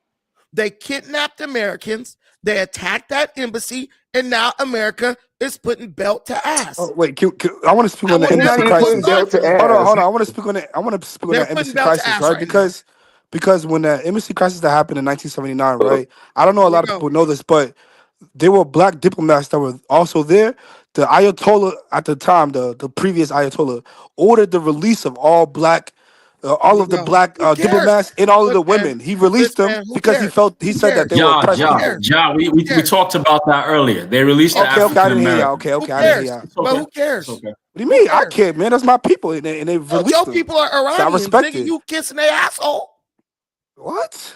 They kidnapped Americans. They attacked that embassy, and now America is putting belt to ass. Oh, wait, I want to speak on the embassy crisis. Hold on. I want to speak on it. I want to speak on that embassy crisis, right? Because when the embassy crisis that happened in 1979, right? I don't know a lot of people know this, but there were black diplomats that were also there. The Ayatollah at the time, the previous Ayatollah, ordered the release of all black. All of the black diplomats and all of the women. He released them because he said that they were oppressed. John, we talked about that earlier. They released the African Americans. Okay, I didn't hear you. But who cares? What do you mean? I care, man. That's my people, and they released your them. people are Iranians. So I respect it. You kissing their asshole. What?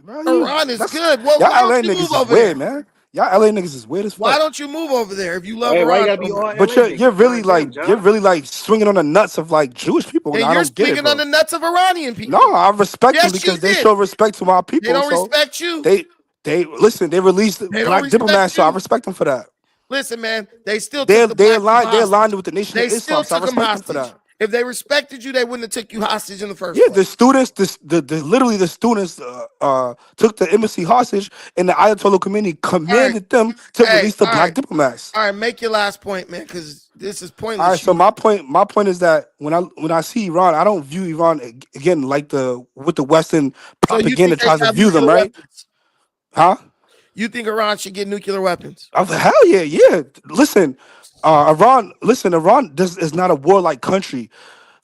Iran is good. Well, y'all LA niggas is weird, man. Y'all LA niggas is weird as fuck. Why don't you move over there if you love Iran? But you're really like swinging on the nuts of like Jewish people. And you're swinging on the nuts of Iranian people. No, I respect them because they show respect to my people. They don't respect you. They listen. They released black diplomats, so I respect them for that. Listen, man, they're aligned with the Nation of Islam, so I respect them for that. If they respected you, they wouldn't have took you hostage in the first place. The students, literally the students took the embassy hostage, and the Ayatollah community commanded them to release the black diplomats. All right, make your last point, man, because this is pointless. All right, so my point is that when I see Iran, I don't view Iran again like what the Western propaganda tries to view them, right? Huh? You think Iran should get nuclear weapons? Oh, hell yeah. Listen. Iran is not a warlike country.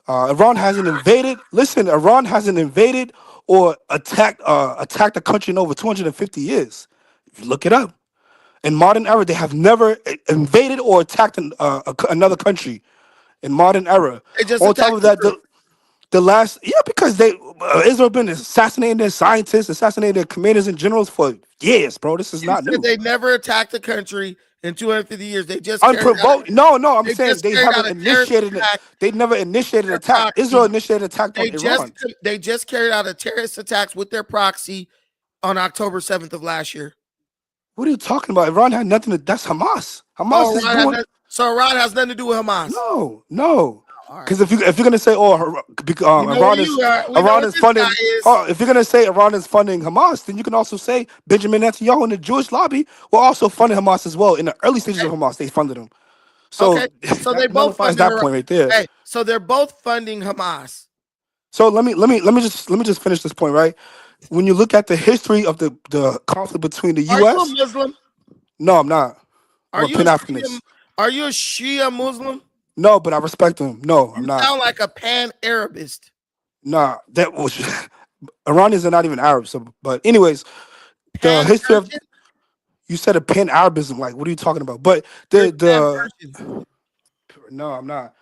Iran hasn't invaded. Listen, Iran hasn't invaded or attacked a country in over 250 years. If you look it up, in modern era, they have never invaded or attacked another country. In modern era, on top of that, because Israel been assassinating their scientists, assassinating their commanders and generals for years, bro. This is not new. They never attacked a country. In 250 years, they just unprovoked. No, I'm saying they haven't initiated it. They never initiated an attack. Israel initiated an attack on Iran. They just carried out a terrorist attacks with their proxy on October 7th of last year. What are you talking about? Iran had nothing to. That's Hamas. Hamas is doing. So Iran has nothing to do with Hamas. No. Because if you're gonna say, Iran is funding, if you're gonna say Iran is funding Hamas, then you can also say Benjamin Netanyahu and the Jewish lobby were also funding Hamas as well. In the early stages of Hamas, they funded them. So they both funded that point right there. Hey, so they're both funding Hamas. So let me just finish this point, right? When you look at the history of the conflict between the U.S. Are you a Muslim? No, I'm not. I'm a Pan-Africanist. Are you a Shia Muslim? No, but I respect them. No, I'm not. You sound like a Pan-Arabist. Nah, that was Iranians are not even Arabs. So, but anyways, the history of You said a pan-Arabism. Like, what are you talking about? But no, I'm not.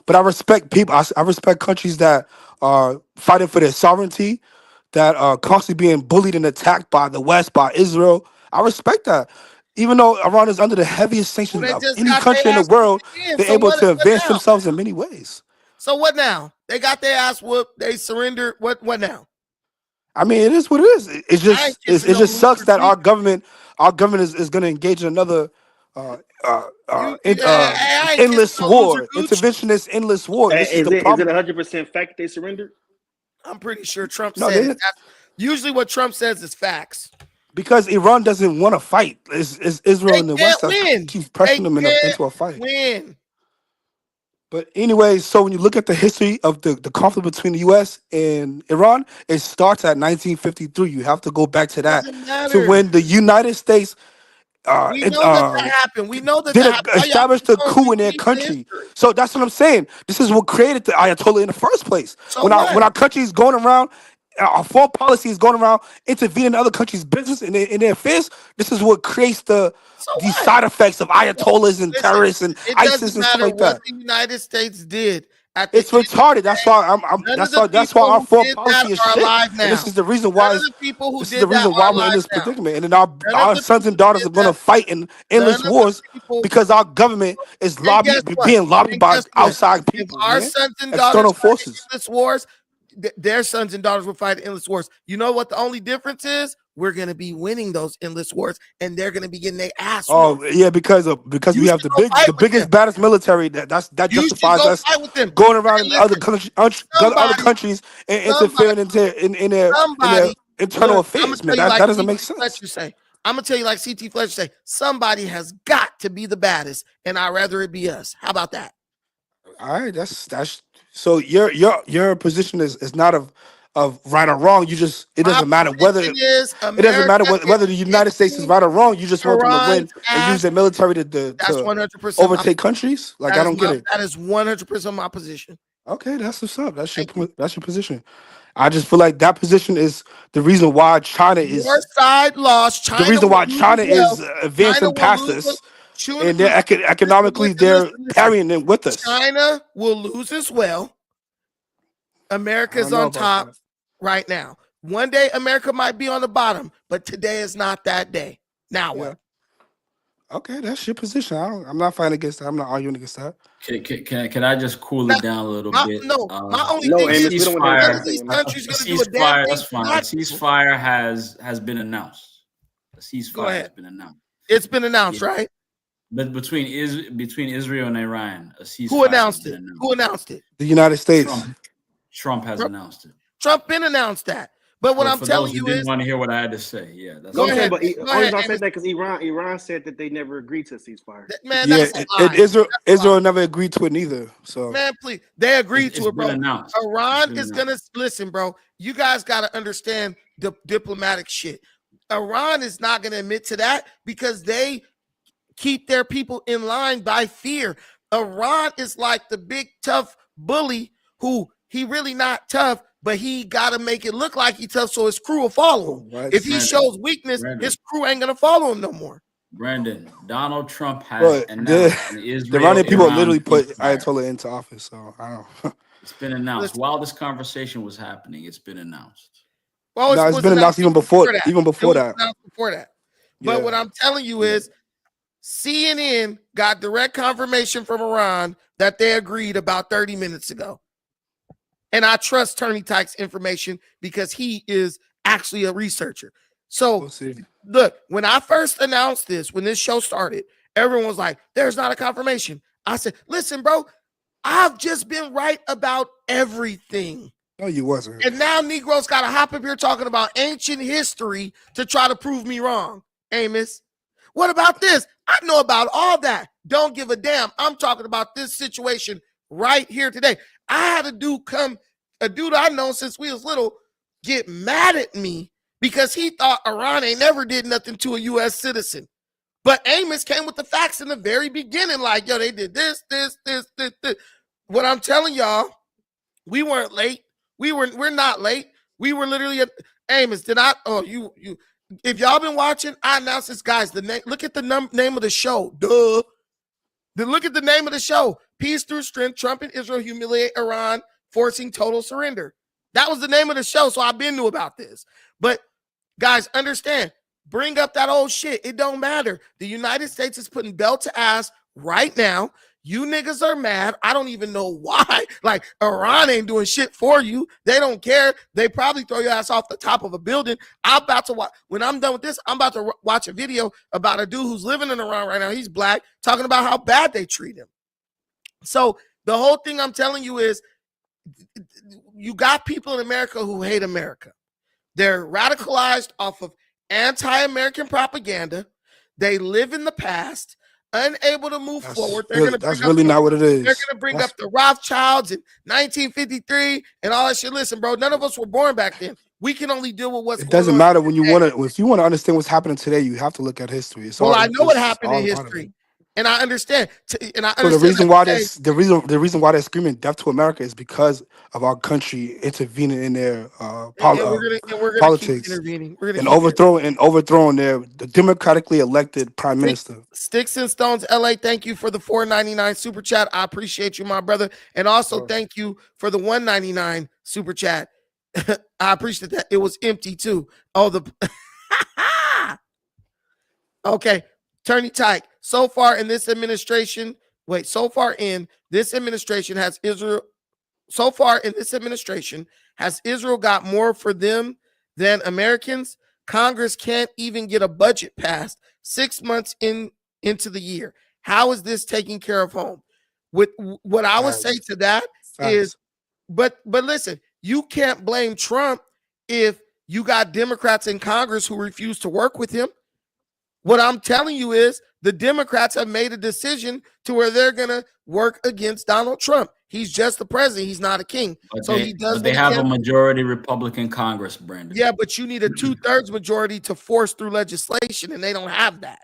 But I respect people. I respect countries that are fighting for their sovereignty, that are constantly being bullied and attacked by the West, by Israel. I respect that. Even though Iran is under the heaviest sanctions They of just any got their country in the ass world, whooped again. they're So able what to advance now? themselves in many ways. So what now? They got their ass whooped. They surrendered. What now? I mean, it is what it is. It just sucks that our government is going to engage in another endless war, interventionist endless war. And this is the problem. Is it 100% fact they surrendered? I'm pretty sure Trump No, said it. That's usually what Trump says is facts. Because Iran doesn't want to fight. It's Israel and the West that keeps pressuring them into a fight. Win. But anyway, so when you look at the history of the conflict between the U.S. and Iran, it starts at 1953. You have to go back to that, to when the United States we know that happened. We know that established a coup in their country. So that's what I'm saying. This is what created the Ayatollah in the first place. So when our country is going around, our foreign policy is going around intervening in other countries' business and in their affairs, this is what creates these side effects of Ayatollahs and terrorists and ISIS and stuff like that. What the United States did. It's retarded. That's why that's why our foreign policy is shit. And this is the reason why we're in this predicament. And then our sons and daughters are going to fight in endless wars because our government is being lobbied by outside people, our sons and external forces. Endless wars. Their sons and daughters will fight endless wars. You know what the only difference is? We're going to be winning those endless wars, and they're going to be getting their ass. Oh yeah, because we have the biggest, baddest military. That justifies us going around in other countries and interfering in their internal affairs. Man, that doesn't make sense. I'm gonna tell you, like C.T. Fletcher say, somebody has got to be the baddest, and I'd rather it be us. How about that? All right, that's so your position is not of right or wrong. You just it doesn't matter whether the United States is right or wrong. You just want them to win and use their military to 100% overtake countries. Like I don't get it. That is 100% my position. Okay, that's what's up. That's your position. I just feel like that position is the reason why China is. Your side lost. The reason why China is advancing past us. And they're economically, they're carrying them with us. China will lose as well. America's on top right now. One day, America might be on the bottom, but today is not that day. Now what? Okay, that's your position. I'm not fighting against that. I'm not arguing against that. Can I just cool it down a little bit? My only thing is ceasefire. That's fine. A ceasefire has been announced. A ceasefire has been announced. It's been announced, right? But between Israel and Iran, a ceasefire. Who announced it? Who announced it? The United States. Trump has announced it. Trump been announced that. But what I'm telling you didn't want to hear what I had to say. Yeah, that's go ahead. But only I said that because Iran said that they never agreed to a ceasefire. Man, that's Israel never agreed to it neither. So man, please, they agreed to it, bro. Iran is gonna listen, bro. You guys got to understand the diplomatic shit. Iran is not gonna admit to that because they keep their people in line by fear. Iran is like the big tough bully who he really not tough, but he got to make it look like he's tough so his crew will follow him. If he shows weakness, his crew ain't going to follow him no more. Brandon, Donald Trump has announced the Iranian people literally put Ayatollah into office, so I don't know. It's been announced. While this conversation was happening, it's been announced. Well, it's been announced even before that. But what I'm telling you is CNN got direct confirmation from Iran that they agreed about 30 minutes ago. And I trust Tony Tyke's information because he is actually a researcher. So look, when I first announced this, when this show started, everyone was like, there's not a confirmation. I said, listen, bro, I've just been right about everything. No, you wasn't. And now Negroes got to hop up here talking about ancient history to try to prove me wrong. Amos, what about this? I know about all that. Don't give a damn. I'm talking about this situation right here today. I had a dude I know since we was little get mad at me because he thought Iran ain't never did nothing to a U.S. citizen. But Amos came with the facts in the very beginning, like, yo, they did this. What I'm telling y'all, we weren't late. We're not late. We were literally Amos, did I? Oh, you if y'all been watching, I announced this, guys. The name. Look at the name of the show. Duh. Then look at the name of the show. Peace through strength. Trump and Israel humiliate Iran, forcing total surrender. That was the name of the show. So I've been new about this. But guys, understand. Bring up that old shit. It don't matter. The United States is putting belt to ass right now. You niggas are mad. I don't even know why. Like, Iran ain't doing shit for you. They don't care. They probably throw your ass off the top of a building. I'm about to watch. When I'm done with this, I'm about to watch a video about a dude who's living in Iran right now. He's black, talking about how bad they treat him. So the whole thing I'm telling you is, you got people in America who hate America. They're radicalized off of anti-American propaganda. They live in the past, unable to move forward. That's really not what it is. They're going to bring up the Rothschilds in 1953 and all that shit. Listen, bro, none of us were born back then. We can only deal with what's going on. It doesn't matter when you want to. If you want to understand what's happening today, you have to look at history. I know what happened in history. And I understand. So the reason why they're screaming death to America is because of our country intervening in their politics and overthrowing the democratically elected prime minister. Sticks and Stones LA, thank you for the $4.99 super chat. I appreciate you, my brother. And also thank you for the $1.99 super chat. I appreciate that. It was empty too. Oh, okay. Turny Tyke. So far in this administration has Israel got more for them than Americans? Congress can't even get a budget passed 6 months into the year. How is this taking care of home? With what I would say to that is, but listen, you can't blame Trump if you got Democrats in Congress who refuse to work with him. What I'm telling you is the Democrats have made a decision to where they're going to work against Donald Trump. He's just the president. He's not a king. But they have a majority Republican Congress, Brandon. Yeah, but you need a 2/3 majority to force through legislation, and they don't have that.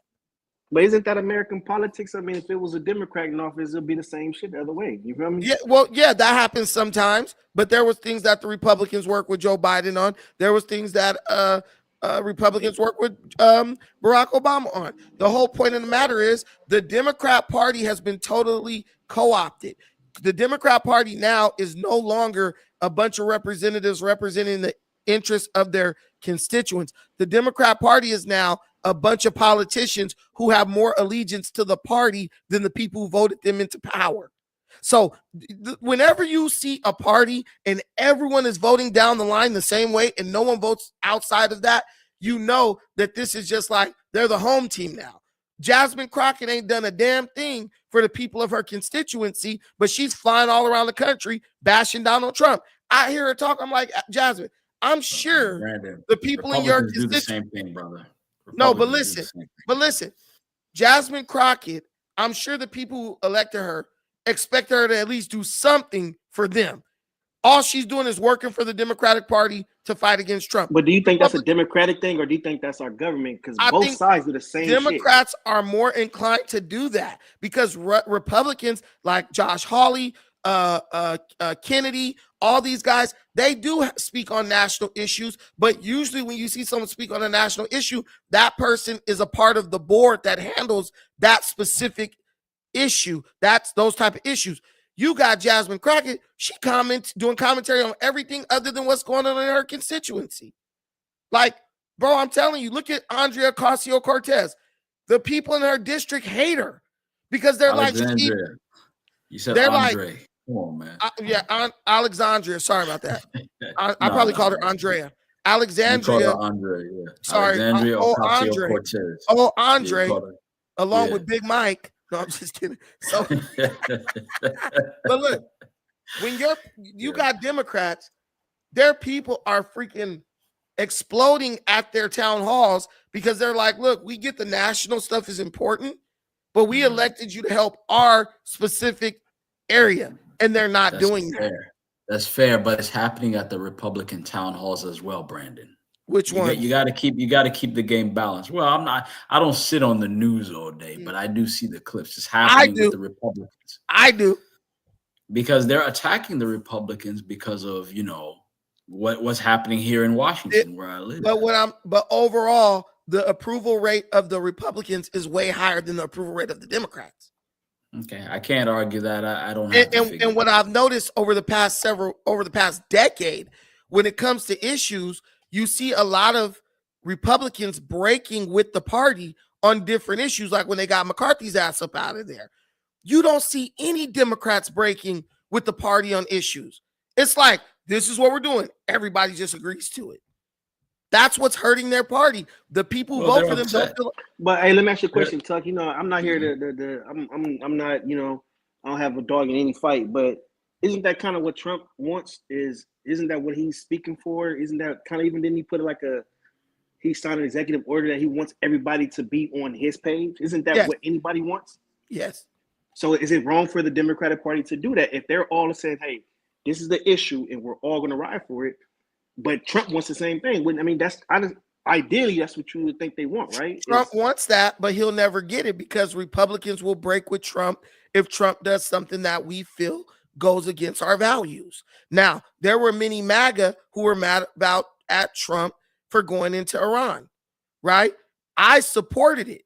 But isn't that American politics? I mean, if it was a Democrat in office, it'd be the same shit the other way. You feel me? Yeah, well, yeah, that happens sometimes. But there was things that the Republicans worked with Joe Biden on. There was things that Republicans work with Barack Obama on. The whole point of the matter is the Democrat Party has been totally co-opted. The Democrat Party now is no longer a bunch of representatives representing the interests of their constituents. The Democrat Party is now a bunch of politicians who have more allegiance to the party than the people who voted them into power. So whenever you see a party and everyone is voting down the line the same way and no one votes outside of that, you know that this is just like they're the home team now. Jasmine Crockett ain't done a damn thing for the people of her constituency, but she's flying all around the country bashing Donald Trump. I hear her talk. I'm like, Jasmine, I'm sure Brandon, the people in your do the same thing, brother. No, but listen, Jasmine Crockett, I'm sure the people who elected her expect her to at least do something for them. All she's doing is working for the Democratic Party to fight against Trump. But do you think that's a Democratic thing, or do you think that's our government? Because both sides do the same Democrats are more inclined to do that because Republicans like Josh Hawley, Kennedy, all these guys, they do speak on national issues. But usually when you see someone speak on a national issue, that person is a part of the board that handles that specific issue. That's those type of issues. You got Jasmine Crockett. She doing commentary on everything other than what's going on in her constituency. Like, bro, I'm telling you, look at Andrea Ocasio-Cortez. The people in her district hate her because they're Alexandria. You said Andre. Like, come on, man. Alexandria. Sorry about that. I probably called her Andrea. Alexandria. You called her Andre, yeah. Sorry. Alexandria Ocasio-Cortez. Oh, Andre. Along with Big Mike. No, I'm just kidding. So, but look, when you got Democrats, their people are freaking exploding at their town halls because they're like, look, we get the national stuff is important, but we elected you to help our specific area, and they're not doing that. That's fair, but it's happening at the Republican town halls as well, Brandon. Which one? You got to keep the game balanced. Well, I don't sit on the news all day, but I do see the clips. It's happening with the Republicans. I do. Because they're attacking the Republicans because of, what's happening here in Washington, where I live. But overall, the approval rate of the Republicans is way higher than the approval rate of the Democrats. Okay, I can't argue that. I don't have and what I've noticed over the past decade, when it comes to issues, you see a lot of Republicans breaking with the party on different issues, like when they got McCarthy's ass up out of there. You don't see any Democrats breaking with the party on issues. It's like, this is what we're doing. Everybody just agrees to it. That's what's hurting their party. The people who vote for them don't feel. But hey, let me ask you a question, Tuck. You know, I'm not here to I'm not, you know, I don't have a dog in any fight, but isn't that kind of what Trump wants? Isn't that what he's speaking for? Isn't that kind of, even didn't he put he signed an executive order that he wants everybody to be on his page? Isn't that what anybody wants? Yes. So is it wrong for the Democratic Party to do that if they're all saying, hey, this is the issue and we're all going to ride for it? But Trump wants the same thing. I mean, ideally, that's what you would think they want, right? Trump wants that, but he'll never get it because Republicans will break with Trump if Trump does something that we feel goes against our values. Now, there were many MAGA who were mad at Trump for going into Iran, right? I supported it.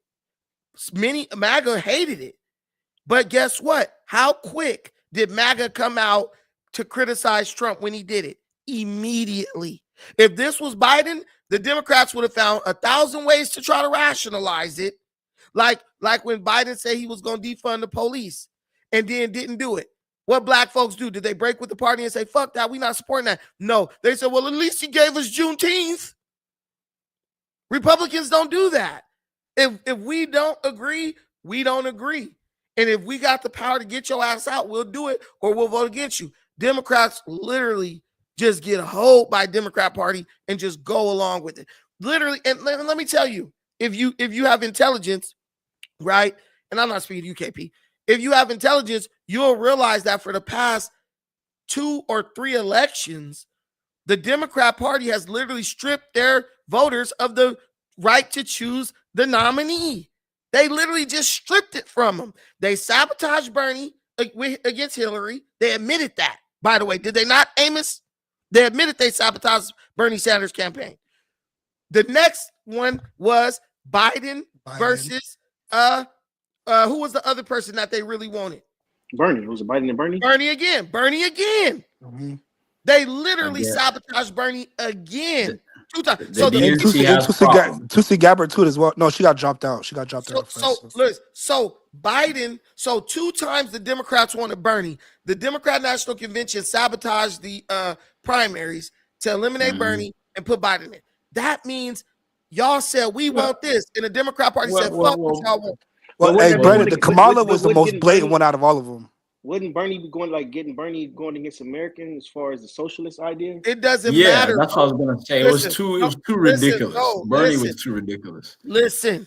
Many MAGA hated it. But guess what? How quick did MAGA come out to criticize Trump when he did it? Immediately. If this was Biden, the Democrats would have found 1,000 ways to try to rationalize it. Like when Biden said he was going to defund the police and then didn't do it. What black folks do? Did they break with the party and say, fuck that, we're not supporting that? No. They said, well, at least he gave us Juneteenth. Republicans don't do that. If we don't agree, we don't agree. And if we got the power to get your ass out, we'll do it or we'll vote against you. Democrats literally just get hold by Democrat Party and just go along with it. Literally, and let me tell you, if you have intelligence, right? And I'm not speaking to you, KP. If you have intelligence, you'll realize that for the past 2 or 3 elections, the Democrat Party has literally stripped their voters of the right to choose the nominee. They literally just stripped it from them. They sabotaged Bernie against Hillary. They admitted that, by the way. Did they not, Amos? They admitted they sabotaged Bernie Sanders' campaign. The next one was Biden. Versus who was the other person that they really wanted? Bernie. Was it Biden and Bernie? Bernie again. Mm-hmm. They literally sabotaged Bernie again. 2 times. So Tulsi Gabbard too as well. No, she got dropped out. So Biden. So 2 times the Democrats wanted Bernie. The Democrat National Convention sabotaged the primaries to eliminate Bernie and put Biden in. That means y'all said we want this, and the Democrat Party said fuck what y'all want. Well, hey, Brandon, the Kamala was the most blatant one out of all of them. Wouldn't Bernie be getting Bernie going against American as far as the socialist idea? It doesn't matter. Yeah, that's what I was gonna say. It was too ridiculous. Bernie was too ridiculous. Listen,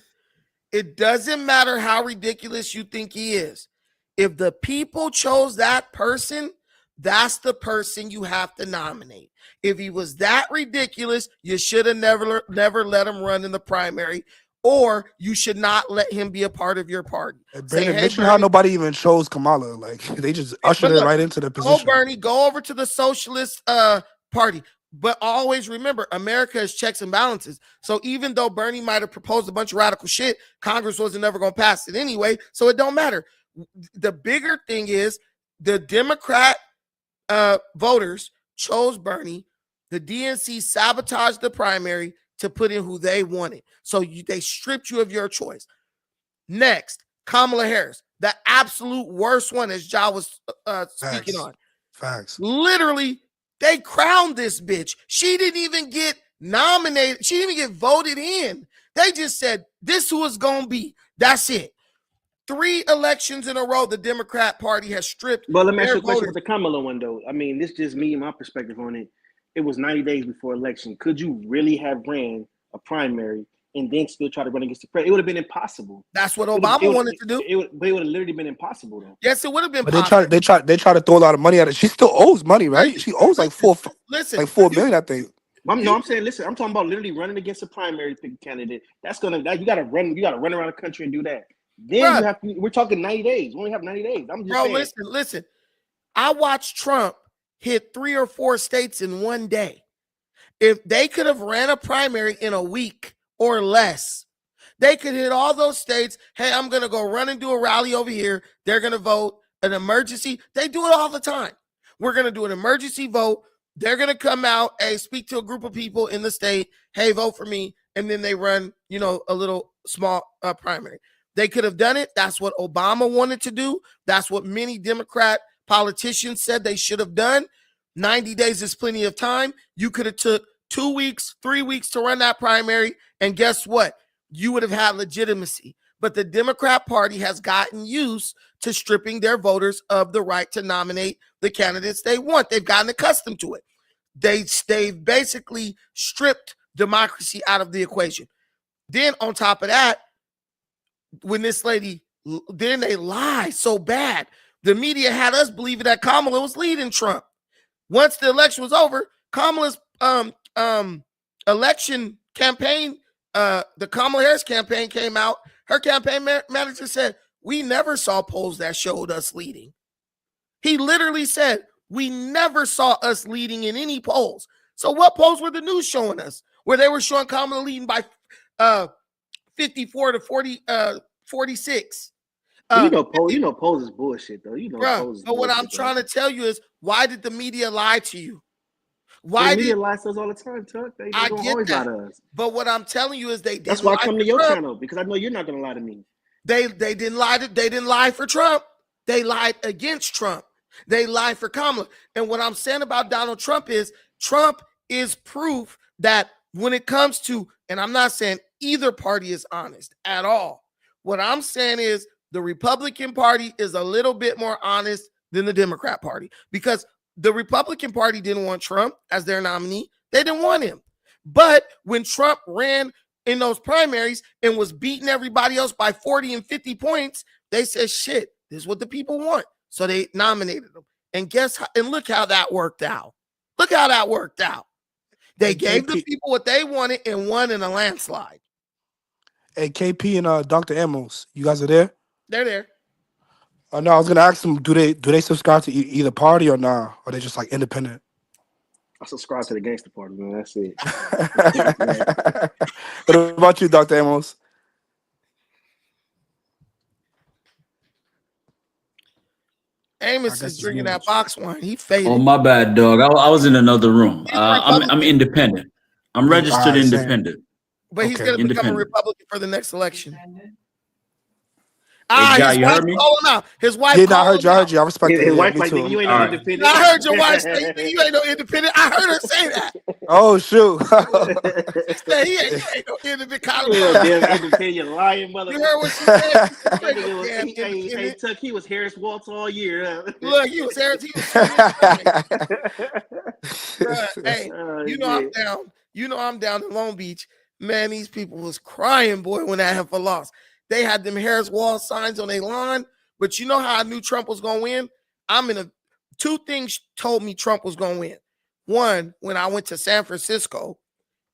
it doesn't matter how ridiculous you think he is. If the people chose that person, that's the person you have to nominate. If he was that ridiculous, you should have never let him run in the primary. Or you should not let him be a part of your party. Brandon, mention how nobody even chose Kamala. Like they just ushered her right into the position. Go, Bernie, go over to the Socialist Party. But always remember, America is checks and balances. So even though Bernie might have proposed a bunch of radical shit, Congress wasn't never going to pass it anyway. So it don't matter. The bigger thing is the Democrat voters chose Bernie. The DNC sabotaged the primary to put in who they wanted. So they stripped you of your choice. Next, Kamala Harris, the absolute worst one, as Ja was speaking on. Facts. Literally, they crowned this bitch. She didn't even get nominated. She didn't even get voted in. They just said, this who it's going to be. That's it. 3 elections in a row, the Democrat Party has stripped. But let me ask you a question with the Kamala one, though. I mean, this is just me and my perspective on it. It was 90 days before election. Could you really have ran a primary and then still try to run against the president? It would have been impossible. That's what Obama wanted to do. But it would have literally been impossible, though. Yes, it would have been. But they try to throw a lot of money at it. She still owes money, right? She owes like $4 million, I think. I'm saying, listen, I'm talking about literally running against a primary candidate. You gotta run around the country and do that. Then we're talking 90 days. We only have 90 days. I'm just saying. Listen. I watched Trump hit 3 or 4 states in one day. If they could have ran a primary in a week or less, they could hit all those states. Hey, I'm going to go run and do a rally over here. They're going to vote an emergency. They do it all the time. We're going to do an emergency vote. They're going to come out and speak to a group of people in the state. Hey, vote for me. And then they run, a little small primary. They could have done it. That's what Obama wanted to do. That's what many Democrat politicians said they should have done. 90 days is plenty of time. You could have took 2 weeks, 3 weeks to run that primary. And guess what? You would have had legitimacy. But the Democrat Party has gotten used to stripping their voters of the right to nominate the candidates they want. They've gotten accustomed to it. They've basically stripped democracy out of the equation. Then on top of that, when this lady, then they lie so bad. The media had us believing that Kamala was leading Trump. Once the election was over, Kamala's election campaign, the Kamala Harris campaign came out. Her campaign manager said, we never saw polls that showed us leading. He literally said, we never saw us leading in any polls. So what polls were the news showing us? Where they were showing Kamala leading by 54 to 46. Polls is bullshit, though. Polls is but what I'm trying to tell you is, why did the media lie to you? Why the media lies to us all the time, Chuck? They I don't get always that. lie to us. But what I'm telling you is that's why I come to your channel, because I know you're not going to lie to me. They didn't lie. They didn't lie for Trump. They lied against Trump. They lied for Kamala. And what I'm saying about Donald Trump is proof that when it comes to, and I'm not saying either party is honest at all. What I'm saying is the Republican Party is a little bit more honest than the Democrat Party, because the Republican Party didn't want Trump as their nominee. They didn't want him. But when Trump ran in those primaries and was beating everybody else by 40 and 50 points, they said, shit, this is what the people want. So they nominated him. And look how that worked out. Look how that worked out. They gave the people what they wanted and won in a landslide. Hey, KP and Dr. Amos, you guys are there? They're there. No, I was gonna ask them, do they subscribe to either party or nah? Or they just like independent? I subscribe to the gangster party, man. That's it. What about you, Dr. Amos? Amos is drinking that box wine. He faded. Oh, my bad, dog. I was in another room. I'm independent. I'm registered independent. But he's going to become a Republican for the next election. Hey, you heard me? His wife. Yeah, I heard you. I respect it. His wife like, you ain't no independent. I heard your wife say you ain't no independent. I heard her say that. Oh shoot! He ain't no independent. Damn independent lying mother. You heard what she said? Hey, Tuck, he was Harris Waltz all year. Look, he was Harris. Hey, I'm down. I'm down in Long Beach. Man, these people was crying, boy, when that heifer lost. They had them Harris Wall signs on their lawn. But you know how I knew Trump was going to win? Two things told me Trump was going to win. One, when I went to San Francisco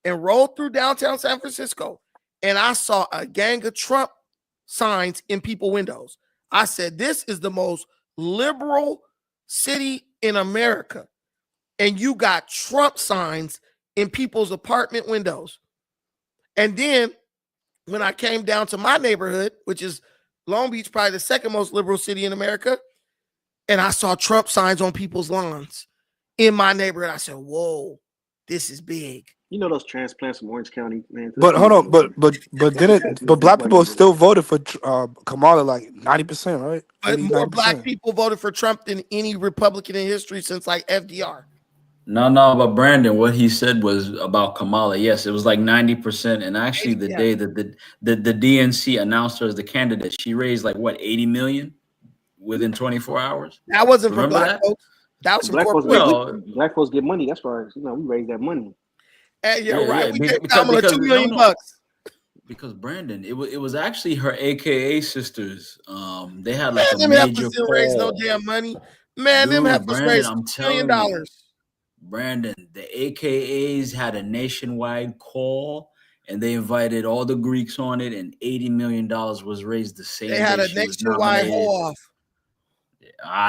and rolled through downtown San Francisco, and I saw a gang of Trump signs in people's windows. I said, this is the most liberal city in America. And you got Trump signs in people's apartment windows. And then when I came down to my neighborhood, which is Long Beach, probably the second most liberal city in America, and I saw Trump signs on people's lawns in my neighborhood, I said, whoa, this is big. You know those transplants from Orange County, man. But hold on, but black people still voted for Kamala like 90%, right? But more black people voted for Trump than any Republican in history since like FDR. No, but Brandon, what he said was about Kamala. Yes, it was like 90%. And actually, the day that the DNC announced her as the candidate, she raised like what, 80 million within 24 hours. That wasn't for black folks. That was black folks. Black folks get money. That's why we raise that money. Hey, you're right. We gave Kamala $2 million bucks. Because Brandon, it was actually her AKA sisters. They had like a them major didn't raise no damn money. Man, them heifers raised $1 million. Brandon, the AKAs had a nationwide call, and they invited all the Greeks on it, and $80 million was raised the same day. They had a nationwide haul off.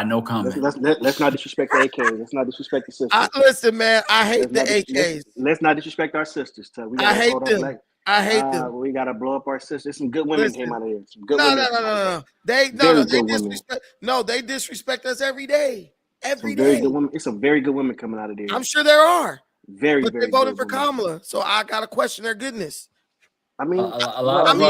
No comment. Let's not disrespect the AKs. Let's not disrespect the sisters. Listen, man, I hate the AKs. Let's not disrespect our sisters. I hate them. I hate them. We gotta blow up our sisters. Some good women came out of here. Some good women. No. They disrespect us every day. Every day. Very good women. It's some very good women coming out of there. I'm sure there are. But they voted for Kamala, so I gotta question their goodness. I mean, a lot of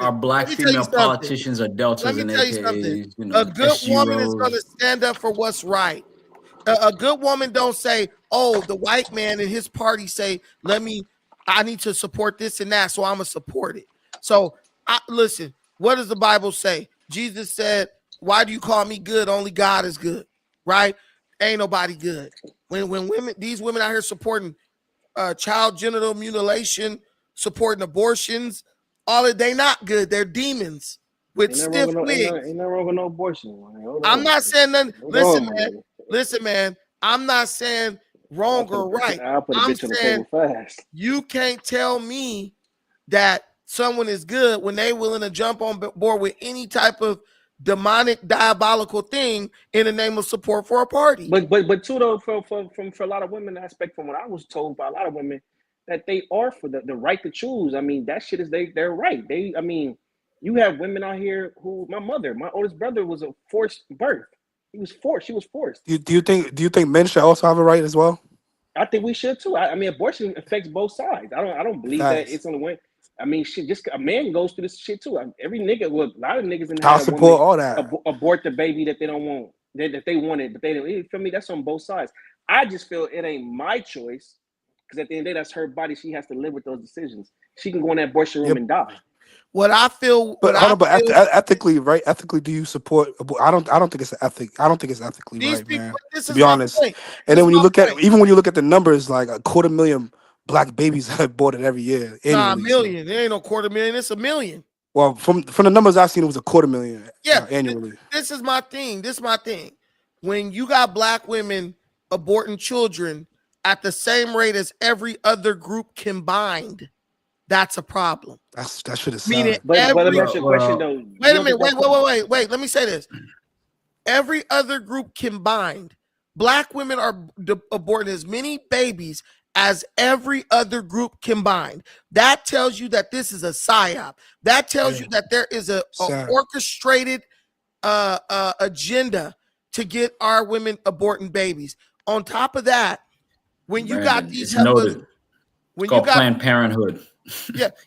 our black female politicians are deltas and AKAs. You know, a good woman is going to stand up for what's right. A good woman don't say, "Oh, the white man and his party say, I need to support this and that, so I'm gonna support it." So, listen. What does the Bible say? Jesus said, "Why do you call me good? Only God is good." Right? Ain't nobody good. When these women out here supporting child genital mutilation, supporting abortions, they not good. They're demons with stiff wigs. Ain't no wrong with no abortion. I'm not saying nothing. Listen, man. I'm not saying wrong or right. I'm saying you can't tell me that someone is good when they willing to jump on board with any type of demonic, diabolical thing in the name of support for a party. But too though, for a lot of women, aspect from what I was told by a lot of women, that they are for the right to choose. I mean, that shit is their right. You have women out here who, my oldest brother was a forced birth. She was forced. Do you think men should also have a right as well? I think we should too. I mean, abortion affects both sides. I don't believe that it's on the way. I mean, shit, just a man goes through this shit too. Every nigga, a lot of niggas in child support, all that, abort the baby that they don't want, that they wanted, but they didn't. You feel me? That's on both sides. I just feel it ain't my choice, because at the end of the day, that's her body. She has to live with those decisions. She can go in that abortion room and die. What I feel, ethically, right? Ethically, do you support? I don't think it's ethic. I don't think it's ethically right, man. To be honest. And then when you look at the numbers, like 250,000 black babies are aborted every year. Annually, a million. There ain't no 250,000. It's 1 million. Well, from the numbers I've seen, it was 250,000. Annually. This is my thing. When you got black women aborting children at the same rate as every other group combined, that's a problem. That should have said. But let me ask you a question though. Wait a minute. Wait. Let me say this. Every other group combined, black women are aborting as many babies as every other group combined. That tells you that this is a psyop. That tells you that there is a orchestrated agenda to get our women aborting babies. On top of that, when you got these heifers, when you got Planned Parenthood,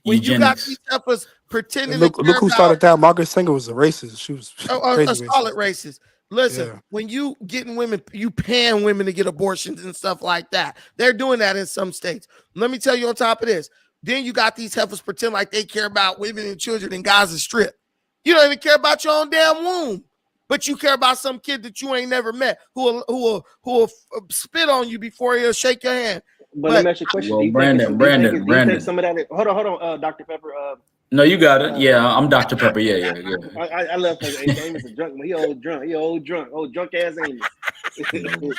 when you got these heifers pretending. Look who started that. Margaret Sanger was a racist. She was a solid racist. Listen, when you getting women, you paying women to get abortions and stuff like that. They're doing that in some states. Let me tell you on top of this. Then you got these heifers pretend like they care about women and children in Gaza Strip. You don't even care about your own damn womb, but you care about some kid that you ain't never met who will spit on you before he'll shake your hand. But let me ask you a question. Well, Brandon. Some of that. Hold on, Dr. Pepper. No, you got it. Yeah, I'm Dr. Pepper. Yeah. I love Amos a drunk. He old drunk. Old drunk ass Amos.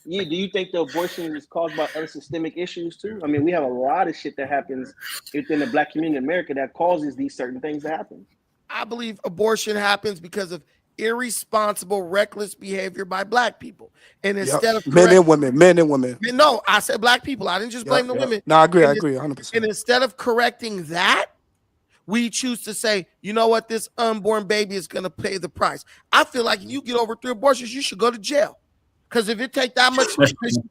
Do you think the abortion is caused by other systemic issues too? I mean, we have a lot of shit that happens within the black community in America that causes these certain things to happen. I believe abortion happens because of irresponsible, reckless behavior by black people. And instead of men and women. No, I said black people. I didn't just blame the women. No, I agree 100%. And instead of correcting that, we choose to say, you know what, this unborn baby is going to pay the price. I feel like if you get over 3 abortions, you should go to jail. Because if it take that much,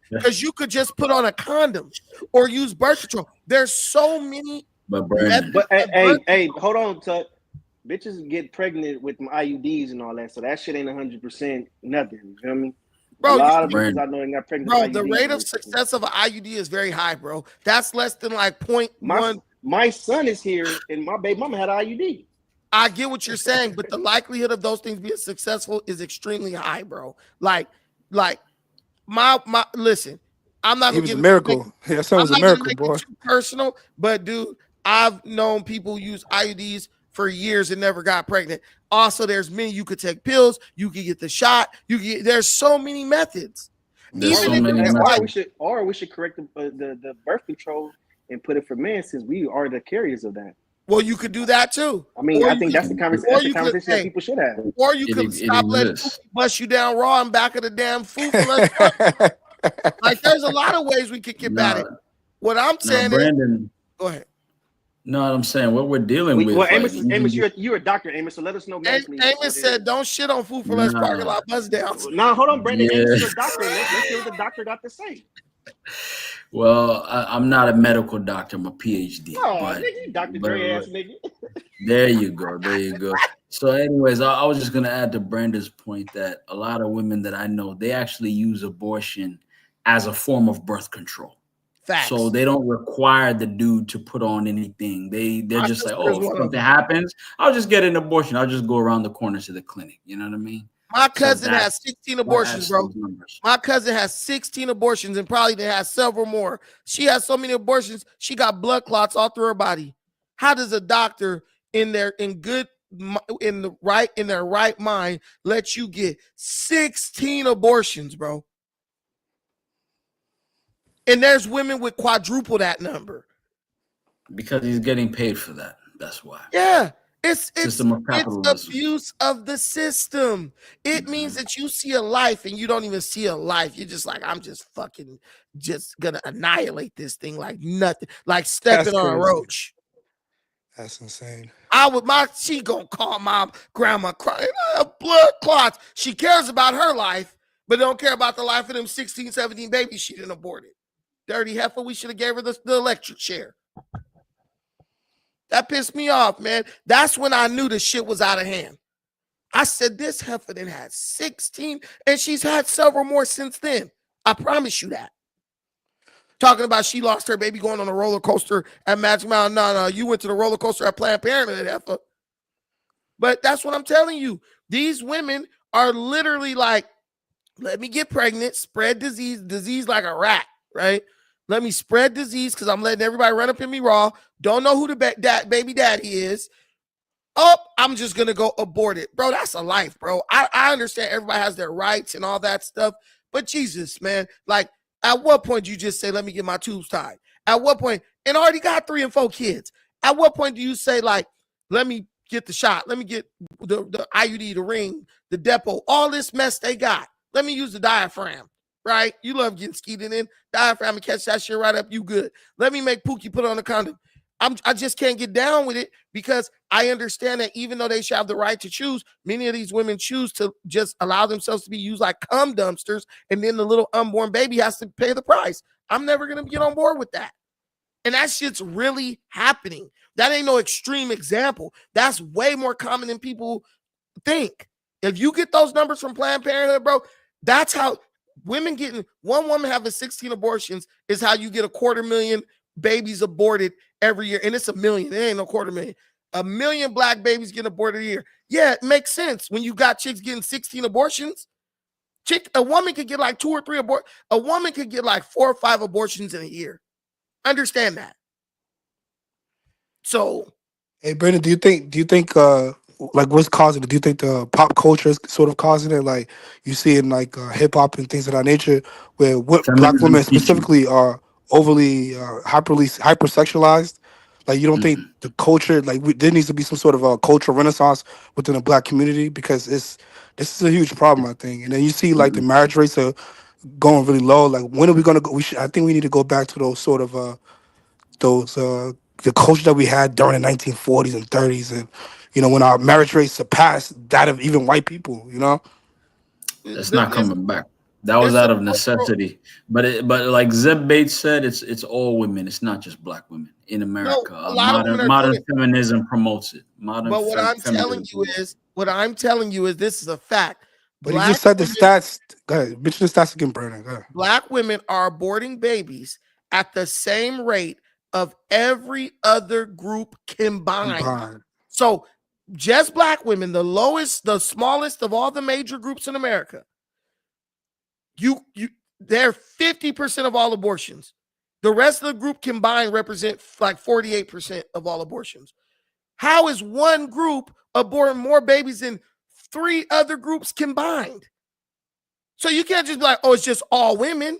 because you could just put on a condom or use birth control. There's so many. But hey, hold on, Tuck. Bitches get pregnant with IUDs and all that, so that shit ain't 100% nothing. You feel me? Bro, a lot of bitches I know ain't got pregnant. Bro, the rate of success of an IUD is very high, bro. That's less than like 0.1. My son is here, and my baby mama had an IUD. I get what you're saying, but the likelihood of those things being successful is extremely high, bro. Like my listen, I'm not gonna give a miracle. Yeah, that was a miracle, boy. Personal, but dude, I've known people use IUDs for years and never got pregnant. Also, there's many you could take pills, you could get the shot, there's so many methods. We should correct the birth control and put it for men, since we are the carriers of that. Well, you could do that too. I mean, I think that's the conversation that people should have. Or you could stop letting bust you down raw in back of the damn food for less. Like, there's a lot of ways we could get at it. What I'm saying Brandon, is, go ahead. No, I'm saying what we're dealing with. Well, Amos, you're a doctor, Amos. So let us know. Amos said, "Don't shit on food for less parking lot buzz downs." No, hold on, Brandon. Yeah. Amos is a doctor. Let's hear what the doctor got to say. Well, I'm not a medical doctor. I'm a PhD. Oh, nigga, Dr. Dre ass nigga. There you go. There you go. So, anyways, I was just gonna add to Brandon's point that a lot of women that I know, they actually use abortion as a form of birth control. Facts. So they don't require the dude to put on anything. They're just like, oh, if something happens, I'll just get an abortion. I'll just go around the corner to the clinic. You know what I mean? My cousin has 16 abortions, bro. My cousin has 16 abortions and probably they has several more. She has so many abortions, she got blood clots all through her body. How does a doctor in their right mind let you get 16 abortions, bro? And there's women with quadruple that number. Because he's getting paid for that. That's why. Yeah. It's abuse of the system. It means that you see a life and you don't even see a life. You're just like, I'm just gonna annihilate this thing like nothing, like stepping on a roach. That's insane. She gonna call my grandma crying, blood clots. She cares about her life, but don't care about the life of them 16, 17 babies she didn't aborted. Dirty heifer, we should have gave her the electric chair. That pissed me off, man. That's when I knew the shit was out of hand. I said, this heifer then had 16, and she's had several more since then. I promise you that. Talking about she lost her baby going on a roller coaster at Magic Mountain. No, you went to the roller coaster at Planned Parenthood, heifer. But that's what I'm telling you. These women are literally like, let me get pregnant, spread disease like a rat, right? Let me spread disease because I'm letting everybody run up in me raw. Don't know who the baby daddy is. Oh, I'm just going to go abort it. Bro, that's a life, bro. I understand everybody has their rights and all that stuff. But Jesus, man, like, at what point do you just say, let me get my tubes tied? At what point? And I already got 3 and 4 kids. At what point do you say, like, let me get the shot? Let me get the IUD, the ring, the depot, all this mess they got. Let me use the diaphragm. Right? You love getting skeeted in. Diaphragm and catch that shit right up. You good. Let me make Pookie put on a condom. I just can't get down with it because I understand that even though they should have the right to choose, many of these women choose to just allow themselves to be used like cum dumpsters, and then the little unborn baby has to pay the price. I'm never going to get on board with that. And that shit's really happening. That ain't no extreme example. That's way more common than people think. If you get those numbers from Planned Parenthood, bro, that's how women one woman having 16 abortions is how you get 250,000 babies aborted every year. And it's 1 million. It ain't no 250,000. 1 million black babies getting aborted a year. Yeah, it makes sense when you got chicks getting 16 abortions. A woman could get like 2 or 3 abortions. A woman could get like 4 or 5 abortions in a year. Understand that. So, hey Brandon, do you think like what's causing it? Do you think the pop culture is sort of causing it? Like you see in like hip hop and things of that nature, where black women specifically are overly hypersexualized. Like you don't think the culture, like there needs to be some sort of a cultural renaissance within the black community, because this is a huge problem, I think. And then you see like the marriage rates are going really low. Like when are we gonna go? I think we need to go back to those sort of the culture that we had during the 1940s and 30s, and when our marriage rate surpassed that of even white people. It's not coming back. That was out of necessity. But like Zeb Bates said, it's all women. It's not just black women in America. No, modern feminism promotes it. But what I'm telling you is this is a fact. But you just said the stats. Go ahead. Mention the stats again, Brandon. Go ahead. Black women are aborting babies at the same rate of every other group combined. So just black women, the smallest of all the major groups in America, they're 50% of all abortions. The rest of the group combined represent like 48% of all abortions. How is one group aborting more babies than 3 other groups combined? So you can't just be like, oh, it's just all women.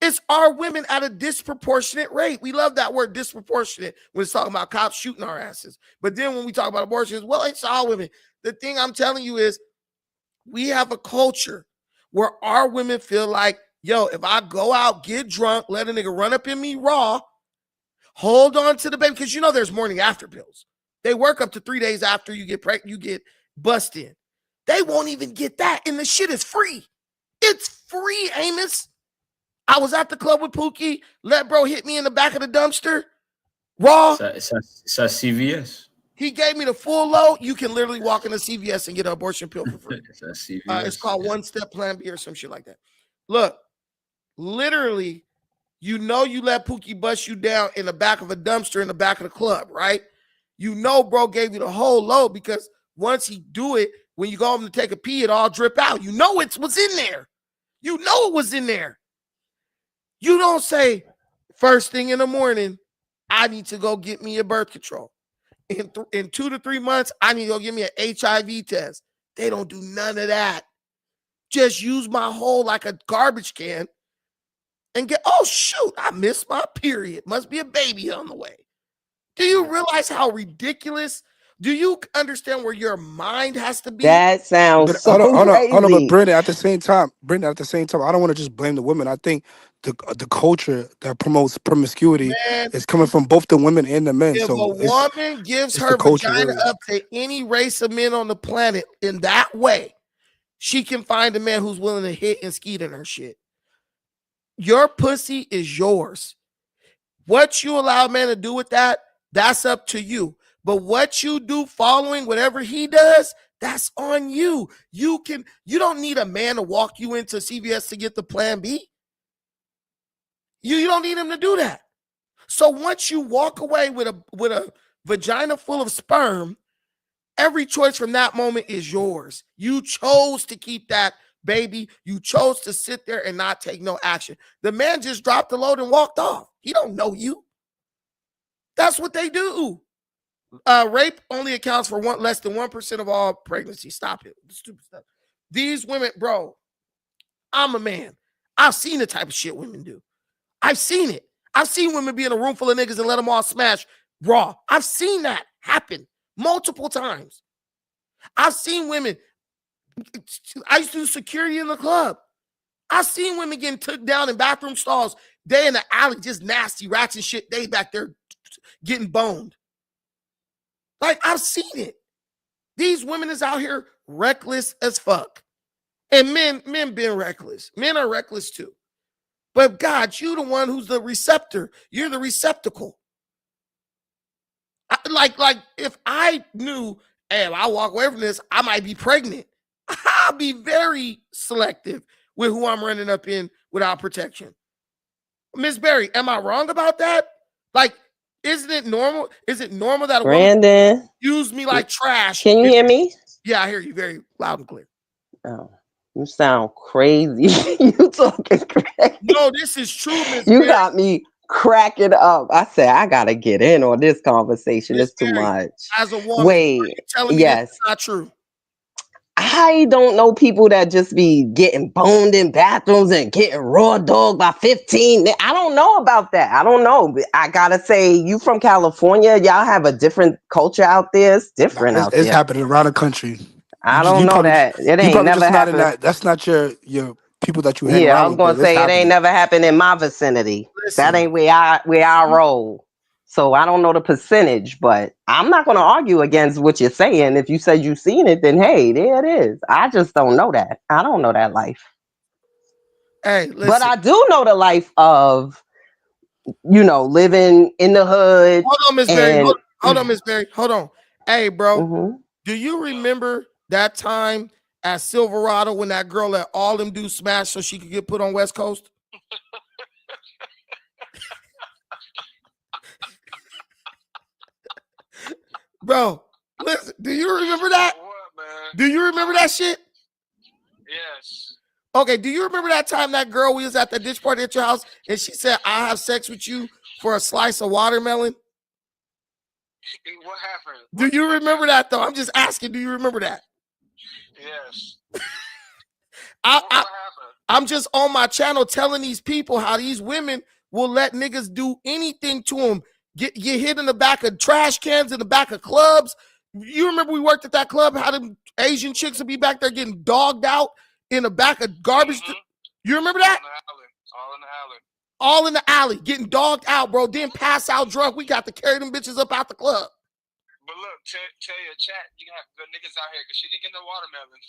It's our women at a disproportionate rate. We love that word disproportionate when it's talking about cops shooting our asses. But then when we talk about abortion, well, it's all women. The thing I'm telling you is we have a culture where our women feel like, yo, if I go out, get drunk, let a nigga run up in me raw, hold on to the baby, because you know there's morning after pills. They work up to 3 days after you get pregnant, you get bust in. They won't even get that, and the shit is free. It's free, Amos. I was at the club with Pookie. Let bro hit me in the back of the dumpster. Raw. It's a CVS. He gave me the full load. You can literally walk into CVS and get an abortion pill for free. It's a CVS. It's called One Step Plan B or some shit like that. Look, literally, you know you let Pookie bust you down in the back of a dumpster in the back of the club, right? You know bro gave you the whole load because once he do it, when you go home to take a pee, it all drip out. You know it was in there. You know it was in there. You don't say, first thing in the morning, I need to go get me a birth control. In 2 to 3 months, I need to go get me an HIV test. They don't do none of that. Just use my hole like a garbage can and get, oh, shoot, I missed my period. Must be a baby on the way. Do you realize how ridiculous? Do you understand where your mind has to be? That sounds But so hold on, but crazy. Brandon, at the same time, I don't want to just blame the women. I think the culture that promotes promiscuity Man, is coming from both the women and the men. if So a woman gives it's her the culture, vagina really. up to any race of men on the planet in that way, she can find a man who's willing to hit and skeet in her shit. Your pussy is yours. What you allow a man to do with that, that's up to you. But what you do following whatever he does, that's on you. You don't need a man to walk you into CVS to get the plan B. You don't need him to do that. So once you walk away with a vagina full of sperm, every choice from that moment is yours. You chose to keep that baby. You chose to sit there and not take no action. The man just dropped the load and walked off. He don't know you. That's what they do. Rape only accounts for less than 1% of all pregnancies. Stop it. Stupid stuff. These women, bro, I'm a man. I've seen the type of shit women do. I've seen it. I've seen women be in a room full of niggas and let them all smash raw. I've seen that happen multiple times. I've seen women. I used to do security in the club. I've seen women getting took down in bathroom stalls. They in the alley, just nasty rats and shit. They back there getting boned. Like, I've seen it. These women is out here reckless as fuck. And men been reckless. Men are reckless too. But God, you the one who's the receptor. You're the receptacle. Like if I knew, hey, if I walk away from this, I might be pregnant. I'll be very selective with who I'm running up in without protection. Miss Berry, am I wrong about that? Like, isn't it normal? Is it normal that a Brandon, woman use me like trash? can you hear me? Yeah, I hear you very loud and clear. Oh, you sound crazy. You talking crazy. No, this is true, Miss You Berry. got me cracking up. I said, I gotta get in on this conversation. Miss It's too Berry, much. as a woman, Wait, are you telling me yes. this is not true? I don't know people that just be getting boned in bathrooms and getting raw dog by 15. I don't know about that. I don't know. But I gotta say, you from California, y'all have a different culture out there. It's different out It's there. happening around the country. I don't know that. It You ain't probably never just not in happened. that. That's not your people that you hang Yeah, I around was with. gonna But it's say it happening. ain't never happened in my vicinity. Listen. That ain't where I roll. So I don't know the percentage, but I'm not gonna argue against what you're saying. If you said you've seen it, then hey, there it is. I just don't know that. I don't know that life. Hey, listen. But I do know the life of, living in the hood. Hold on, Miss Berry. Hold on, Miss Berry. Hold on. Hey, bro, do you remember that time at Silverado when that girl let all them dudes smash so she could get put on West Coast? Bro, listen, do you remember that? What, man? Do you remember that shit? Yes. Okay, do you remember that time that girl we was at the ditch party at your house and she said, I'll have sex with you for a slice of watermelon? What happened? Do you remember that though? I'm just asking, do you remember that? Yes. I I'm just on my channel telling these people how these women will let niggas do anything to them. Get hit in the back of trash cans, in the back of clubs. You remember we worked at that club, how the Asian chicks would be back there getting dogged out in the back of garbage. You remember that? All in the alley. All in the alley, getting dogged out, bro. Then pass out drunk. We got to carry them bitches up out the club. But look, tell your chat, you can have good niggas out here because she didn't get no watermelon.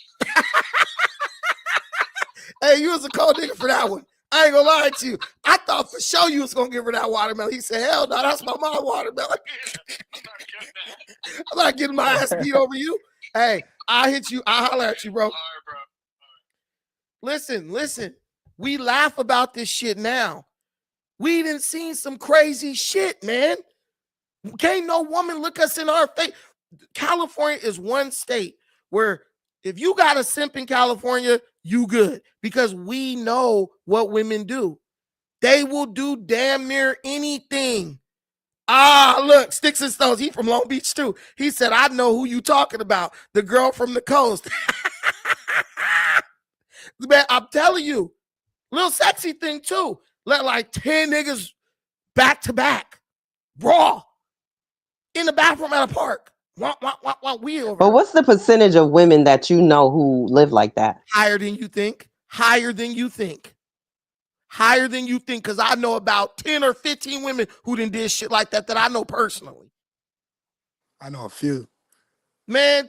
Hey, you was a cold nigga for that one. I ain't gonna lie to you. I thought for sure you was gonna give her that watermelon. He said, hell no, that's my mom watermelon. I'm not getting my ass beat over you. Hey, I hit you. I holler at you, bro. All right, bro. Listen. We laugh about this shit now. We done seen some crazy shit, man. Can't no woman look us in our face. California is one state where if you got a simp in California, you good, because we know what women do. They will do damn near anything. Look, Sticks and Stones. He from Long Beach too. He said, I know who you talking about. The girl from the coast. Man, I'm telling you, little sexy thing too. Let like 10 niggas back to back, raw, in the bathroom at a park. Want we over. But what's the percentage of women that you know who live like that? Higher than you think. Higher than you think. Higher than you think, because I know about 10 or 15 women who done did shit like that I know personally. I know a few. Man,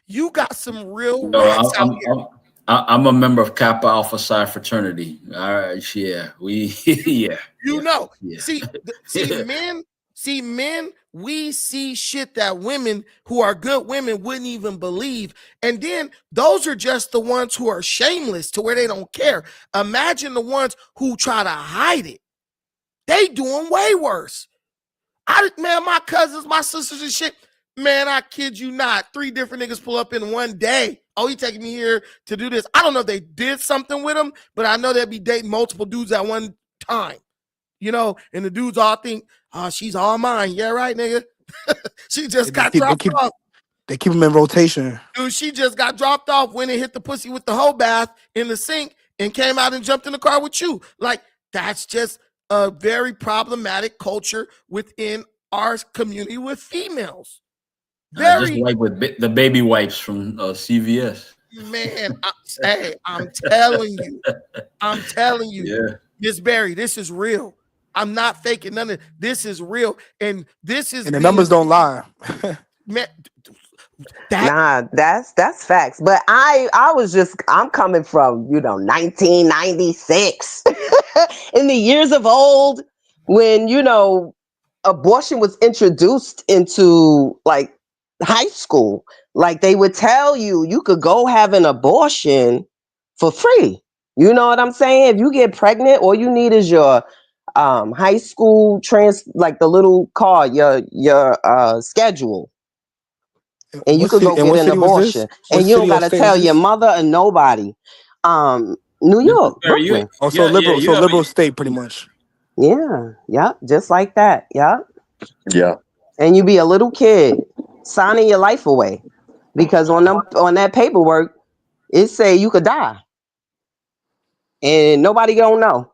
you got some real rats out here. I'm a member of Kappa Alpha Psi fraternity. All right, yeah, You know. See, men, we see shit that women who are good women wouldn't even believe. And then those are just the ones who are shameless to where they don't care. Imagine the ones who try to hide it. They doing way worse. Man, my cousins, my sisters and shit, man, I kid you not. 3 different niggas pull up in one day. Oh, he taking me here to do this. I don't know if they did something with him, but I know they'd be dating multiple dudes at one time. You know, and the dudes all think, oh, she's all mine. Yeah, right, nigga. She just got dropped off. They keep them in rotation. Dude, she just got dropped off, went and hit the pussy with the whole bath in the sink and came out and jumped in the car with you. Like, that's just a very problematic culture within our community with females. Just like with the baby wipes from CVS. Man, I'm telling you, Yeah. Miss Barry, this is real. I'm not faking none of this. Is real, and this is and the numbers don't lie. Man, that's facts. But I'm coming from 1996 in the years of old when abortion was introduced into like high school. Like they would tell you could go have an abortion for free. You know what I'm saying? If you get pregnant, all you need is your high school like the little card, your schedule. And you could go get an abortion. And you don't gotta tell your mother or nobody. New York, Brooklyn. Also liberal state pretty much. Yeah, yep, just like that. Yep. Yeah. And you be a little kid signing your life away because on that paperwork it say you could die. And nobody gonna know.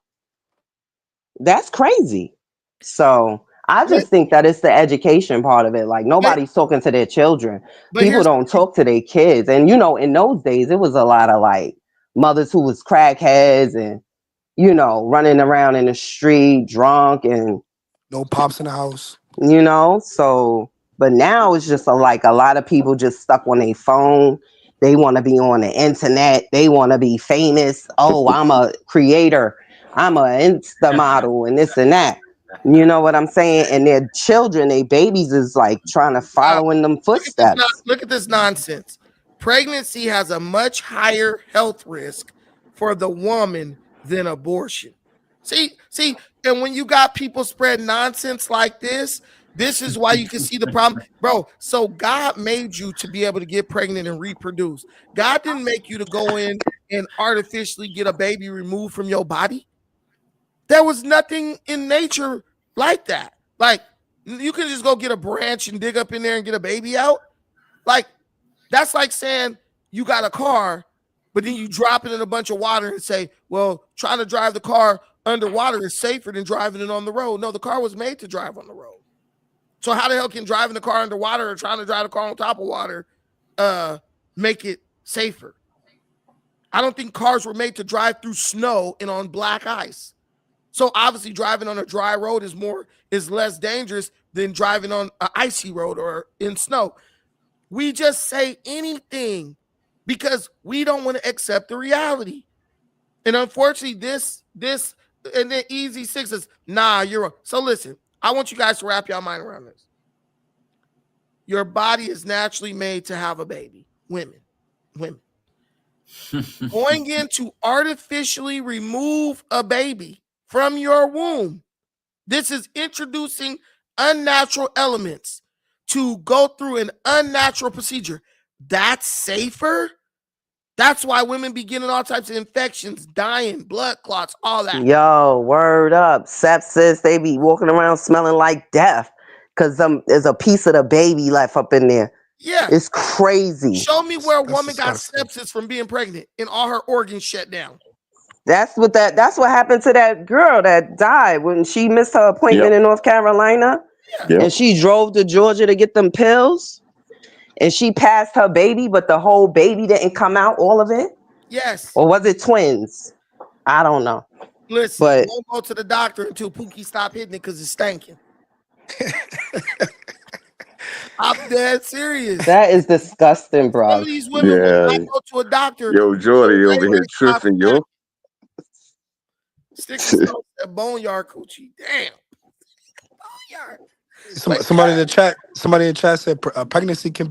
That's crazy. So I just think that it's the education part of it. Like nobody's talking to their children. People don't talk to their kids. And in those days it was a lot of like mothers who was crackheads and running around in the street drunk and no pops in the house. So but now it's just a lot of people just stuck on their phone. They want to be on the internet. They want to be famous. Oh, I'm a creator. I'm a Insta model and this and that. You know what I'm saying? And their children, their babies is like trying to follow in them footsteps. Look at this nonsense. Pregnancy has a much higher health risk for the woman than abortion. See, and when you got people spread nonsense like this is why you can see the problem. Bro, so God made you to be able to get pregnant and reproduce. God didn't make you to go in and artificially get a baby removed from your body. There was nothing in nature like that. Like, you can just go get a branch and dig up in there and get a baby out. Like, that's like saying you got a car But then you drop it in a bunch of water and say, well, trying to drive the car underwater is safer than driving it on the road. No, the car was made to drive on the road. So how the hell can driving the car underwater or trying to drive the car on top of water make it safer? I don't think cars were made to drive through snow and on black ice. So obviously driving on a dry road is less dangerous than driving on an icy road or in snow. We just say anything because we don't want to accept the reality. And unfortunately, this and then Easy Six says, nah, you're wrong. So listen, I want you guys to wrap your mind around this. Your body is naturally made to have a baby. Women. Going in to artificially remove a baby from your womb. This is introducing unnatural elements to go through an unnatural procedure. That's safer. That's why women be getting all types of infections, dying, blood clots, all that. Yo, word up. Sepsis, they be walking around smelling like death because there's a piece of the baby left up in there. Yeah. It's crazy. Show me where a woman got sepsis from being pregnant and all her organs shut down. That's what happened to that girl that died when she missed her appointment in North Carolina. Yep. And she drove to Georgia to get them pills. And she passed her baby, but the whole baby didn't come out, all of it? Yes. Or was it twins? I don't know. Listen, but don't go to the doctor until Pookie stop hitting it because it's stinking. I'm dead serious. That is disgusting, bro. Some of these women will not go to a doctor. Yo, Jordy over here tripping, yo. Sticks and stones at boneyard coochie. Damn. Boneyard. Somebody in the chat said pregnancy can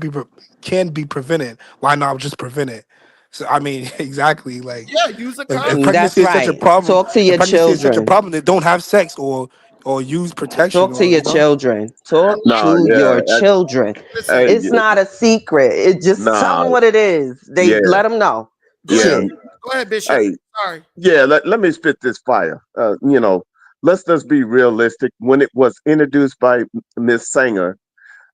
be prevented. Why not just prevent it? So I mean, exactly. Like, yeah, use a if condom. pregnancy is such a problem, talk to your children. Is such a problem, then don't have sex or use protection. Talk to your children. Talk to your children. It's not a secret. It just tell them what it is. They let them know. Yeah. Go ahead, Bishop. Hey, sorry. Yeah, let me spit this fire. Let's just be realistic. When it was introduced by Miss Sanger,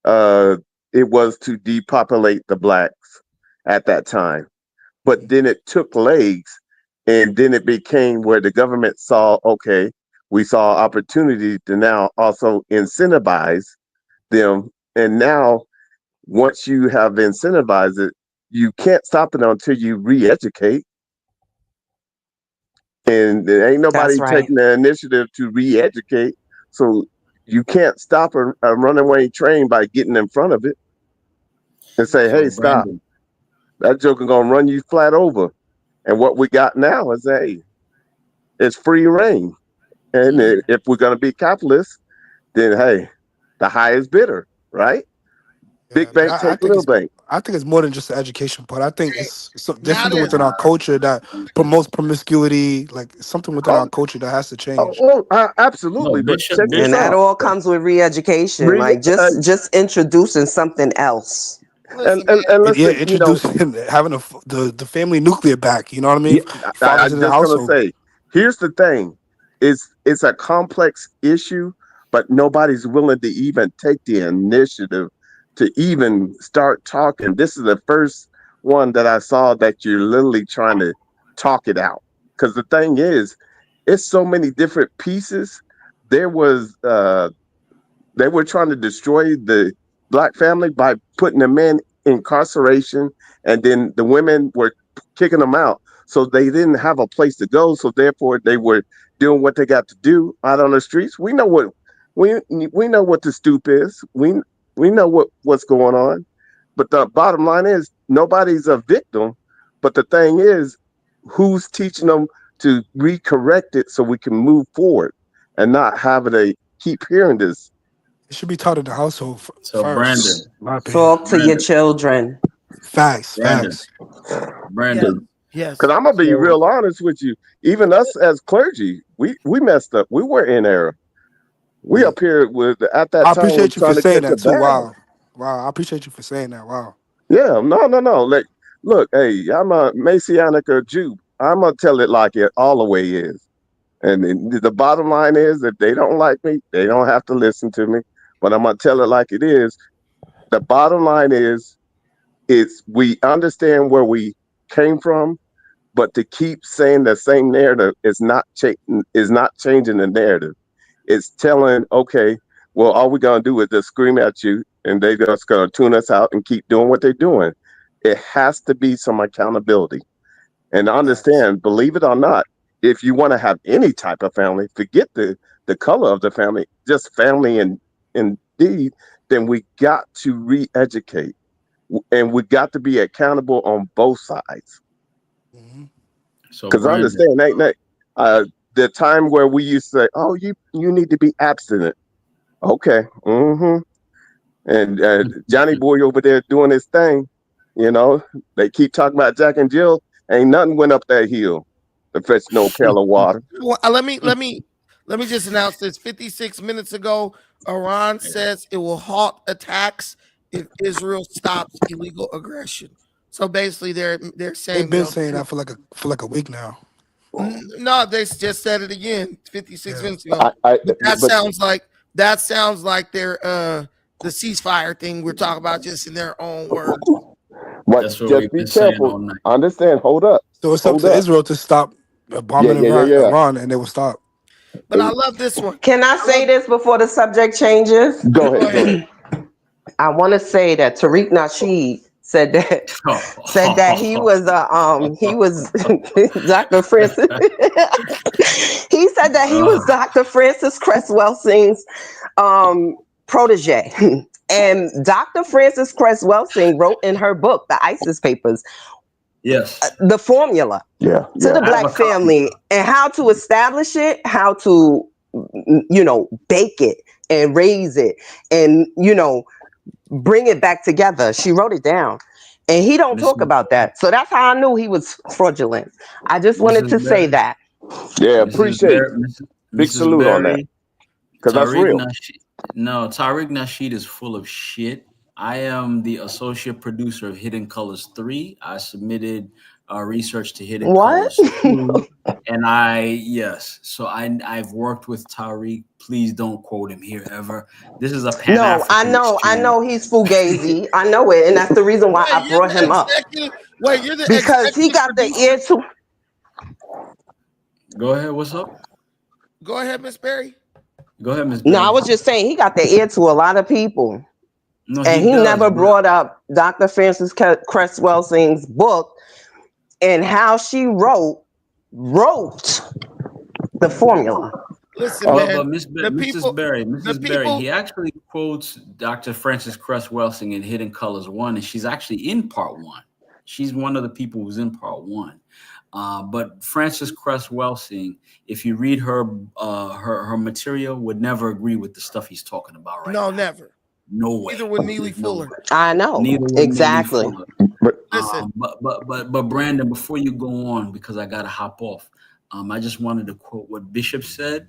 it was to depopulate the blacks at that time. But then it took legs, and then it became where the government saw, okay, we saw opportunity to now also incentivize them. And now, once you have incentivized it, you can't stop it until you re-educate. And there ain't nobody taking the initiative to re-educate. So you can't stop a runaway train by getting in front of it and say, hey, stop. That joker gonna run you flat over. And what we got now is, hey, it's free reign. And if we're gonna be capitalists, then hey, the highest bidder, right? Big bank take little bank. I think it's more than just the education part. I think it's there's something within our culture that promotes promiscuity, like something within our culture that has to change. Absolutely. And that all comes with re-education, like just introducing something else. And listen, introducing having the family nuclear back. You know what I mean? I just gonna say, here's the thing: it's a complex issue, but nobody's willing to even take the initiative to even start talking. This is the first one that I saw that you're literally trying to talk it out. Because the thing is, it's so many different pieces. There was they were trying to destroy the black family by putting the men in incarceration, and then the women were kicking them out. So they didn't have a place to go. So therefore they were doing what they got to do out on the streets. We know what the stoop is. We know what's going on, but the bottom line is nobody's a victim. But the thing is, who's teaching them to recorrect it so we can move forward and not have it keep hearing this? It should be taught in the household first. Brandon, talk to your children. Facts. Brandon. Yes. Because I'm gonna be real honest with you. Even us as clergy, we messed up. We were in error. We up here with at that time. I appreciate you for saying that too. Wow. I appreciate you for saying that. Wow. Yeah. No. Like, look, hey, I'm a Messianic or Jew. I'm gonna tell it like it all the way is. And the bottom line is, if they don't like me, they don't have to listen to me. But I'm gonna tell it like it is. The bottom line is we understand where we came from, But to keep saying the same narrative is not changing the narrative. It's telling, okay, well, all we're gonna do is just scream at you, and they just gonna tune us out and keep doing what they're doing. It has to be some accountability. And understand, believe it or not, if you want to have any type of family, forget the color of the family, just family and indeed, then we got to re-educate. And we got to be accountable on both sides. So because understand, the time where we used to say, oh, you need to be abstinent. Okay. And Johnny Boy over there doing his thing, they keep talking about Jack and Jill. Ain't nothing went up that hill to fetch no pail of water. Well, let me just announce this. 56 minutes ago, Iran says it will halt attacks if Israel stops illegal aggression. So basically, they're saying they've been saying that for like a week now. No, they just said it again 56 minutes ago. That sounds like their the ceasefire thing we're talking about, just in their own words. But just be careful. Understand. Hold up. So it's up to Israel to stop bombing Iran, and they will stop. But I love this one. Can I say this before the subject changes? Go ahead. I want to say that Tariq Nasheed said that he was Dr. Francis. He said that he was Dr. Francis Cress Welsing's protege. And Dr. Francis Cress Welsing wrote in her book, The ISIS Papers, the formula to the Black family and how to establish it, how to, bake it and raise it and, bring it back together. She wrote it down. And he don't talk about that. So that's how I knew he was fraudulent. I just wanted to say that. Yeah, appreciate it. Big salute on that. Because that's real. Tariq Nasheed is full of shit. I am the associate producer of Hidden Colors 3. I submitted research to Hidden Colors 2. And I've worked with Tariq. Please don't quote him here ever. This is a Pan-African I know he's fugazi. I know it, and that's the reason why I brought him up. Because he got the ear to. Go ahead. What's up? Go ahead, Miss Berry. Go ahead, Miss Berry. No, I was just saying he got the ear to a lot of people. No, and he never brought up Dr. Francis Cress Welsing's book and how she wrote the formula. Listen, man. But Mrs. Berry, he actually quotes Dr. Francis Cress Welsing in Hidden Colors 1, and she's actually in part 1. She's one of the people who's in part 1. But Francis Cress Welsing, if you read her material, would never agree with the stuff he's talking about right now. No, never. No way. Neither would Neely Fuller. I know. Exactly. Listen. But Brandon, before you go on, because I gotta hop off, I just wanted to quote what Bishop said.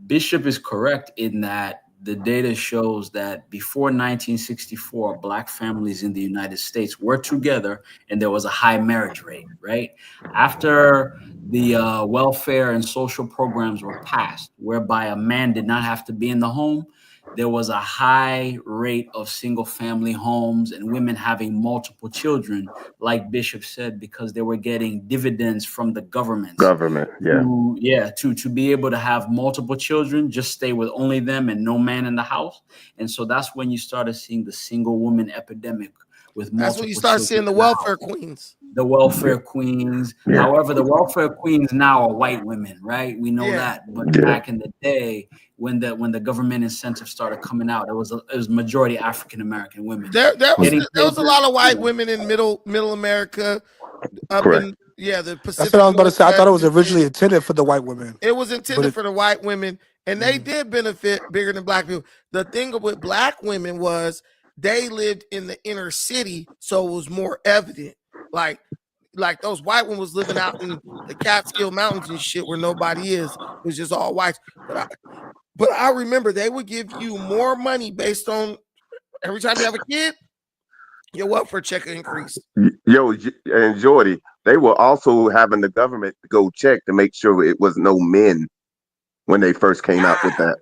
Bishop is correct in that the data shows that before 1964, Black families in the United States were together and there was a high marriage rate, right? After the welfare and social programs were passed, whereby a man did not have to be in the home, there was a high rate of single family homes and women having multiple children, like Bishop said, because they were getting dividends from the government. To be able to have multiple children, just stay with only them and no man in the house. And so that's when you started seeing the single woman epidemic with multiple. That's when you start seeing the welfare queens. The welfare queens. However, the welfare queens now are white women, right? We know that. But back in the day, when the government incentives started coming out, it was majority African American women. There was a lot of white women in middle America. Correct. The Pacific. That's what I was about to say. I thought it was originally intended for the white women. It was intended for the white women, and they did benefit bigger than Black people. The thing with Black women was they lived in the inner city, so it was more evident. Like those white women was living out in the Catskill Mountains and shit where nobody is. It was just all whites. But I remember they would give you more money based on every time you have a kid, your welfare check increased. Yo, and Jordy, they were also having the government go check to make sure it was no men when they first came out with that.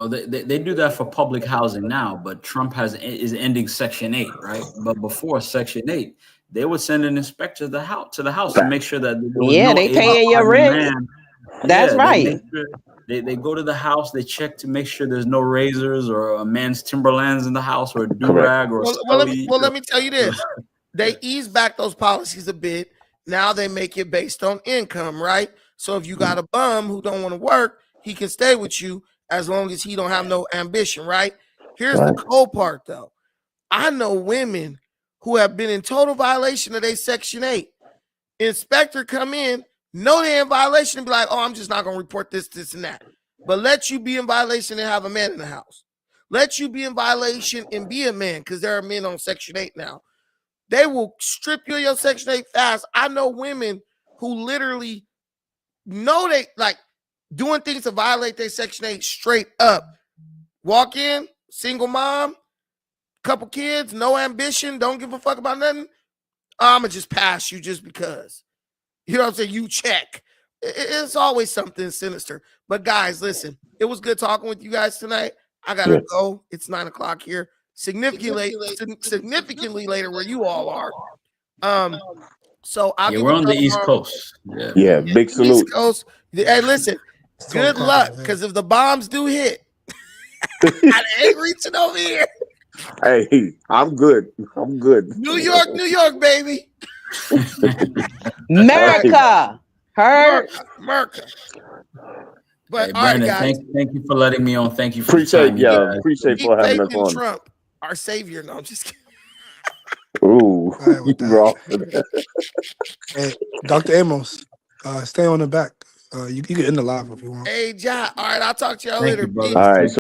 Well, they do that for public housing now, but Trump is ending Section 8, right? But before Section 8, they would send an inspector to the house to make sure that there was Yeah, no they paying your able-bodied rent. man. That's Yeah, right. they go to the house, they check to make sure there's no razors or a man's Timberlands in the house or a do-rag or a scully. Let me tell you this. They ease back those policies a bit. Now they make it based on income, right? So if you got a bum who don't want to work, he can stay with you as long as he don't have no ambition, right? Here's the cold part, though. I know women who have been in total violation of their Section 8. Inspector come in, know they're in violation, and be like, oh, I'm just not going to report this, and that. But let you be in violation and have a man in the house. Let you be in violation and be a man, because there are men on Section 8 now. They will strip you of your Section 8 fast. I know women who literally know they like doing things to violate their Section 8 straight up. Walk in, single mom, couple kids, no ambition, don't give a fuck about nothing. I'm going to just pass you just because. You know what I'm saying? You check. It's always something sinister. But guys, listen, it was good talking with you guys tonight. I got to go. It's 9 o'clock here. Significantly later where you all are. So I'll we're on the East Coast. Yeah, big salute. East Coast. Hey, listen, good luck, because if the bombs do hit, I ain't reaching over here. Hey, I'm good. New York, baby. America. Heard? America. But hey, all right, Brandon, guys. thank you for letting me on. Thank you for Appreciate Keep for having us faith in on. Trump, our savior. No, I'm just kidding. All Ooh, right, with that. wrong. Hey, Dr. Amos, stay on the back. You can end the live if you want. Hey, John. All right, I'll talk to y'all Thank later. you, brother. Peace. All right.